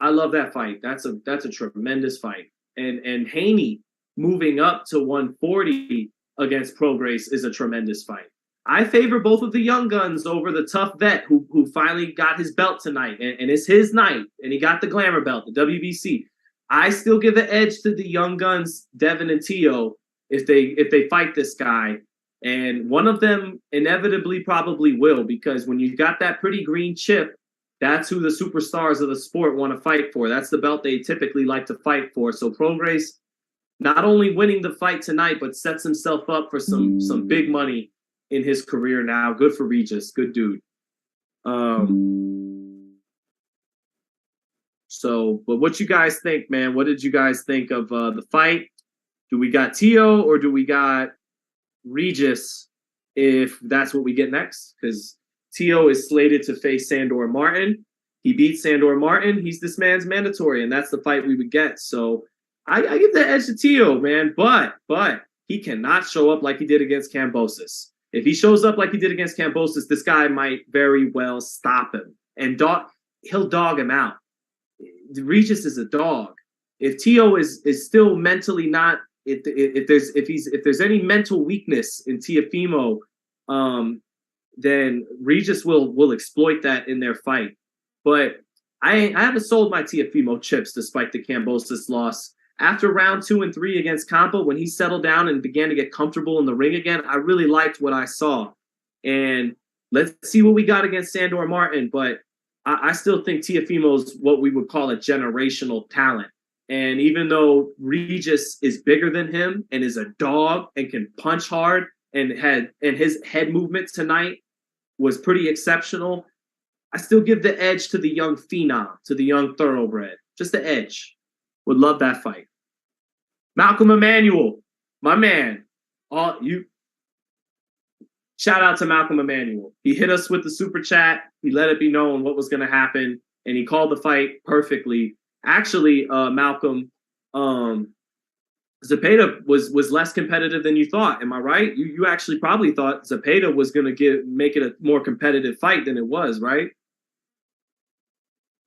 love that fight. That's a tremendous fight. And Haney moving up to 140 against Prograis is a tremendous fight. I favor both of the young guns over the tough vet who finally got his belt tonight, and it's his night, and he got the glamour belt, the WBC. I still give the edge to the young guns, Devin and Teo, if they fight this guy. And one of them inevitably probably will, because when you've got that pretty green chip, that's who the superstars of the sport want to fight for. That's the belt they typically like to fight for. So Prograis not only winning the fight tonight, but sets himself up for some big money in his career now. Good for Regis. Good dude. But what you guys think, man? What did you guys think of the fight? Do we got Teo or do we got Regis, if that's what we get next? Because Tio is slated to face Sandor Martin. He beats Sandor Martin. He's this man's mandatory, and that's the fight we would get. So I give the edge to Tio, man. But he cannot show up like he did against Kambosos. If he shows up like he did against Kambosos, this guy might very well stop him. And he'll dog him out. Regis is a dog. If Tio is still mentally not, if there's any mental weakness in Teofimo, then Regis will exploit that in their fight. But I haven't sold my Teofimo chips despite the Kambosos loss. After round 2 and 3 against Campa, when he settled down and began to get comfortable in the ring again, I really liked what I saw. And let's see what we got against Sandor Martin. But I still think Teofimo's what we would call a generational talent. And even though Regis is bigger than him and is a dog and can punch hard and his head movement tonight was pretty exceptional, I still give the edge to the young phenom, to the young thoroughbred. Just the edge. Would love that fight. Malcolm Emanuel, my man. Shout out to Malcolm Emanuel. He hit us with the super chat. He let it be known what was going to happen, and he called the fight perfectly. Actually, Malcolm, Zepeda was less competitive than you thought. Am I right? You actually probably thought Zepeda was going to make it a more competitive fight than it was, right?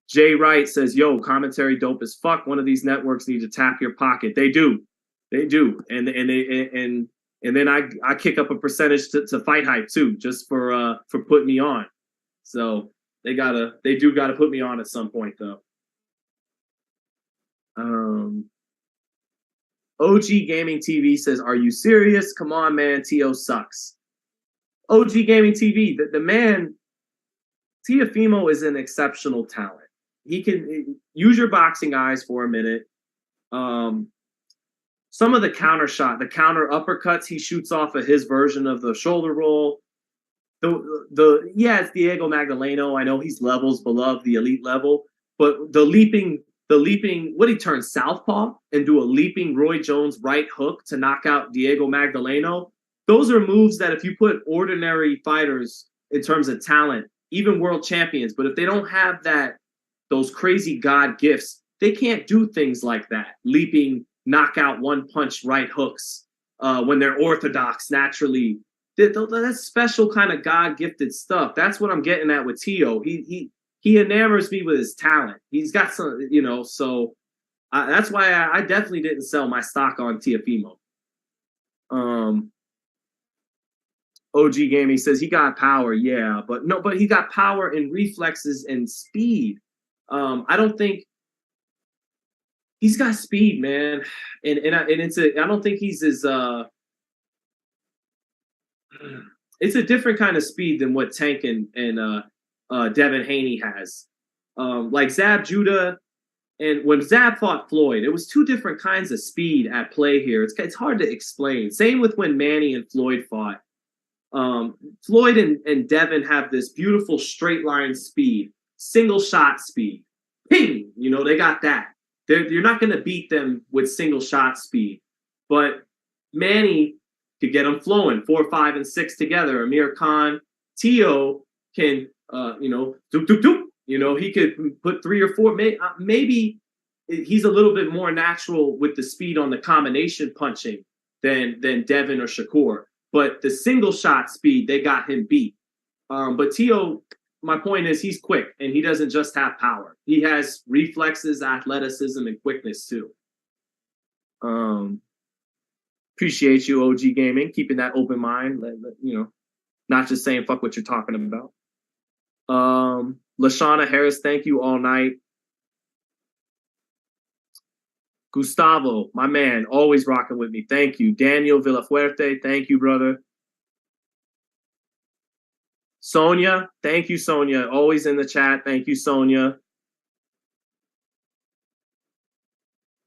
Jay Wright says, yo, commentary dope as fuck. One of these networks need to tap your pocket. They do. And then I kick up a percentage to FightHype too, just for putting me on. So they do gotta put me on at some point though. OG Gaming TV says, are you serious? Come on, man. Tio sucks. OG Gaming TV, the man, Teofimo is an exceptional talent. He can use your boxing eyes for a minute. Some of the counter uppercuts he shoots off of his version of the shoulder roll. It's Diego Magdaleno. I know he's levels below the elite level, but the leaping, what he turns southpaw and do a leaping Roy Jones right hook to knock out Diego Magdaleno. Those are moves that if you put ordinary fighters in terms of talent, even world champions, but if they don't have those crazy God gifts, they can't do things like that. Leaping, knockout, one punch, right hooks when they're orthodox naturally. That's special kind of God gifted stuff. That's what I'm getting at with Tio. He enamors me with his talent. He's got some, so that's why I definitely didn't sell my stock on Teofimo. OG Gaming says he got power, yeah, but he got power in reflexes and speed. I don't think he's got speed, man, and I don't think he's as it's a different kind of speed than what Tank and Devin Haney has. Like Zab Judah, and when Zab fought Floyd, it was two different kinds of speed at play here. It's hard to explain. Same with when Manny and Floyd fought. Floyd and Devin have this beautiful straight line speed, single shot speed. Ping! They got that. You're not going to beat them with single shot speed. But Manny could get them flowing, 4, 5, and 6 together. Amir Khan, Tio can, doop, doop, doop. He could put 3 or 4. Maybe he's a little bit more natural with the speed on the combination punching than Devin or Shakur. But the single shot speed, they got him beat. But Tio, my point is he's quick, and he doesn't just have power. He has reflexes, athleticism, and quickness too. Appreciate you, OG Gaming, keeping that open mind. Not just saying fuck what you're talking about. Lashana Harris, thank you all night. Gustavo, my man, always rocking with me. Thank you. Daniel Villafuerte, thank you, brother. Sonia, thank you, Sonia. Always in the chat. Thank you, Sonia.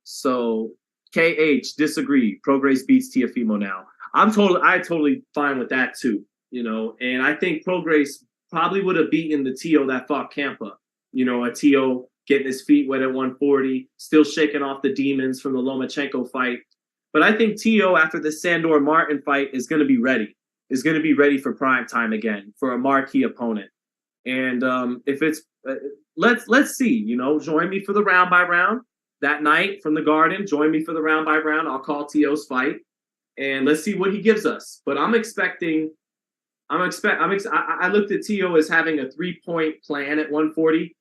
So, KH, disagree. Prograis beats Teofimo now. I totally fine with that too. And I think Prograis probably would have beaten the Tio that fought Campa. A Tio getting his feet wet at 140, still shaking off the demons from the Lomachenko fight. But I think Tio, after the Sandor Martin fight, is going to be ready. is going to be ready for prime time again for a marquee opponent. And if it's let's see, you know, join me for the round by round that night from the Garden. Join me for the round by round. I'll call T.O.'s fight, and let's see what he gives us. But I'm expecting. I looked at T.O. as having a 3-point plan at 140.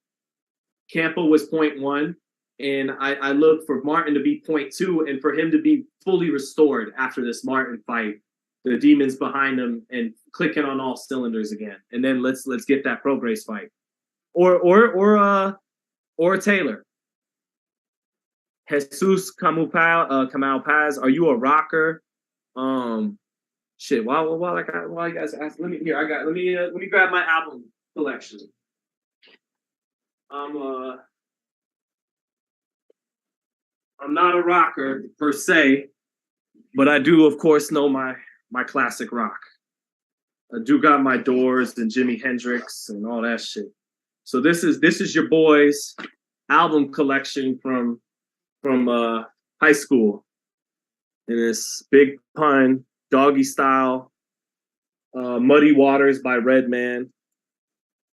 Campo was 0.1. And I look for Martin to be 0.2 and for him to be fully restored after this Martin fight. The demons behind him and clicking on all cylinders again. And then let's get that Prograis fight. Or Taylor. Jesus Kamal Paz, are you a rocker? Shit. While you guys ask, let me grab my album collection. I'm not a rocker per se, but I do, of course, know my classic rock. I do got my Doors and Jimi Hendrix and all that shit. So this is your boy's album collection from high school. And it's Big Pun, Doggy Style, Muddy Waters by Redman.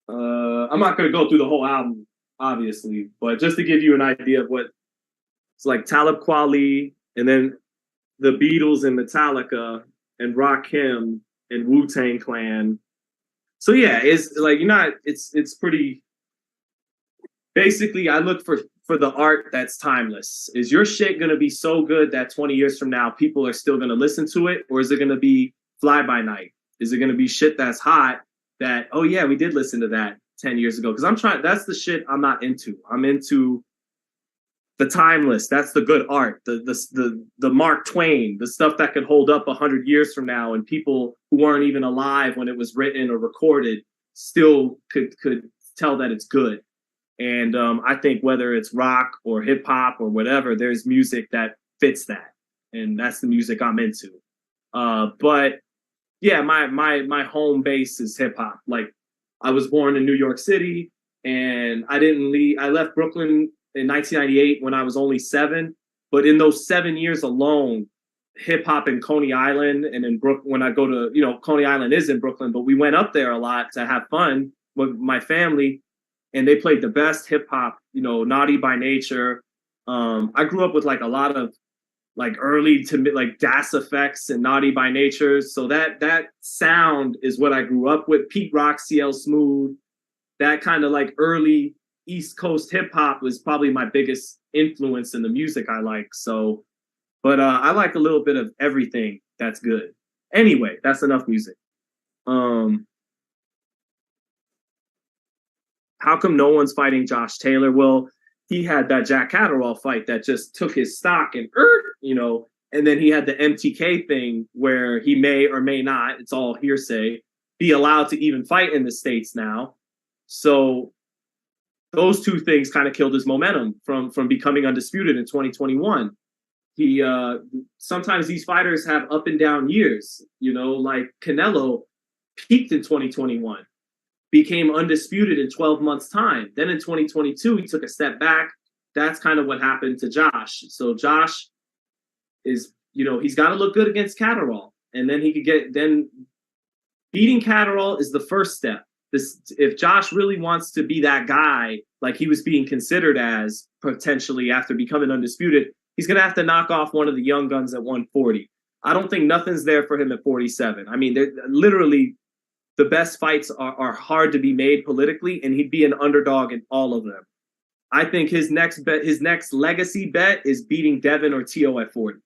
I'm not gonna go through the whole album, obviously, but just to give you an idea of what. It's like Talib Kweli, and then the Beatles and Metallica and Rakim and Wu-Tang Clan. So yeah, it's like it's pretty. Basically, I look for the art that's timeless. Is your shit gonna be so good that 20 years from now people are still gonna listen to it, or is it gonna be fly by night? Is it gonna be shit that's hot that, oh yeah, we did listen to that 10 years ago? Because that's the shit I'm not into. I'm into the timeless. That's the good art, the Mark Twain, the stuff that could hold up 100 years from now, and people who weren't even alive when it was written or recorded still could tell that it's good. And I think whether it's rock or hip hop or whatever, there's music that fits that, and that's the music I'm into. But yeah, my home base is hip hop. Like, I was born in New York City, and I didn't leave. I left Brooklyn in 1998 when I was only 7. But in those 7 years alone, hip hop in Coney Island and in Brooklyn, when I go to, Coney Island is in Brooklyn, but we went up there a lot to have fun with my family, and they played the best hip hop, Naughty by Nature. I grew up with like a lot of like early to mid, like Das Effects and Naughty by Nature. So that sound is what I grew up with. Pete Rock, CL Smooth, that kind of like early East Coast hip hop was probably my biggest influence in the music I like. So, but I like a little bit of everything that's good. Anyway, that's enough music. How come no one's fighting Josh Taylor? Well, he had that Jack Catterall fight that just took his stock and and then he had the MTK thing where he may or may not, it's all hearsay, be allowed to even fight in the States now. So those two things kind of killed his momentum from becoming undisputed in 2021. He sometimes these fighters have up and down years, like Canelo peaked in 2021, became undisputed in 12 months time. Then in 2022, he took a step back. That's kind of what happened to Josh. So Josh is, he's got to look good against Catterall, and then he could then beating Catterall is the first step. If Josh really wants to be that guy, like he was being considered as potentially after becoming undisputed, he's going to have to knock off one of the young guns at 140. I don't think nothing's there for him at 47. I mean, they're literally the best fights are hard to be made politically, and he'd be an underdog in all of them. I think his next legacy bet is beating Devin or T.O. at 40.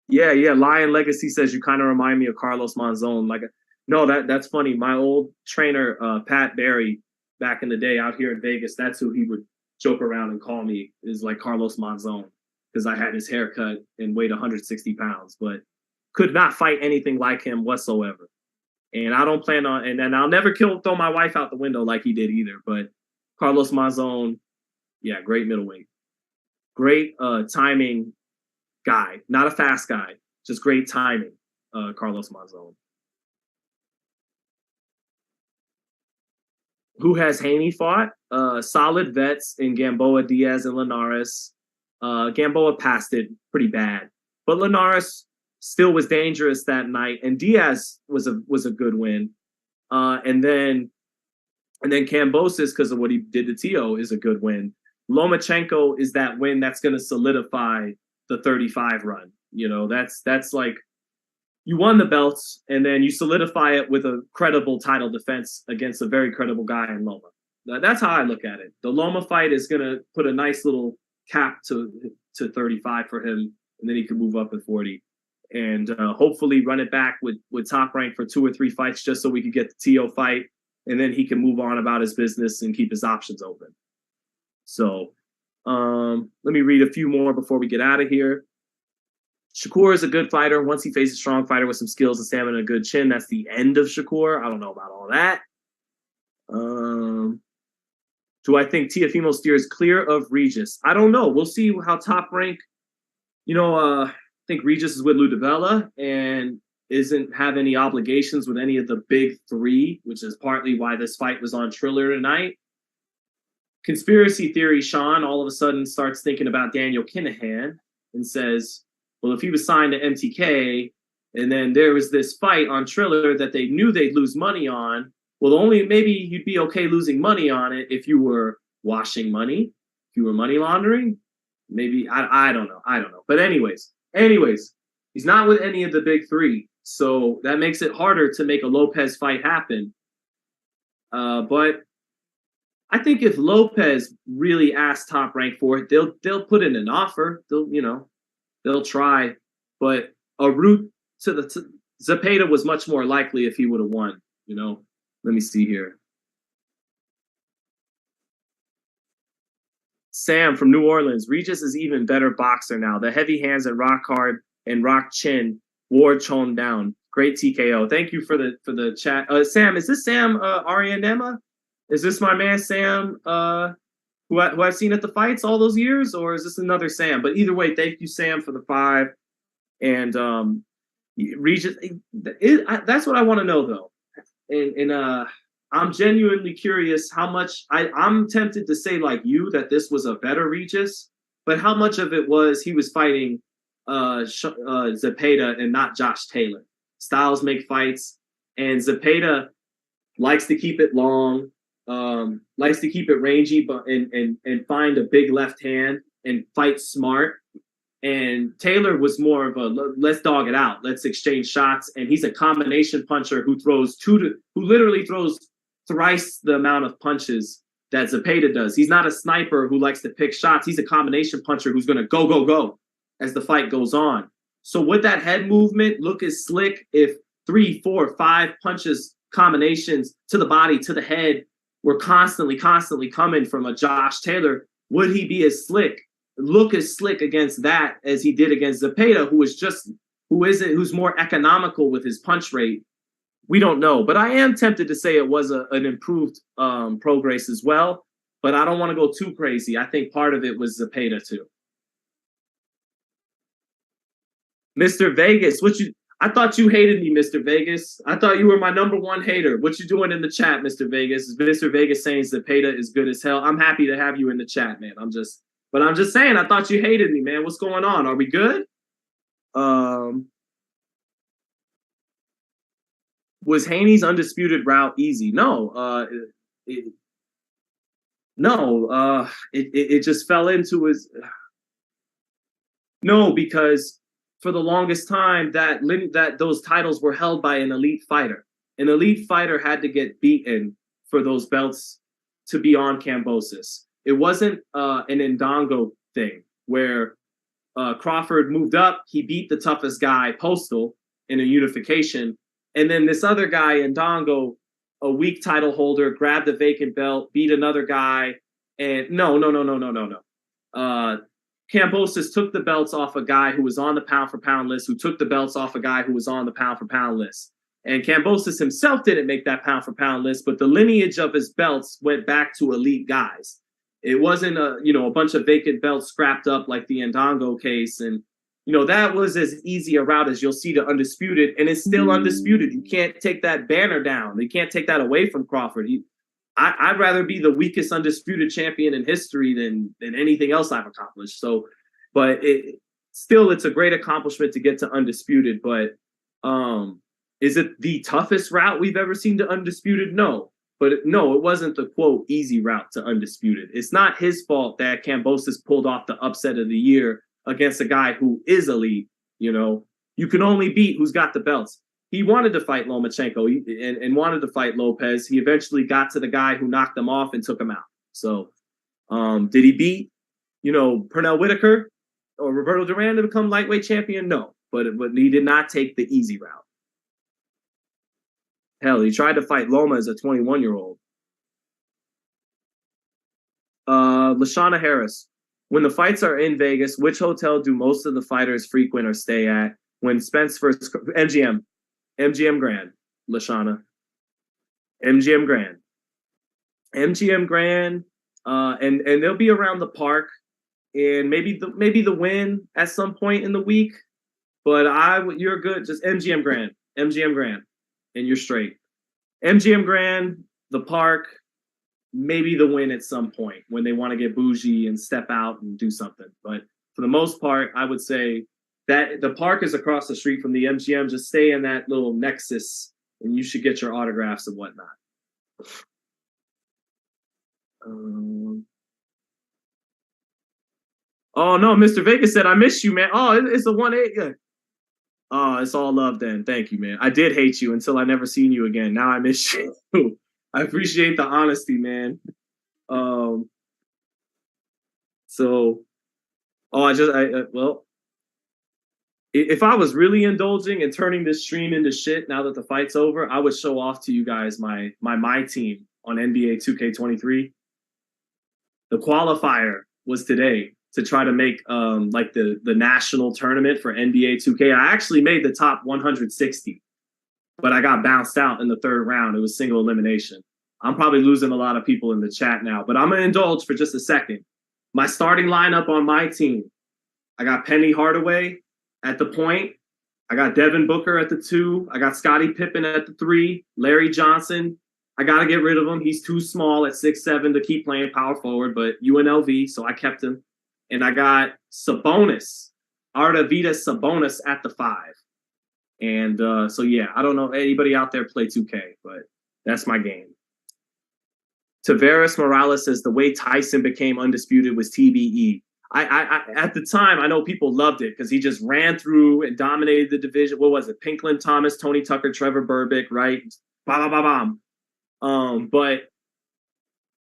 Yeah. Lion Legacy says you kind of remind me of Carlos Monzon. No, that's funny. My old trainer, Pat Barry, back in the day out here in Vegas, that's who he would joke around and call me, is like Carlos Monzon, because I had his haircut and weighed 160 pounds, but could not fight anything like him whatsoever. And I don't plan on, and I'll never throw my wife out the window like he did either. But Carlos Monzon, yeah, great middleweight. Great timing guy. Not a fast guy, just great timing, Carlos Monzon. Who has Haney fought? Solid vets in Gamboa, Diaz, and Linares. Gamboa passed it pretty bad, but Linares still was dangerous that night, and Diaz was a good win. And then Kambosos, because of what he did to Tio, is a good win. Lomachenko is that win that's going to solidify the 35 run. You know, that's like you won the belts, and then you solidify it with a credible title defense against a very credible guy in Loma. That's how I look at it. The Loma fight is going to put a nice little cap to 35 for him, and then he can move up at 40. And hopefully run it back with Top Rank for 2 or 3 fights just so we could get the Tio fight, and then he can move on about his business and keep his options open. So let me read a few more before we get out of here. Shakur is a good fighter. Once he faces a strong fighter with some skills and stamina and a good chin, that's the end of Shakur. I don't know about all that. Do I think Teofimo steers clear of Regis? I don't know. We'll see how Top Rank, I think Regis is with Ludovella and isn't have any obligations with any of the big 3, which is partly why this fight was on Triller tonight. Conspiracy theory, Sean all of a sudden starts thinking about Daniel Kinahan and says, well, if he was signed to MTK and then there was this fight on Triller that they knew they'd lose money on, well, maybe you'd be okay losing money on it if you were washing money, if you were money laundering. Maybe, I don't know. But anyways, he's not with any of the big 3. So that makes it harder to make a Lopez fight happen. But I think if Lopez really asks Top Rank for it, they'll put in an offer. They'll try. But a route to Zepeda was much more likely if he would have won. Let me see here. Sam from New Orleans. Regis is even better boxer now. The heavy hands and rock hard and rock chin wore Chon down. Great TKO. Thank you for the chat. Sam, is this Sam Ariandema? Is this my man Sam who I've seen at the fights all those years, or is this another Sam? But either way, thank you, Sam, for the 5. And Regis, that's what I want to know though. And I'm genuinely curious how much I'm tempted to say like you that this was a better Regis, but how much of it was he was fighting Zepeda and not Josh Taylor. Styles make fights, and Zepeda likes to keep it long, likes to keep it rangy, but and find a big left hand and fight smart. And Taylor was more of a let's dog it out, let's exchange shots. And he's a combination puncher who literally throws thrice the amount of punches that Zepeda does. He's not a sniper who likes to pick shots. He's a combination puncher who's going to go as the fight goes on. So would that head movement look as slick if 3, 4, 5 punches, combinations to the body, to the head were constantly coming from a Josh Taylor? Would he be as slick? Look as slick against that as he did against Zepeda, who's more economical with his punch rate? We don't know, but I am tempted to say it was an improved Prograis as well, but I don't want to go too crazy. I think part of it was Zepeda too. Mr. Vegas, I thought you hated me, Mr. Vegas. I thought you were my #1 hater. What you doing in the chat, Mr. Vegas? Is Mr. Vegas saying Zepeda is good as hell? I'm happy to have you in the chat, man. I'm just saying, I thought you hated me, man. What's going on? Are we good? Was Haney's undisputed route easy? No. It just fell into his. No, because for the longest time that those titles were held by an elite fighter. An elite fighter had to get beaten for those belts to be on Kambosos. It wasn't an Ndongo thing where Crawford moved up, he beat the toughest guy, Postal, in a unification, and then this other guy, Ndongo, a weak title holder, grabbed the vacant belt, beat another guy, and no. Kambosos took the belts off a guy who was on the pound-for-pound list, who took the belts off a guy who was on the pound-for-pound list. And Kambosos himself didn't make that pound-for-pound list, but the lineage of his belts went back to elite guys. It wasn't a bunch of vacant belts scrapped up like the Ndongo case. And, that was as easy a route as you'll see to undisputed, and it's still undisputed. You can't take that banner down. You can't take that away from Crawford. I'd rather be the weakest undisputed champion in history than anything else I've accomplished. So but it's a great accomplishment to get to undisputed. But is it the toughest route we've ever seen to undisputed? No. But no, it wasn't the, quote, easy route to undisputed. It's not his fault that Kambosos pulled off the upset of the year against a guy who is elite. You know, you can only beat who's got the belts. He wanted to fight Lomachenko and wanted to fight Lopez. He eventually got to the guy who knocked him off and took him out. So did he beat, Pernell Whitaker or Roberto Duran to become lightweight champion? No, but he did not take the easy route. Hell, he tried to fight Loma as a 21-year-old. Lashana Harris. When the fights are in Vegas, which hotel do most of the fighters frequent or stay at? When Spence first... MGM Grand, Lashana. MGM Grand. And they'll be around the park, and maybe the Win at some point in the week. But you're good. Just MGM Grand, and you're straight. MGM Grand, the park, maybe the Win at some point when they want to get bougie and step out and do something. But for the most part, I would say that the park is across the street from the MGM. Just stay in that little nexus, and you should get your autographs and whatnot. Oh no, Mr. Vegas said, I miss you, man. Oh, it's a 1-8. Oh, it's all love then. Thank you, man. I did hate you until I never seen you again. Now I miss you. I appreciate the honesty, man. If I was really indulging and turning this stream into shit now that the fight's over, I would show off to you guys my team on NBA 2K23. The qualifier was today to try to make like the national tournament for NBA 2K. I actually made the top 160, but I got bounced out in the third round. It was single elimination. I'm probably losing a lot of people in the chat now, but I'm going to indulge for just a second. My starting lineup on my team, I got Penny Hardaway at the point. I got Devin Booker at the 2. I got Scottie Pippen at the 3. Larry Johnson, I got to get rid of him. He's too small at 6'7" to keep playing power forward, but UNLV, so I kept him. And I got Sabonis, Artavita Sabonis at the 5. And so, yeah, I don't know anybody out there play 2K, but that's my game. Tavares Morales says the way Tyson became undisputed was TBE. I at the time, I know people loved it because he just ran through and dominated the division. What was it? Pinklin Thomas, Tony Tucker, Trevor Berbick, right? Bam, bam, bam, bam.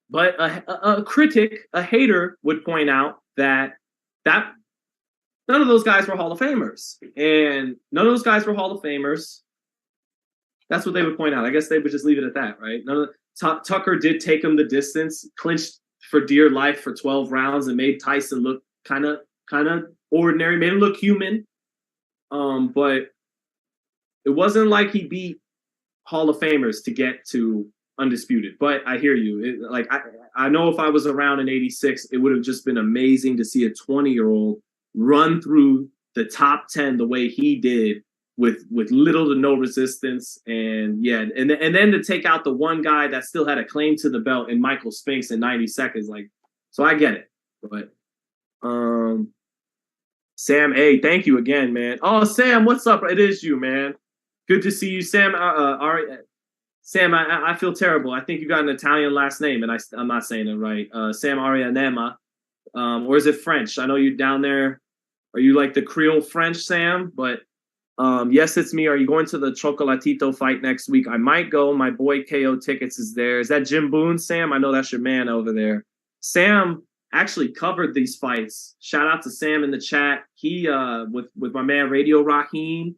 But a critic, a hater would point out that none of those guys were Hall of Famers. And none of those guys were Hall of Famers. That's what they would point out. I guess they would just leave it at that, right? Tucker did take him the distance, clinched for dear life for 12 rounds, and made Tyson look kind of ordinary, made him look human. But it wasn't like he beat Hall of Famers to get to undisputed. But I hear you. I know if I was around in 86, it would have just been amazing to see a 20-year-old run through the top 10 the way he did with little to no resistance. And yeah, and then to take out the one guy that still had a claim to the belt in Michael Spinks in 90 seconds. So I get it. But Sam A, thank you again, man. Oh, Sam, what's up? It is you, man. Good to see you, Sam. Sam, I feel terrible. I think you got an Italian last name, and I'm not saying it right. Sam Arianema. Or is it French? I know you're down there. Are you like the Creole French, Sam? But yes, it's me. Are you going to the Chocolatito fight next week? I might go. My boy KO Tickets is there. Is that Jim Boone, Sam? I know that's your man over there. Sam actually covered these fights. Shout out to Sam in the chat. He, with my man Radio Raheem,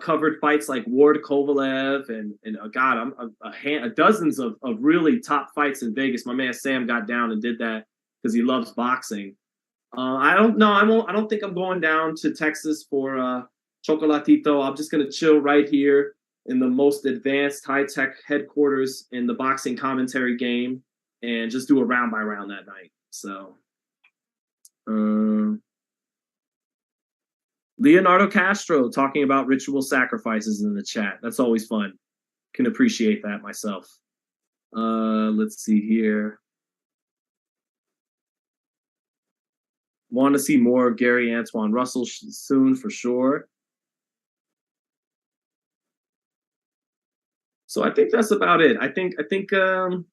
covered fights like Ward Kovalev and God, dozens of really top fights in Vegas. My man Sam got down and did that because he loves boxing. I don't know. I don't think I'm going down to Texas for Chocolatito. I'm just gonna chill right here in the most advanced high-tech headquarters in the boxing commentary game and just do a round by round that night. So Leonardo Castro talking about ritual sacrifices in the chat. That's always fun. Can appreciate that myself. Let's see here. Want to see more of Gary Antoine Russell soon for sure. So I think that's about it. I think I've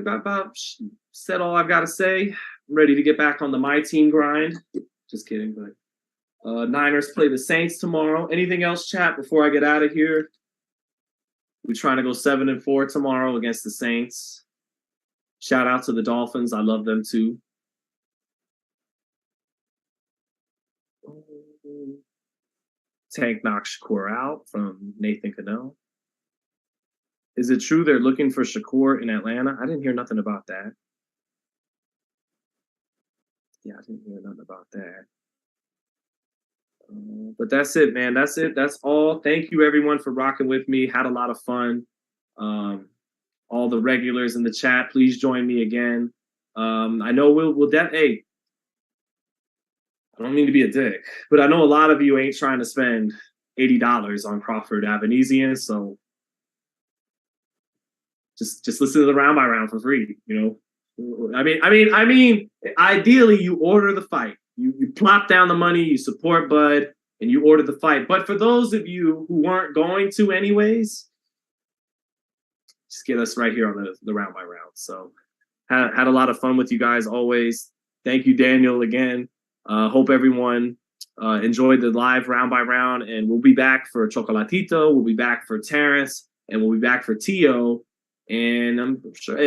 about said all I've got to say. I'm ready to get back on the my team grind. Just kidding, but Niners play the Saints tomorrow. Anything else, chat, before I get out of here? We're trying to go 7-4 tomorrow against the Saints. Shout out to the Dolphins. I love them too. Tank knocks Shakur out from Nathan Cano. Is it true they're looking for Shakur in Atlanta? I didn't hear nothing about that. Yeah, I didn't hear nothing about that. But that's it, man. That's it. That's all. Thank you, everyone, for rocking with me. Had a lot of fun. All the regulars in the chat, please join me again. I know we'll hey, I don't mean to be a dick, but I know a lot of you ain't trying to spend $80 on Crawford Avanesian, so just listen to the round by round for free. You know, I mean, ideally you order the fight, you plop down the money, you support Bud, and you order the fight. But for those of you who weren't going to anyways, just get us right here on the round by round. So had a lot of fun with you guys always. Thank you, Daniel, again. Hope everyone enjoyed the live round by round, and we'll be back for Chocolatito. We'll be back for Terrence, and we'll be back for Tio. And I'm sure,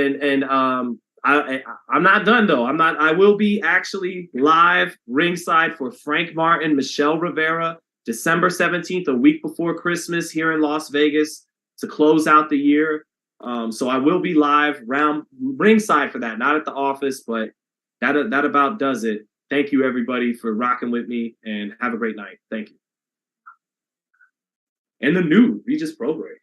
I'm not done though. I will be actually live ringside for Frank Martin, Michelle Rivera, December 17th, a week before Christmas here in Las Vegas to close out the year. So I will be live ringside for that, not at the office, but that about does it. Thank you, everybody, for rocking with me, and have a great night. Thank you. And the new Regis Prograis.